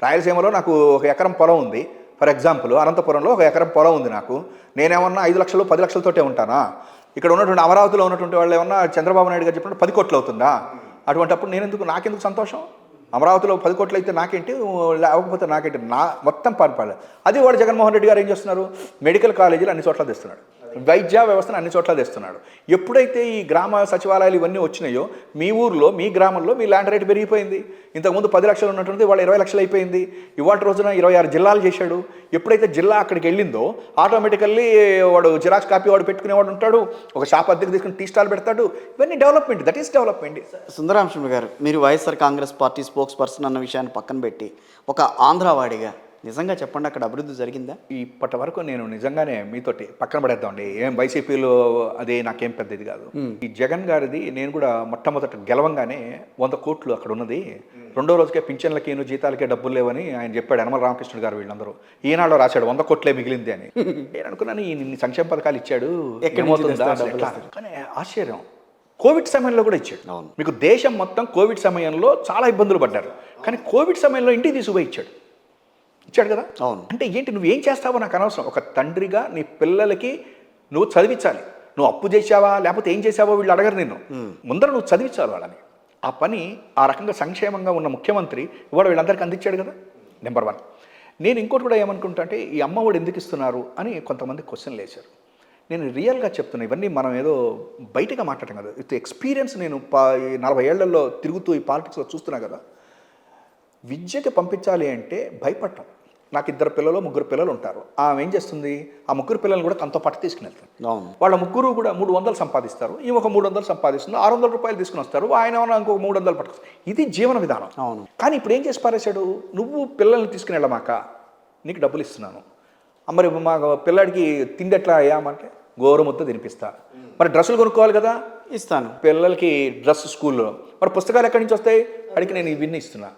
రాయలసీమలో నాకు 1 ఎకరం పొలం ఉంది, ఫర్ ఎగ్జాంపుల్ అనంతపురంలో 1 ఎకరం పొలం ఉంది, నాకు నేనేమన్నా 5 లక్షలు 10 లక్షలతోటే ఉంటానా? ఇక్కడ ఉన్నటువంటి అమరావతిలో ఉన్నటువంటి వాళ్ళు ఏమన్నా చంద్రబాబు నాయుడు గారు చెప్పినట్టు 10 కోట్లు అవుతుందా? అటువంటిప్పుడు నాకెందుకు సంతోషం? అమరావతిలో 10 కోట్లు అయితే నాకేంటి, లేకపోతే నాకేంటి? మొత్తం పరిపాలన. అది వాడు జగన్మోహన్ రెడ్డి గారు ఏం చేస్తున్నారు? మెడికల్ కాలేజీలు అన్ని చోట్ల తెస్తున్నాడు, వైద్య వ్యవస్థను అన్ని చోట్ల తెస్తున్నాడు. ఎప్పుడైతే ఈ గ్రామ సచివాలయాలు ఇవన్నీ వచ్చినాయో మీ ఊర్లో, మీ గ్రామంలో మీ ల్యాండ్ రేట్ పెరిగిపోయింది. ఇంతకుముందు 10 లక్షలు ఉన్నటువంటి వాళ్ళు 20 లక్షలు అయిపోయింది. ఇవాళ రోజున 26 జిల్లాలు చేశాడు. ఎప్పుడైతే జిల్లా అక్కడికి వెళ్ళిందో ఆటోమేటికల్లీ వాడు జిరాక్స్ కాపీ వాడు పెట్టుకునేవాడు ఉంటాడు, ఒక షాప్ అద్దెకు తీసుకుని టీ స్టాల్ పెడతాడు. ఇవన్నీ డెవలప్మెంట్, దట్ ఈస్ డెవలప్మెంట్. సుందరాంశం గారు, మీరు YSR Congress party spokes person అన్న విషయాన్ని పక్కన పెట్టి ఒక ఆంధ్రావాడిగా నిజంగా చెప్పండి, అక్కడ అభివృద్ధి జరిగిందా? ఇప్పటి వరకు నేను నిజంగానే మీతోటి పక్కన పడేద్దామండి, ఏం వైసీపీలో అదే నాకేం పెద్ద ఇది కాదు. ఈ జగన్ గారిది నేను కూడా మొట్టమొదట గెలవంగానే 100 కోట్లు అక్కడ ఉన్నది, 2వ రోజుకే పింఛన్లకి జీతాలకే డబ్బులు లేవని ఆయన చెప్పాడు. యనమల రామకృష్ణుడు గారు వీళ్ళందరూ ఈనాడులో రాశాడు 100 కోట్లే మిగిలింది అని. నేను అనుకున్నాను ఇన్ని సంక్షేమ పథకాలు ఇచ్చాడు, కానీ ఆశ్చర్యం, కోవిడ్ సమయంలో కూడా ఇచ్చాడు. మీకు దేశం మొత్తం కోవిడ్ సమయంలో చాలా ఇబ్బందులు పడ్డారు, కానీ కోవిడ్ సమయంలో ఇంటికి తీసుకుపోయి ఇచ్చాడు కదా. అవును. అంటే ఏంటి, నువ్వేం చేస్తావో నాకు అనవసరం. ఒక తండ్రిగా నీ పిల్లలకి నువ్వు చదివించాలి. నువ్వు అప్పు చేసావా లేకపోతే ఏం చేసావో వీళ్ళు అడగరు నిన్ను, ముందర నువ్వు చదివించాలి వాళ్ళని. ఆ పని ఆ రకంగా సంక్షేమంగా ఉన్న ముఖ్యమంత్రి ఇవాళ వీళ్ళందరికీ అందించాడు కదా, నెంబర్ 1. నేను ఇంకోటి కూడా ఏమనుకుంటా అంటే ఈ అమ్మఒడి ఎందుకు ఇస్తున్నారు అని కొంతమంది క్వశ్చన్లు వేశారు. నేను రియల్గా చెప్తున్నా, ఇవన్నీ మనం ఏదో బయటగా మాట్లాడటం కదా, విత్ ఎక్స్పీరియన్స్. నేను 40 ఏళ్లలో తిరుగుతూ ఈ పాలిటిక్స్లో చూస్తున్నా కదా. విద్యకి పంపించాలి అంటే భయపడటం. నాకు 2 పిల్లలు 3 పిల్లలు ఉంటారు. ఆమె ఏం చేస్తుంది, ఆ 3 పిల్లలు కూడా తనతో పాటు తీసుకుని వెళ్తారు. వాళ్ళ 3 కూడా 300 సంపాదిస్తారు, ఈ ఒక 300 సంపాదిస్తుంది, 600 రూపాయలు తీసుకుని వస్తారు, ఆయన ఇంకొక 300 పట్టుకొస్తారు. ఇది జీవన విధానం. కానీ ఇప్పుడు ఏం చేసి పారేశాడు, నువ్వు పిల్లల్ని తీసుకుని వెళ్ళమాక, నీకు డబ్బులు ఇస్తున్నాను, మరి మా పిల్లాడికి తిండి ఎట్లా అయ్యామంటే గోరుముద్ద తినిపిస్తా, మరి డ్రెస్సులు కొనుక్కోవాలి కదా, ఇస్తాను. పిల్లలకి డ్రెస్ స్కూల్లో, మరి పుస్తకాలు ఎక్కడి నుంచి వస్తాయి, అడిగి నేను ఇవన్నీ ఇస్తున్నా.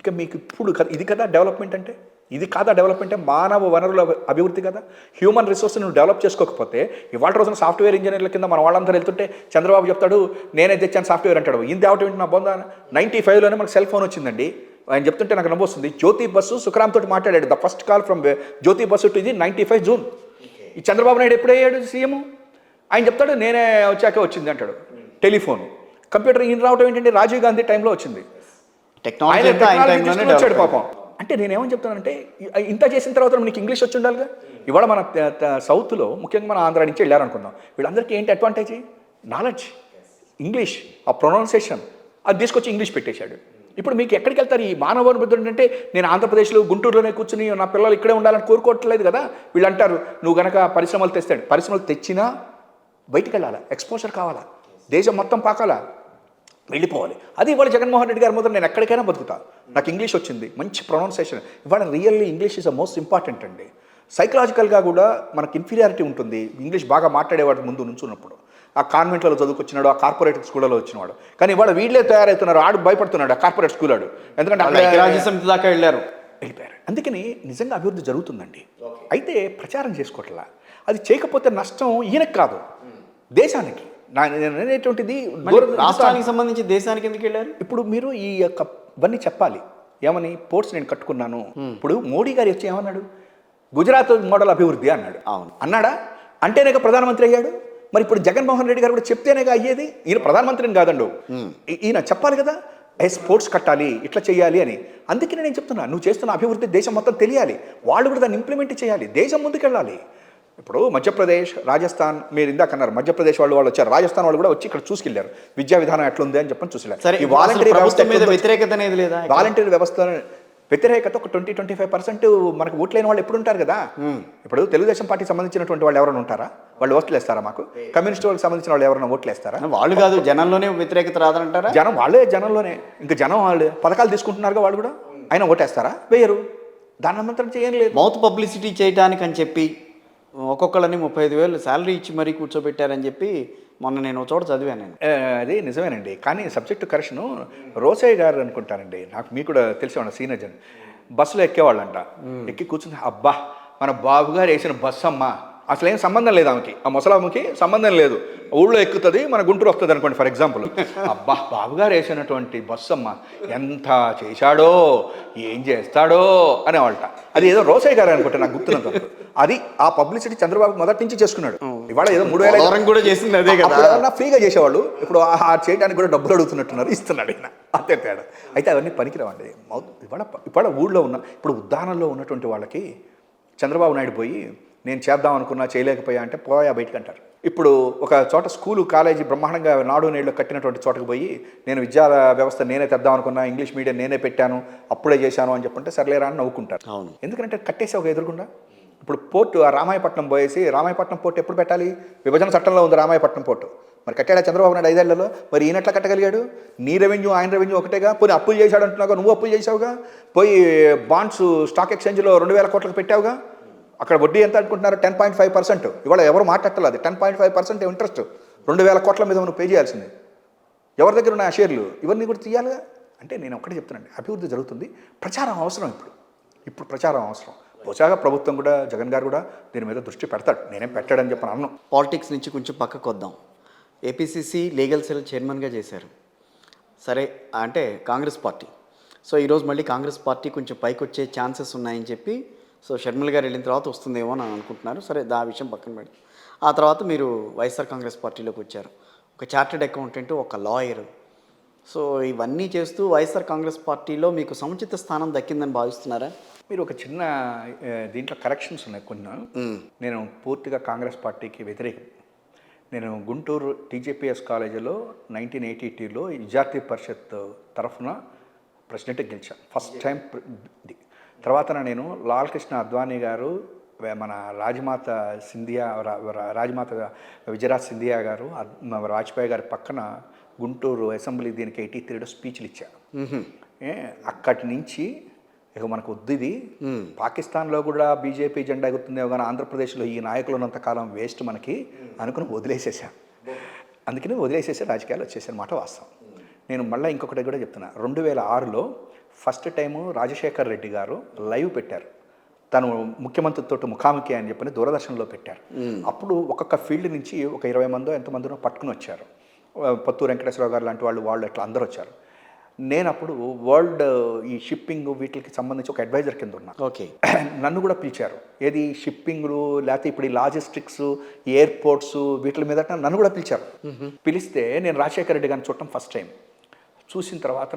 ఇక మీకు ఇప్పుడు ఇది కదా డెవలప్మెంట్ అంటే, ఇది కాదా డెవలప్మెంట్? మానవ వనరుల అభివృద్ధి కదా. హ్యూమన్ రిసోర్స్ నువ్వు డెవలప్ చేసుకోకపోతే ఇవాళ రోజున సాఫ్ట్వేర్ ఇంజనీర్ల కింద మన వాళ్ళందరూ వెళ్తుంటే చంద్రబాబు చెప్తాడు నేనే తెచ్చాను సాఫ్ట్వేర్ అంటాడు. ఇది తేవటం ఏంటి నా బొంద? 95లోనే మనకు సెల్ ఫోన్ వచ్చిందండి. ఆయన చెప్తుంటే నాకు నవ్వొస్తుంది. జ్యోతి బస్సు సుఖరామ్ తోటి మాట్లాడాడు. The first call from Jyoti Basu to ఇది 95 జూన్. ఈ చంద్రబాబు నాయుడు ఎప్పుడయ్యాడు సీఎం? ఆయన చెప్తాడు నేనే వచ్చాకే వచ్చింది అంటాడు. టెలిఫోన్, కంప్యూటర్ ఈయన రావడం ఏంటంటే రాజీవ్ గాంధీ టైంలో వచ్చింది. టెక్నాలజీ వచ్చాడు పాపం. అంటే నేనేమని చెప్తానంటే ఇంత చేసిన తర్వాత నీకు ఇంగ్లీష్ వచ్చి ఉండాలిగా. ఇవాళ మన సౌత్లో ముఖ్యంగా మన ఆంధ్ర నుంచి వెళ్ళారనుకుందాం, వీళ్ళందరికీ ఏంటి అడ్వాంటేజ్? నాలెడ్జ్, ఇంగ్లీష్, ఆ ప్రొనౌన్సియేషన్, అది తీసుకొచ్చి ఇంగ్లీష్ పెట్టేశాడు. ఇప్పుడు మీకు ఎక్కడికి వెళ్తారు? ఈ మానవ వనరులు ఏంటంటే నేను ఆంధ్రప్రదేశ్లో గుంటూరులోనే కూర్చుని నా పిల్లలు ఇక్కడే ఉండాలని కోరుకోవట్లేదు కదా. వీళ్ళు అంటారు నువ్వు గనక పరిశ్రమలు తెస్తాడు, పరిశ్రమలు తెచ్చినా బయటికి వెళ్ళాలా, ఎక్స్పోజర్ కావాలా, దేశం మొత్తం పాకాలా, వెళ్ళిపోవాలి. అది ఇవాళ జగన్మోహన్ రెడ్డి గారి మొదలు నేను ఎక్కడికైనా బతుకుతా, నాకు ఇంగ్లీష్ వచ్చింది, మంచి ప్రొనౌన్సియేషన్. ఇవాళ really English is the most important అండి. సైకలాజికల్గా కూడా మనకి ఇన్ఫీరియారిటీ ఉంటుంది ఇంగ్లీష్ బాగా మాట్లాడేవాడి ముందు నుంచున్నప్పుడు. ఆ కాన్వెంట్లలో చదువుకొచ్చినాడు, ఆ కార్పొరేట్ స్కూళ్ళలో వచ్చినవాడు. కానీ ఇవాళ వీళ్ళే తయారవుతున్నారు, ఆడు భయపడుతున్నాడు ఆ కార్పొరేట్ స్కూల్ ఆడు, ఎందుకంటే రాజ్యసమితి దాకా వెళ్ళిపోయారు. అందుకని నిజంగా అభివృద్ధి జరుగుతుందండి. అయితే ప్రచారం చేసుకోవట్లా. అది చేయకపోతే నష్టం ఈయనకు కాదు, దేశానికి. అనేటువంటిది రాష్ట్రానికి సంబంధించి దేశానికి ఎందుకు వెళ్ళారు? ఇప్పుడు మీరు ఈ యొక్క ఇవన్నీ చెప్పాలి. ఏమని? పోర్ట్స్ నేను కట్టుకున్నాను. ఇప్పుడు మోడీ గారు వచ్చి ఏమన్నాడు? గుజరాత్ మోడల్ అభివృద్ధి అన్నాడు. అన్నాడా? అంటేనేగా ప్రధానమంత్రి అయ్యాడు. మరి ఇప్పుడు జగన్మోహన్ రెడ్డి గారు కూడా చెప్తేనేగా అయ్యేది. ఈయన ప్రధానమంత్రిని కాదండు, ఈయన చెప్పాలి కదా స్పోర్ట్స్ కట్టాలి, ఇట్లా చేయాలి అని. అందుకనే నేను చెప్తున్నా, నువ్వు చేస్తున్న అభివృద్ధి దేశం మొత్తం తెలియాలి, వాళ్ళు కూడా దాన్ని ఇంప్లిమెంట్ చేయాలి, దేశం ముందుకెళ్ళాలి. ఇప్పుడు మధ్యప్రదేశ్, రాజస్థాన్, మీరు ఇందాక అన్నారు మధ్యప్రదేశ్ వాళ్ళు వచ్చారు, రాజస్థాన్ వాళ్ళు కూడా వచ్చి ఇక్కడ చూసుకెళ్లారు విద్యా విధానం ఎట్లుంది అని చెప్పని చూసి సరే, ఈ వాలంటరీ వ్యవస్థ మీద వ్యతిరేకత అనేది లేదా? వాలంటరీ వ్యవస్థ వ్యతిరేకత ఒక 20-25% మనకు ఓట్లేని వాళ్ళు ఎప్పుడు ఉంటారు కదా. ఇప్పుడు తెలుగుదేశం పార్టీకి సంబంధించినటువంటి వాళ్ళు ఎవరైనా ఉంటారా? వాళ్ళు ఓట్లు వేస్తారా? మాకు కమ్యూనిస్ట్ వాళ్ళకి సంబంధించిన వాళ్ళు ఎవరైనా ఓట్లు వేస్తారా? వాళ్ళు కాదు, జనంలోనే వ్యతిరేకత రాదంటారా? జనం వాళ్ళే, జనంలోనే ఇంకా జనం వాళ్ళు పథకాలు తీసుకుంటున్నారుగా, వాళ్ళు కూడా అయినా ఓటేస్తారా? వేయరు. దాని అంతా చేయడం లేదు. మౌత్ పబ్లిసిటీ చేయడానికి అని చెప్పి ఒక్కొక్కళ్ళని 35,000 శాలరీ ఇచ్చి మరీ కూర్చోబెట్టారని చెప్పి మొన్న నేను ఒక చోట చదివాను. నేను అది నిజమేనండి. కానీ సబ్జెక్టు కరెక్షను రోసయ్య గారు అనుకుంటానండి, నాకు మీకు కూడా తెలిసేవాడు, సీనియర్ జన్ బస్సులో ఎక్కేవాళ్ళంట. ఎక్కి కూర్చుని అబ్బా మన బాబు గారు వేసిన బస్సు అమ్మా, అసలు ఏం సంబంధం లేదు ఆమెకి, ఆ ముసలాముకి సంబంధం లేదు, ఊళ్ళో ఎక్కుతుంది మన గుంటూరు వస్తుంది అనుకోండి ఫర్ ఎగ్జాంపుల్. అబ్బా బాబుగారు వేసినటువంటి బస్సు అమ్మ ఎంత చేశాడో ఏం చేస్తాడో అనేవాళ్ళట. అది ఏదో రోసయ్య గారు అనుకుంటా నాకు గుర్తున్నంత. అది ఆ పబ్లిసిటీ చంద్రబాబు మొదటి నుంచి చేసుకున్నాడు. ఇవాళ ఏదో 3,000 కూడా చేసింది అదే కదా, ఫ్రీగా చేసేవాళ్ళు. ఇప్పుడు ఆ చేయడానికి కూడా డబ్బులు అడుగుతున్నట్టున్నారు, ఇస్తున్నాడు ఈయన, అంతే తేడా. అయితే అవన్నీ పనికిరావండి. ఇవాళ ఊళ్ళో ఉన్న, ఇప్పుడు ఉద్దానంలో ఉన్నటువంటి వాళ్ళకి చంద్రబాబు నాయుడు పోయి నేను చేద్దాం అనుకున్నా చేయలేకపోయా అంటే పోయా బయటికి అంటారు. ఇప్పుడు ఒక చోట స్కూలు కాలేజీ బ్రహ్మాండంగా నాడు నేడులో కట్టినటువంటి చోటకు పోయి నేను విద్యా వ్యవస్థ నేనే తెద్దాం అనుకున్నా, ఇంగ్లీష్ మీడియం నేనే పెట్టాను, అప్పుడే చేశాను అని చెప్పంటే సర్లేరా అని నవ్వుకుంటారు. ఎందుకంటే కట్టేసి ఒక ఎదురుకుండా. ఇప్పుడు పోర్టు ఆ రామాయపట్నం పోయేసి, రామాయపట్నం పోర్టు ఎప్పుడు పెట్టాలి? విభజన చట్టంలో ఉంది రామాయపట్నం పోర్టు. మరి కట్టాడా చంద్రబాబు నాయుడు 5 ఏళ్లలో? మరి ఈయనట్లా కట్టగలిగాడు? నీ రెవెన్యూ ఆయన రెవెన్యూ ఒకటేగా. పోనీ అప్పులు చేశాడు అంటున్నావుగా, నువ్వు అప్పులు చేసావుగా, పోయి బాండ్స్ స్టాక్ ఎక్స్చేంజ్లో 2,000 కోట్లకు పెట్టావుగా. అక్కడ వడ్డీ ఎంత అనుకుంటున్నారు? 10.5%. ఇవాళ ఎవరు మాట్లాడలేదు. 10.5% ఇంట్రెస్ట్ 2,000 కోట్ల మీద నువ్వు పే చేయాల్సింది. ఎవరి దగ్గర ఉన్న ఆ షేర్లు ఇవన్నీ కూడా తీయాలిగా. అంటే నేను ఒక్కటే చెప్తున్నాను, అభివృద్ధి జరుగుతుంది, ప్రచారం అవసరం. ఇప్పుడు ప్రచారం అవసరం. బహుశాగా ప్రభుత్వం కూడా, జగన్ గారు కూడా దీని మీద దృష్టి పెడతాడు. నేనేం పెట్టాడని చెప్పను అన్నాను. పాలిటిక్స్ నుంచి కొంచెం పక్కకు వద్దాం. ఏపీసీసీ లీగల్ సెల్ చైర్మన్గా చేశారు, సరే అంటే కాంగ్రెస్ పార్టీ. సో ఈరోజు మళ్ళీ కాంగ్రెస్ పార్టీ కొంచెం పైకి వచ్చే ఛాన్సెస్ ఉన్నాయని చెప్పి, సో షర్మిల గారు వెళ్ళిన తర్వాత వస్తుందేమో అని అనుకుంటున్నారు. సరే ఆ విషయం పక్కన పెట్టి, ఆ తర్వాత మీరు వైఎస్ఆర్ కాంగ్రెస్ పార్టీలోకి వచ్చారు. ఒక చార్టెడ్ అకౌంటెంట్, ఒక లాయర్. సో ఇవన్నీ చేస్తూ వైఎస్ఆర్ కాంగ్రెస్ పార్టీలో మీకు సముచిత స్థానం దక్కిందని భావిస్తున్నారా? మీరు ఒక చిన్న దీంట్లో కరెక్షన్స్ ఉన్నాయి కొన్ని. నేను పూర్తిగా కాంగ్రెస్ పార్టీకి వ్యతిరేకం. నేను గుంటూరు టీజేపీఎస్ కాలేజీలో 1982లో విద్యార్థి పరిషత్ తరఫున ప్రెసిడెంట్గా గెలిచాను ఫస్ట్ టైం. తర్వాత నేను లాల్ కృష్ణ అద్వానీ గారు, మన రాజమాత విజయరాజ్ సింధియా గారు, వాజ్పేయి గారి పక్కన గుంటూరు అసెంబ్లీ దీనికి 83లో స్పీచ్లు ఇచ్చాను. అక్కడి నుంచి ఇక మనకు వద్దు ఇది, పాకిస్తాన్లో కూడా బీజేపీ జెండా ఎగురుతుందేమో కానీ ఆంధ్రప్రదేశ్లో ఈ నాయకులు ఉన్నంతకాలం వేస్ట్ మనకి అనుకుని వదిలేసేసాను. అందుకని వదిలేసేసి రాజకీయాలు వచ్చేసాను మాట వాస్తవం. నేను మళ్ళీ ఇంకొకటి కూడా చెప్తున్నా, 2006లో ఫస్ట్ టైము రాజశేఖర్ రెడ్డి గారు లైవ్ పెట్టారు. తను ముఖ్యమంత్రితో ముఖాముఖి అని చెప్పని దూరదర్శన్లో పెట్టారు. అప్పుడు ఒక్కొక్క ఫీల్డ్ నుంచి ఒక 20 మందో ఎంతమందినో పట్టుకుని వచ్చారు. పత్తూరు వెంకటేశ్వరరావు గారు లాంటి వాళ్ళు ఎట్లా అందరూ వచ్చారు. నేను అప్పుడు వరల్డ్ ఈ షిప్పింగ్ వీటికి సంబంధించి ఒక అడ్వైజర్ కింద ఉన్నా. ఓకే, నన్ను కూడా పిలిచారు. ఏది షిప్పింగ్లు, లేకపోతే ఇప్పుడు ఈ లాజిస్టిక్స్, ఎయిర్పోర్ట్స్ వీటి మీద నన్ను కూడా పిలిచారు. పిలిస్తే నేను రాజశేఖర రెడ్డి గారిని చూడటం ఫస్ట్ టైం. చూసిన తర్వాత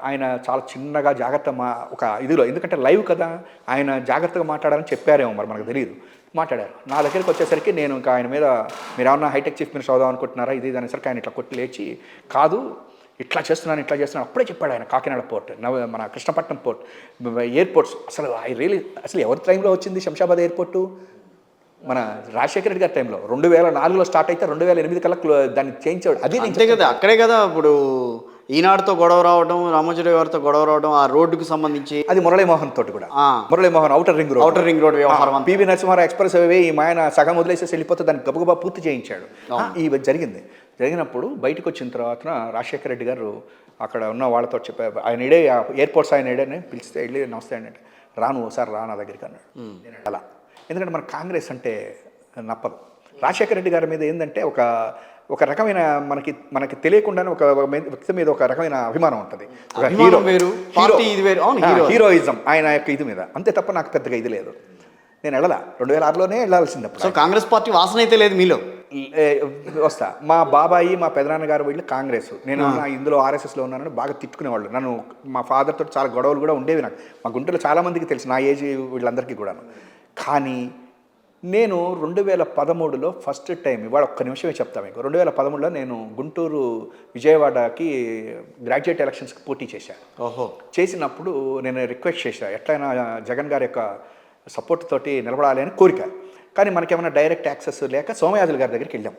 ఆయన చాలా చిన్నగా జాగ్రత్త ఒక ఇదిలో, ఎందుకంటే లైవ్ కదా, ఆయన జాగ్రత్తగా మాట్లాడాలని చెప్పారేమో మరి మనకు తెలియదు, మాట్లాడారు. నా దగ్గరికి వచ్చేసరికి నేను ఇంకా ఆయన మీద మీరు ఏమన్నా హైటెక్ చీఫ్ మినిస్టర్ అవుదాం అనుకుంటున్నారా ఇది అనేసరికి ఆయన ఇట్లా కొట్టి లేచి, కాదు ఇట్లా చేస్తున్నాను అప్పుడే చెప్పాడు ఆయన. కాకినాడ పోర్ట్, మన కృష్ణపట్నం పోర్ట్, ఎయిర్పోర్ట్స్, అసలు ఎవరి టైంలో వచ్చింది శంషాబాద్ ఎయిర్పోర్టు? మన రాజశేఖర రెడ్డి గారి టైంలో 2004లో స్టార్ట్ అయితే 2008 కల్లా దాన్ని చేయించాడు. అది అంతే కదా, అక్కడే కదా ఇప్పుడు ఈనాడుతో గొడవ రావడం, రామోజీరావు గారితో గొడవ రావడం, ఆ రోడ్డుకు సంబంధించి అది మురళీమోహన్ తోటి కూడా. మురళీమోహన్ ఔటర్ రింగ్ రోడ్ వ్యవహారం, పివి నరసింహారావు ఎక్స్ప్రెస్ వే ఈ ఆయన సగం వదిలేసేసి వెళ్ళిపోతే దాన్ని గబగబా పూర్తి చేయించాడు. ఇవి జరిగినప్పుడు బయటకు వచ్చిన తర్వాత రాజశేఖర రెడ్డి గారు అక్కడ ఉన్న వాళ్ళతో చెప్పారు, ఆయన ఇడే ఎయిర్పోర్ట్స్ ఆయన ఇడేనే పిలిస్తే వెళ్ళి నమస్తే అని అంటే, రాను ఒకసారి రా నా దగ్గరికి అన్నాడు. అలా ఎందుకంటే మన కాంగ్రెస్ అంటే నప్పదు. రాజశేఖర రెడ్డి గారి మీద ఏంటంటే ఒక రకమైన మనకి తెలియకుండానే ఒక వ్యక్తి మీద ఒక రకమైన అభిమానం ఉంటుంది. హీరోయిజం ఆయన యొక్క ఇది మీద, అంతే తప్ప నాకు పెద్దగా ఇది లేదు. నేను 2006లోనే వెళ్ళాల్సింది. సో కాంగ్రెస్ పార్టీ వాసన అయితే లేదు మీలో? వస్తా. మా బాబాయి మా పెదనాన్నగారు వీళ్ళు కాంగ్రెస్, నేను ఇందులో ఆర్ఎస్ఎస్లో ఉన్నానని బాగా తిట్టుకునేవాళ్ళు. నన్ను మా ఫాదర్తో చాలా గొడవలు కూడా ఉండేవి నాకు. మా గుంటూరులో చాలామందికి తెలుసు, నా ఏజ్ వీళ్ళందరికీ కూడాను. కానీ నేను 2013లో ఫస్ట్ టైం, ఇవాళ ఒక్క నిమిషమే చెప్తా మీకు. 2013లో నేను గుంటూరు విజయవాడకి గ్రాడ్యుయేట్ ఎలక్షన్స్కి పోటీ చేశాను. ఓహో. చేసినప్పుడు నేను రిక్వెస్ట్ చేశాను, ఎట్లయినా జగన్ గారి యొక్క సపోర్ట్ తోటి నిలబడాలి అని కోరిక. కానీ మనకేమైనా డైరెక్ట్ యాక్సెస్ లేక సోమయాజులు గారి దగ్గరికి వెళ్ళాం.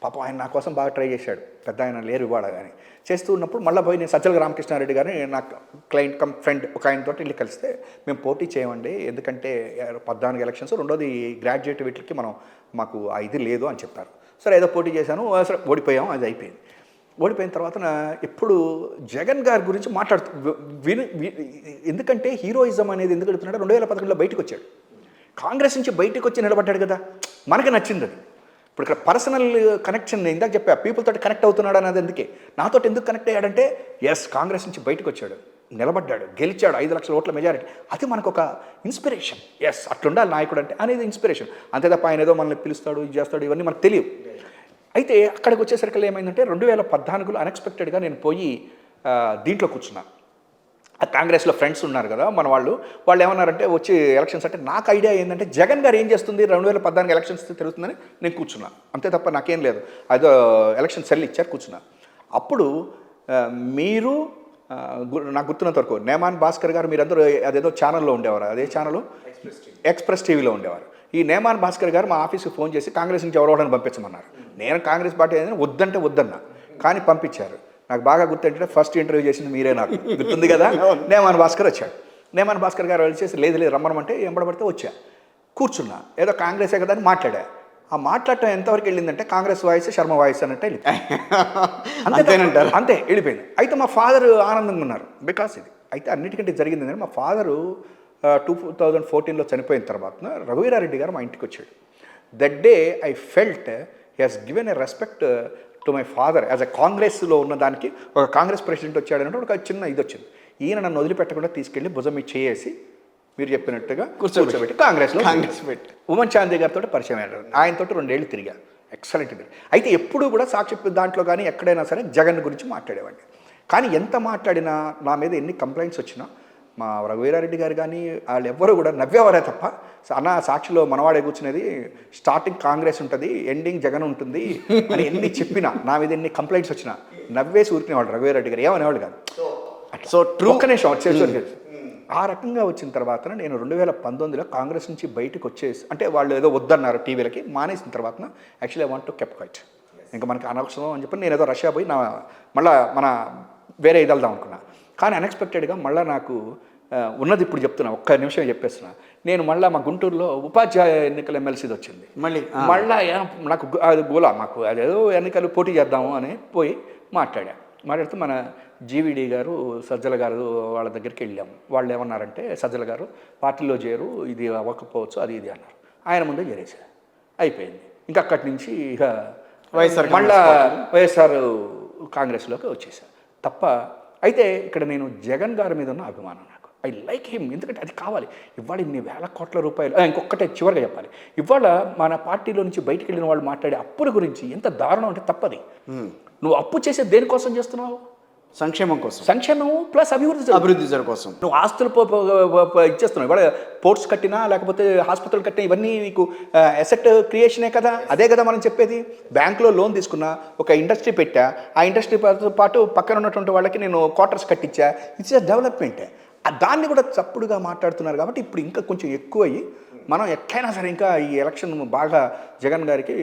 పాపం ఆయన నా కోసం బాగా ట్రై చేశాడు, పెద్ద ఆయన లేరు ఇవాళ. కానీ చేస్తూ ఉన్నప్పుడు మళ్ళీ పోయి నేను సజ్జల రామకృష్ణారెడ్డి గారిని నా క్లయింట్ కమ్ ఫ్రెండ్ ఒక ఆయనతో వెళ్ళి కలిస్తే, మేము పోటీ చేయమండి ఎందుకంటే 14 ఎలక్షన్స్, రెండోది గ్రాడ్యుయేట్ వీటికి మాకు ఇది లేదు అని చెప్పారు. సరే ఏదో పోటీ చేశాను, సరే ఓడిపోయాం, అది అయిపోయింది. ఓడిపోయిన తర్వాత ఎప్పుడు జగన్ గారి గురించి ఎందుకంటే హీరోయిజం అనేది ఎందుకు అడుగుతున్నాడు, 2011లో బయటకు వచ్చాడు, కాంగ్రెస్ నుంచి బయటకు వచ్చి నిలబడ్డాడు కదా, మనకి నచ్చింది అది. ఇప్పుడు ఇక్కడ పర్సనల్ కనెక్షన్ ఇందాక చెప్పా, పీపుల్ తోటి కనెక్ట్ అవుతున్నాడు అనేది. అందుకే నాతో ఎందుకు కనెక్ట్ అయ్యాడంటే, ఎస్ కాంగ్రెస్ నుంచి బయటకు వచ్చాడు, నిలబడ్డాడు, గెలిచాడు, 5 లక్షల ఓట్ల మెజారిటీ, అది మనకు ఒక ఇన్స్పిరేషన్. ఎస్ అట్లుండాలి నాయకుడు అంటే అనేది ఇన్స్పిరేషన్. అంతే తప్ప ఆయన ఏదో మనల్ని పిలుస్తాడు, ఇది చేస్తాడు, ఇవన్నీ మనకు తెలియదు. అయితే అక్కడికి వచ్చేసరికి ఏమైందంటే 2014లో అన్ఎక్స్పెక్టెడ్గా నేను పోయి దీంట్లో కూర్చున్నాను. కాంగ్రెస్లో ఫ్రెండ్స్ ఉన్నారు కదా మన వాళ్ళు ఏమన్నారంటే వచ్చి ఎలక్షన్స్ అంటే, నాకు ఐడియా ఏంటంటే జగన్ గారు ఏం చేస్తుంది 2014 ఎలక్షన్స్ తిరుగుతుందని నేను కూర్చున్నా, అంతే తప్ప నాకేం లేదు. అదో ఎలక్షన్ సెల్ ఇచ్చారు, కూర్చున్నా. అప్పుడు మీరు నాకు గుర్తున్నంత వరకు నేమాన్ భాస్కర్ గారు, మీరందరూ అదేదో ఛానల్లో ఉండేవారు, అదే ఛానల్ ఎక్స్ప్రెస్ టీవీలో ఉండేవారు. ఈ నేమాన్ భాస్కర్ గారు మా ఆఫీస్కి ఫోన్ చేసి కాంగ్రెస్ నుంచి ఎవరోడని పంపించమన్నారు. నేను కాంగ్రెస్ పార్టీ ఏదైనా వద్దన్నా, కానీ పంపించారు. నాకు బాగా గుర్తుంటే ఫస్ట్ ఇంటర్వ్యూ చేసింది మీరే, నాకు గుర్తుంది కదా. నేమాన్ భాస్కర్ వచ్చాడు. నేమాన్ భాస్కర్ గారు వచ్చేసి లేదు రమ్మనమంటే ఎంబడబడితే వచ్చా, కూర్చున్నా, ఏదో కాంగ్రెసే కదా అని మాట్లాడా. ఆ మాట్లాడటం ఎంతవరకు వెళ్ళిందంటే కాంగ్రెస్ వాయిస్ శర్మ వాయిస్ అన్నట్టు వెళ్ళిపోయింది. అంతే వెళ్ళిపోయింది. అయితే మా ఫాదర్ ఆనందంగా ఉన్నారు, బికాస్ ఇది. అయితే అన్నిటికంటే జరిగింది ఏంటంటే, మా ఫాదరు 2014లో చనిపోయిన తర్వాత రఘువీరారెడ్డి గారు మా ఇంటికి వచ్చాడు. That day I felt he has given a respect to my father as a కాంగ్రెస్లో ఉన్న దానికి. ఒక కాంగ్రెస్ ప్రెసిడెంట్ వచ్చాడంటే ఒక చిన్న ఇది వచ్చింది. ఈయన నన్ను వదిలిపెట్టకుండా తీసుకెళ్ళి భుజం మీద చేసి మీరు చెప్పినట్టుగా కూర్చోబెట్టి కాంగ్రెస్ పెట్టి ఉమన్ చాందీ గారితో పరిచయం అయ్యారు. ఆయనతో 2 ఏళ్ళు తిరిగా, ఎక్సలెంట్. అయితే ఎప్పుడూ కూడా సాక్షి దాంట్లో కానీ ఎక్కడైనా సరే జగన్ గురించి మాట్లాడేవాడిని. కానీ ఎంత మాట్లాడినా, నా మీద ఎన్ని కంప్లైంట్స్ వచ్చినా, మా రఘువీరారెడ్డి గారు కానీ వాళ్ళు ఎవ్వరూ కూడా నవ్వేవారే తప్ప, అన్న సాక్షిలో మనవాడే కూర్చునేది, స్టార్టింగ్ కాంగ్రెస్ ఉంటుంది, ఎండింగ్ జగన్ ఉంటుంది అని ఎన్ని చెప్పినా, నా మీద ఎన్ని కంప్లైంట్స్ వచ్చినా నవ్వేసి ఊరుకునేవాడు రఘువీరారెడ్డి గారు, ఏమనేవాడు కాదు. సో ఒక్కనే షార్ట్ చేసి ఆ రకంగా వచ్చిన తర్వాత నేను 2019లో కాంగ్రెస్ నుంచి బయటకు వచ్చేసి, అంటే వాళ్ళు ఏదో వద్దన్నారు టీవీలకి, మానేసిన తర్వాత actually I want to keep quiet, ఇంకా మనకి అనవసరం అని చెప్పి నేను ఏదో రష్యా పోయి మళ్ళీ మన వేరే ఇది వెళ్దాం అనుకున్నా. కానీ అన్ఎక్స్పెక్టెడ్గా మళ్ళీ నాకు ఉన్నది ఇప్పుడు చెప్తున్నా, ఒక్క నిమిషం చెప్పేస్తున్నా. నేను మళ్ళీ మా గుంటూరులో ఉపాధ్యాయ ఎన్నికల ఎమ్మెల్సీది వచ్చింది. మళ్ళీ నాకు అది గోలా, మాకు అదేదో ఎన్నికలు పోటీ చేద్దాము అని పోయి మాట్లాడితే మన జీవీడీ గారు, సజ్జల గారు వాళ్ళ దగ్గరికి వెళ్ళాము. వాళ్ళు ఏమన్నారంటే, సజ్జల గారు పార్టీలో చేరు, ఇది అవ్వకపోవచ్చు, అది ఇది అన్నారు. ఆయన ముందే చేరేసారు, అయిపోయింది. ఇంకా అక్కడి నుంచి ఇక వైఎస్ఆర్ కాంగ్రెస్లోకి వచ్చేసారు తప్ప. అయితే ఇక్కడ నేను జగన్ గారి మీద ఉన్న అభిమానం, నాకు ఐ లైక్ హిమ్, ఎందుకంటే అది కావాలి. ఇవాళ ఇన్ని వేల కోట్ల రూపాయలు. ఇంకొకటే చివరిగా చెప్పాలి, ఇవాళ మన పార్టీలో నుంచి బయటికి వెళ్ళిన వాళ్ళు మాట్లాడే అప్పుల గురించి ఎంత దారుణం అంటే తప్పది. నువ్వు అప్పు చేసే దేనికోసం చేస్తున్నావు? సంక్షేమం కోసం. సంక్షేమము ప్లస్ అభివృద్ధి కోసం. నువ్వు ఆస్తులు ఇచ్చేస్తున్నావు. ఇవాళ పోర్ట్స్ కట్టినా, లేకపోతే హాస్పిటల్ కట్టినా, ఇవన్నీ నీకు అసెట్ క్రియేషనే కదా. అదే కదా మనం చెప్పేది. బ్యాంకులో లోన్ తీసుకున్నా, ఒక ఇండస్ట్రీ పెట్టా, ఆ ఇండస్ట్రీతో పాటు పక్కన ఉన్నటువంటి వాళ్ళకి నేను క్వార్టర్స్ కట్టించా, ఇట్స్ డెవలప్మెంటే. దాన్ని కూడా చప్పుడుగా మాట్లాడుతున్నారు. కాబట్టి ఇప్పుడు ఇంకా కొంచెం ఎక్కువయ్యి మనం ఎట్లయినా సరే ఇంకా ఈ ఎలక్షన్ బాగా జగన్ గారికి,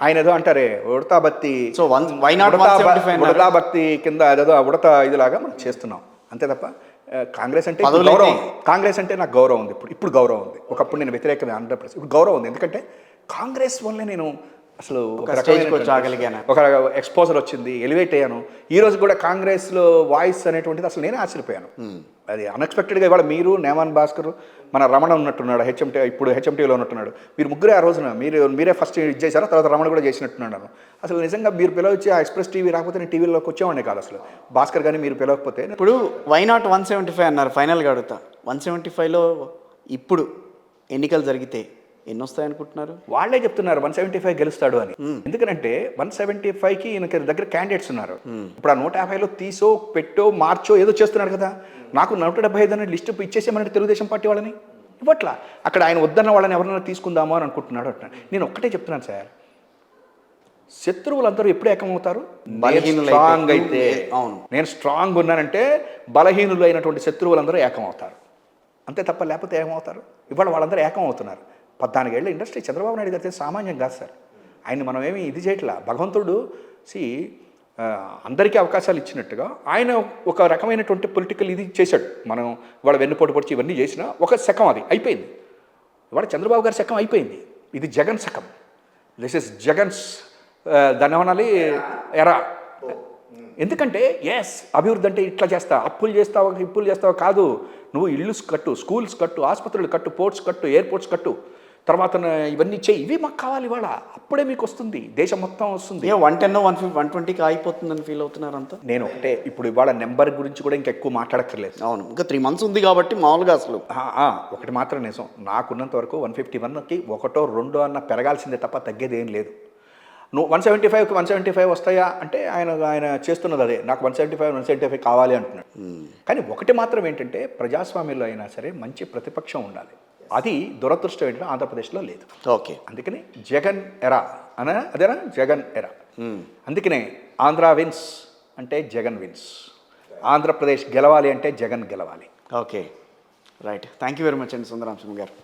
ఆయన ఏదో అంటారే ఉడతా బత్తి, సో ఉడతా బత్తి కింద అదేదో ఉడతా ఇదిలాగా మనం చేస్తున్నాం, అంతే తప్ప కాంగ్రెస్ అంటే గౌరవం. కాంగ్రెస్ అంటే నాకు గౌరవం ఉంది, ఇప్పుడు గౌరవం ఉంది. ఒకప్పుడు నేను వ్యతిరేకమే 100%, ఇప్పుడు గౌరవం ఉంది. ఎందుకంటే కాంగ్రెస్ వల్లే నేను అసలు ఒక ఎక్స్పోజర్ వచ్చింది, ఎలివేట్ అయ్యాను. ఈరోజు కూడా కాంగ్రెస్లో వాయిస్ అనేటువంటిది అసలు నేనే ఆశ్చర్యపోయాను. అది అన్ఎక్స్పెక్టెడ్గా. ఇవాళ మీరు, నేమాన్ భాస్కర్, మన రమణ ఉన్నట్టున్నాడు, ఇప్పుడు హెచ్ఎంటీలో ఉన్నట్టున్నాడు. మీరు ముగ్గురే ఆ రోజున మీరే ఫస్ట్ ఇది చేశారు, తర్వాత రమణ కూడా చేసినట్టున్నాడు. అసలు నిజంగా మీరు పిలవచ్చి ఆ ఎక్స్ప్రెస్ టీవీ రాకపోతే నేను టీవీలోకి వచ్చేవాడిని కాదు అసలు. భాస్కర్ కానీ మీరు పిలవకపోతే. ఇప్పుడు వై నాట్ 175 అన్నారు, ఫైనల్గా అడుగుతా. 175లో ఇప్పుడు ఎన్నికలు జరిగితే ఎన్ని వస్తాయనుకుంటున్నారు? వాళ్ళే చెప్తున్నారు 175 గెలుస్తాడు అని. ఎందుకంటే 175కి ఈయనకి దగ్గర క్యాండిడేట్స్ ఉన్నారు. ఇప్పుడు ఆ 150లో తీసో పెట్టో మార్చో ఏదో చేస్తున్నాడు కదా. నాకు 175 అనే లిస్టు ఇచ్చేసేమన్నట్టు తెలుగుదేశం పార్టీ వాళ్ళని ఇవ్వట్లా. అక్కడ ఆయన వద్దన్న వాళ్ళని ఎవరైనా తీసుకుందామో అని అనుకుంటున్నాడు అంటున్నాను. నేను ఒక్కటే చెప్తున్నాను సార్, శత్రువులందరూ ఎప్పుడు ఏకమవుతారు? బలహీనులైతే. స్ట్రాంగ్ అయితే. అవును. నేను స్ట్రాంగ్ ఉన్నానంటే బలహీనులు అయినటువంటి శత్రువులందరూ ఏకమవుతారు, అంతే తప్ప లేకపోతే ఏమవుతారు? ఇవాళ వాళ్ళందరూ ఏకమవుతున్నారు. 14 ఏళ్ళ ఇండస్ట్రీ చంద్రబాబు నాయుడు గారు సామాన్యం కాదు సార్. ఆయన మనం ఏమి ఇది చేయట్లా. భగవంతుడు అందరికీ అవకాశాలు ఇచ్చినట్టుగా ఆయన ఒక రకమైనటువంటి పొలిటికల్ ఇది చేశాడు. మనం ఇవాళ వెన్నుపోటు పొడిచి ఇవన్నీ చేసినా ఒక శకం అది అయిపోయింది. ఇవాళ చంద్రబాబు గారి శకం అయిపోయింది. ఇది జగన్ శకం. దిస్ ఇస్ జగన్స్ దాన్ని ఏమనాలి ఎరా. ఎందుకంటే అభివృద్ధి అంటే ఇట్లా చేస్తా, అప్పులు చేస్తావా ఇప్పులు చేస్తావా కాదు. నువ్వు ఇల్లు కట్టు, స్కూల్స్ కట్టు, ఆసుపత్రులు కట్టు, పోర్ట్స్ కట్టు, ఎయిర్పోర్ట్స్ కట్టు, తర్వాత ఇవన్నీ చేయి. ఇవి మాకు కావాలి ఇవాళ. అప్పుడే మీకు వస్తుంది, దేశం మొత్తం వస్తుంది. 110 120కి అయిపోతుందని ఫీల్ అవుతున్నారు అంతా. నేను ఒకటే, ఇప్పుడు ఇవాళ నెంబర్ గురించి కూడా ఇంకా ఎక్కువ మాట్లాడక్కర్లేదు. అవును, ఇంకా 3 months ఉంది కాబట్టి మామూలుగా అసలు ఒకటి మాత్రం నిజం, నాకున్నంత వరకు 151కి 1 2 అన్న పెరగాల్సిందే తప్ప తగ్గేది ఏం లేదు. నువ్వు 175కి 175 వస్తాయా అంటే ఆయన చేస్తున్నది అదే. నాకు 175 కావాలి అంటున్నాడు. కానీ ఒకటి మాత్రం ఏంటంటే, ప్రజాస్వామ్యంలో అయినా సరే మంచి ప్రతిపక్షం ఉండాలి. అది దురదృష్టం ఏంటంటే ఆంధ్రప్రదేశ్లో లేదు. ఓకే, అందుకని జగన్ ఎరా అదేనా, జగన్ ఎరా. అందుకనే ఆంధ్ర విన్స్ అంటే జగన్ విన్స్, ఆంధ్రప్రదేశ్ గెలవాలి అంటే జగన్ గెలవాలి. Okay, right. Thank you very much అండి సుందరాంశం గారు.